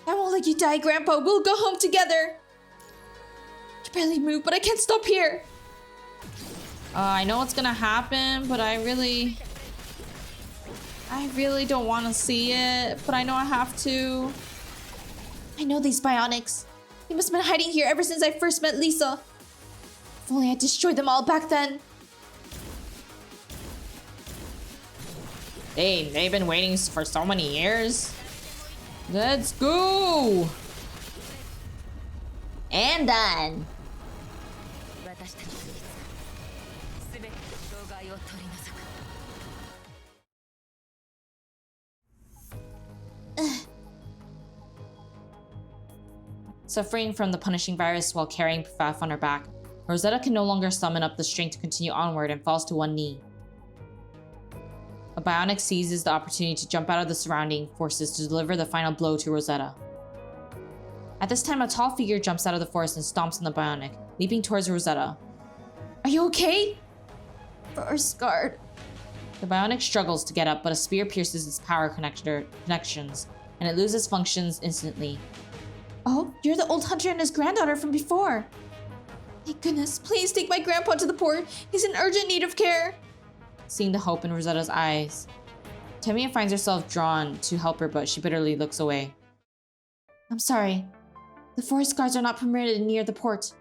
I won't let you die, Grandpa. We'll go home together. I can barely move, but I can't stop here. I know what's gonna happen, but I really don't want to see it, but I know I have to. I know these bionics. They must have been hiding here ever since I first met Lisa. If only I destroyed them all back then. Hey, they've been waiting for so many years. Let's go! And done. Suffering from the punishing virus while carrying Pfaff on her back, Rosetta can no longer summon up the strength to continue onward and falls to one knee. A bionic seizes the opportunity to jump out of the surrounding forces to deliver the final blow to Rosetta. At this time, a tall figure jumps out of the forest and stomps on the bionic, leaping towards Rosetta. Are you okay? First guard. The bionic struggles to get up, but a spear pierces its power connections, and it loses functions instantly. Oh, you're the old hunter and his granddaughter from before. Thank goodness. Please take my grandpa to the port. He's in urgent need of care. Seeing the hope in Rosetta's eyes, Temia finds herself drawn to help her, but she bitterly looks away. I'm sorry. The forest guards are not permitted near the port.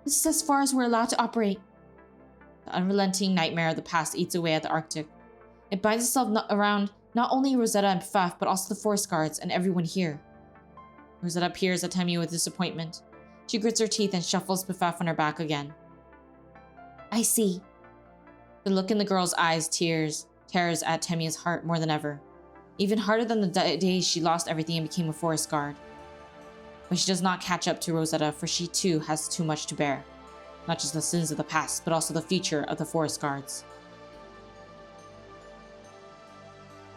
This is as far as we're allowed to operate. The unrelenting nightmare of the past eats away at the Arctic. It binds itself around not only Rosetta and Pfaff, but also the forest guards and everyone here. Rosetta peers at Temia with disappointment. She grits her teeth and shuffles Pfaff on her back again. I see. The look in the girl's eyes tears at Temia's heart more than ever. Even harder than the days she lost everything and became a forest guard. But she does not catch up to Rosetta, for she too has too much to bear. Not just the sins of the past, but also the future of the forest guards.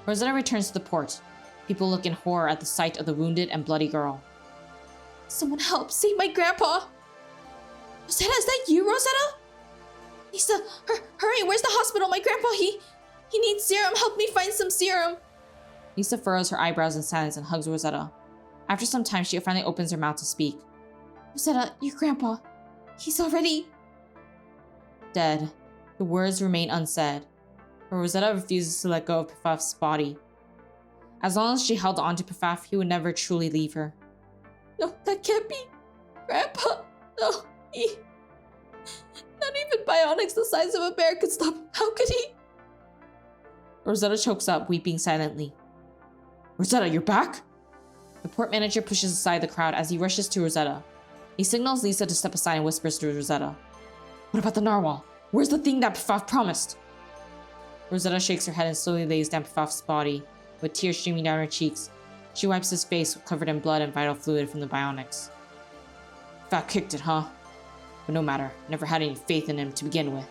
Rosetta returns to the port. People look in horror at the sight of the wounded and bloody girl. Someone help! Save my grandpa! Rosetta, is that you, Rosetta? Lisa, hurry! Where's the hospital? My grandpa, he needs serum. Help me find some serum. Lisa furrows her eyebrows in silence and hugs Rosetta. After some time, she finally opens her mouth to speak. Rosetta, your grandpa, he's already dead. The words remain unsaid, but Rosetta refuses to let go of Pfaff's body. As long as she held on to Pfaff, he would never truly leave her. No, that can't be. Grandpa, no, not even bionics the size of a bear could stop him. How could he? Rosetta chokes up, weeping silently. Rosetta, you're back? The port manager pushes aside the crowd as he rushes to Rosetta. He signals Lisa to step aside and whispers to Rosetta. What about the narwhal? Where's the thing that Pfaff promised? Rosetta shakes her head and slowly lays down Pfaff's body, with tears streaming down her cheeks. She wipes his face, covered in blood and vital fluid from the bionics. Pfaff kicked it, huh? But no matter, I never had any faith in him to begin with.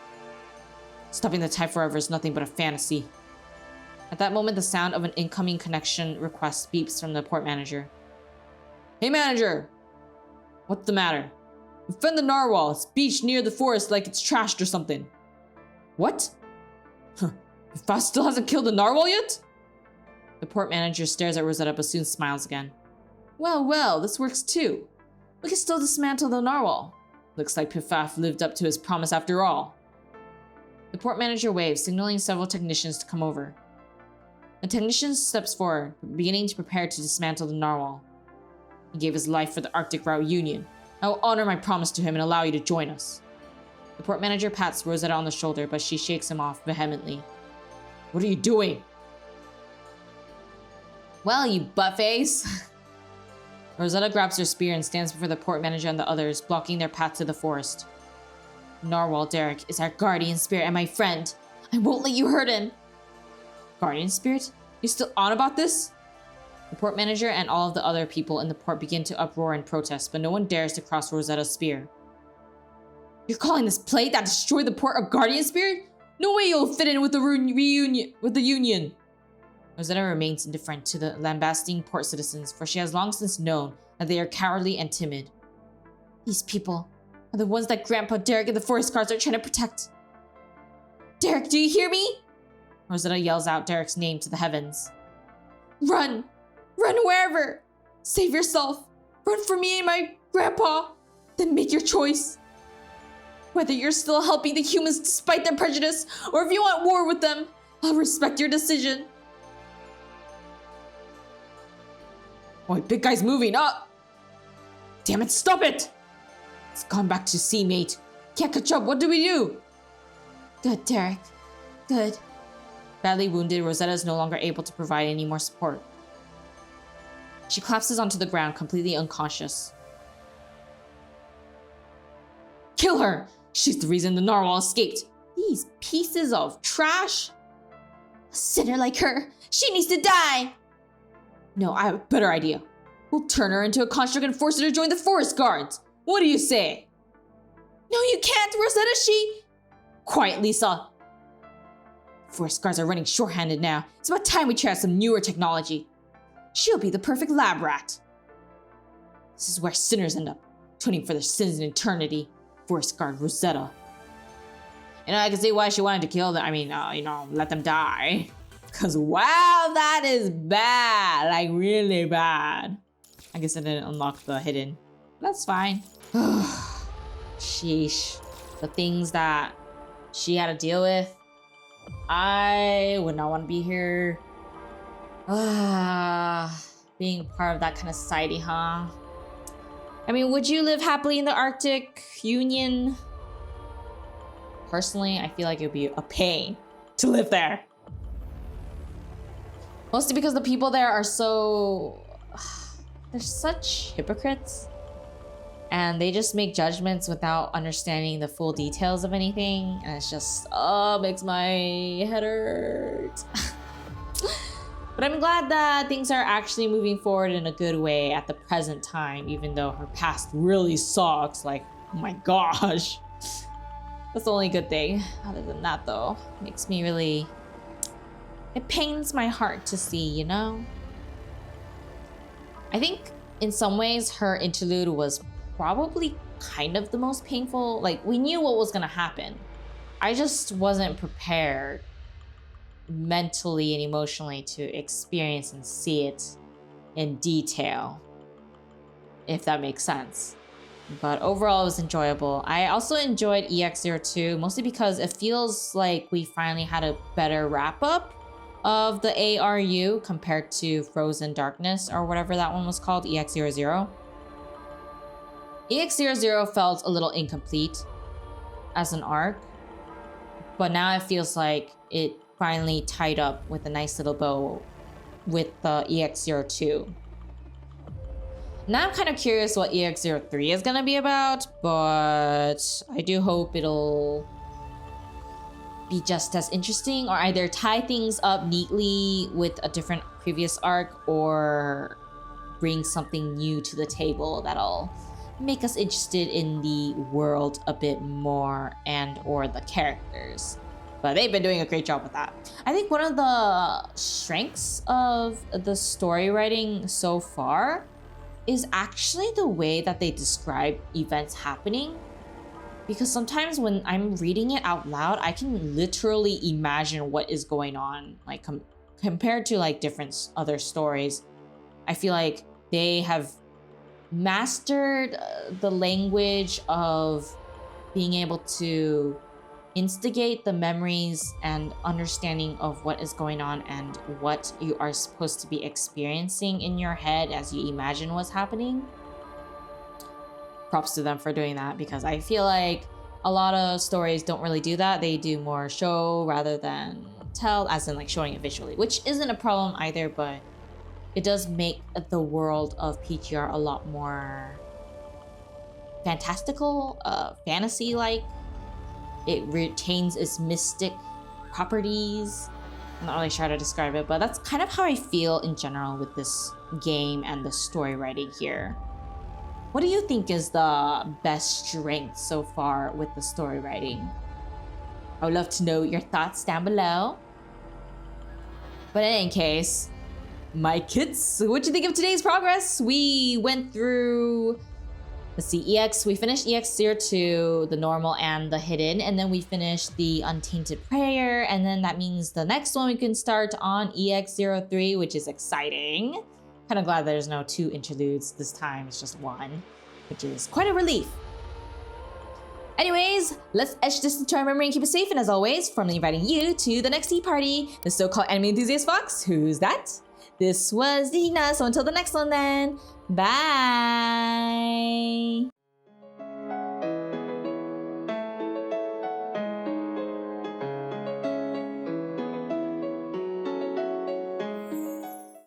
Stopping the tide forever is nothing but a fantasy. At that moment, the sound of an incoming connection request beeps from the port manager. Hey, manager! What's the matter? We found the narwhal. It's beached near the forest like it's trashed or something. What? Fast still hasn't killed the narwhal yet? The port manager stares at Rosetta but soon smiles again. Well, this works too. We can still dismantle the narwhal. Looks like Pifaf lived up to his promise after all. The port manager waves, signaling several technicians to come over. The technician steps forward, beginning to prepare to dismantle the narwhal. He gave his life for the Arctic Route Union. I will honor my promise to him and allow you to join us. The port manager pats Rosetta on the shoulder, but she shakes him off vehemently. What are you doing? Well, you buttface. Rosetta grabs her spear and stands before the port manager and the others, blocking their path to the forest. Narwhal Derek is our guardian spirit and my friend. I won't let you hurt him. Guardian spirit? You still on about this? The port manager and all of the other people in the port begin to uproar and protest, but no one dares to cross Rosetta's spear. You're calling this plague that destroyed the port a guardian spirit? No way you'll fit in with the Union. Rosetta remains indifferent to the lambasting port citizens, for she has long since known that they are cowardly and timid. These people are the ones that Grandpa Derek and the forest guards are trying to protect. Derek, do you hear me? Rosetta yells out Derek's name to the heavens. Run! Run wherever! Save yourself! Run for me and my grandpa! Then make your choice. Whether you're still helping the humans despite their prejudice, or if you want war with them, I'll respect your decision. Boy, big guy's moving up! Damn it, stop it! It's gone back to sea, mate. Can't catch up, what do we do? Good, Derek. Good. Badly wounded, Rosetta is no longer able to provide any more support. She collapses onto the ground, completely unconscious. Kill her! She's the reason the narwhal escaped. These pieces of trash? A sinner like her, she needs to die! No, I have a better idea. We'll turn her into a construct and force her to join the forest guards. What do you say? No, you can't, Rosetta, Quiet, Lisa. Forest guards are running short-handed now. It's about time we try out some newer technology. She'll be the perfect lab rat. This is where sinners end up, atoning for their sins in eternity. Forest guard Rosetta. I can see why she wanted to kill them. Let them die. Because, wow, that is bad. Like, really bad. I guess I didn't unlock the hidden. That's fine. Sheesh. The things that she had to deal with. I would not want to be here. Being a part of that kind of society, huh? Would you live happily in the Arctic Union? Personally, I feel like it would be a pain to live there. Mostly because the people there are they're such hypocrites. And they just make judgments without understanding the full details of anything. And it's just, makes my head hurt. But I'm glad that things are actually moving forward in a good way at the present time, even though her past really sucks. Like, oh my gosh. That's the only good thing. Other than that, though, makes me really... It pains my heart to see, you know? I think in some ways her interlude was probably kind of the most painful. Like, we knew what was gonna happen. I just wasn't prepared mentally and emotionally to experience and see it in detail, if that makes sense. But overall, it was enjoyable. I also enjoyed EX02, mostly because it feels like we finally had a better wrap-up of the ARU compared to Frozen Darkness, or whatever that one was called, EX00. EX00 felt a little incomplete as an arc, but now it feels like it finally tied up with a nice little bow with the EX02. Now I'm kind of curious what EX03 is gonna be about, but I do hope it'll be just as interesting, or either tie things up neatly with a different previous arc, or bring something new to the table that'll make us interested in the world a bit more and or the characters. But they've been doing a great job with that. I think one of the strengths of the story writing so far is actually the way that they describe events happening. Because sometimes when I'm reading it out loud, I can literally imagine what is going on. Like compared to like different other stories, I feel like they have mastered the language of being able to instigate the memories and understanding of what is going on and what you are supposed to be experiencing in your head as you imagine what's happening. Props to them for doing that, because I feel like a lot of stories don't really do that. They do more show rather than tell, as in like showing it visually, which isn't a problem either, but it does make the world of PTR a lot more fantastical, fantasy-like. It retains its mystic properties. I'm not really sure how to describe it, but that's kind of how I feel in general with this game and the story writing here. What do you think is the best strength so far with the story writing? I would love to know your thoughts down below. But in any case, my kids, what'd you think of today's progress? We went through, let's see, we finished EX02, the normal and the hidden, and then we finished the Untainted Prayer, and then that means the next one we can start on EX03, which is exciting. Kind of glad there's no 2 interludes this time, it's just 1, which is quite a relief. Anyways, let's etch this into our memory and keep it safe, and as always, formally inviting you to the next tea party, the so-called anime enthusiast fox. Who's that? This was Ririna, so until the next one then, bye!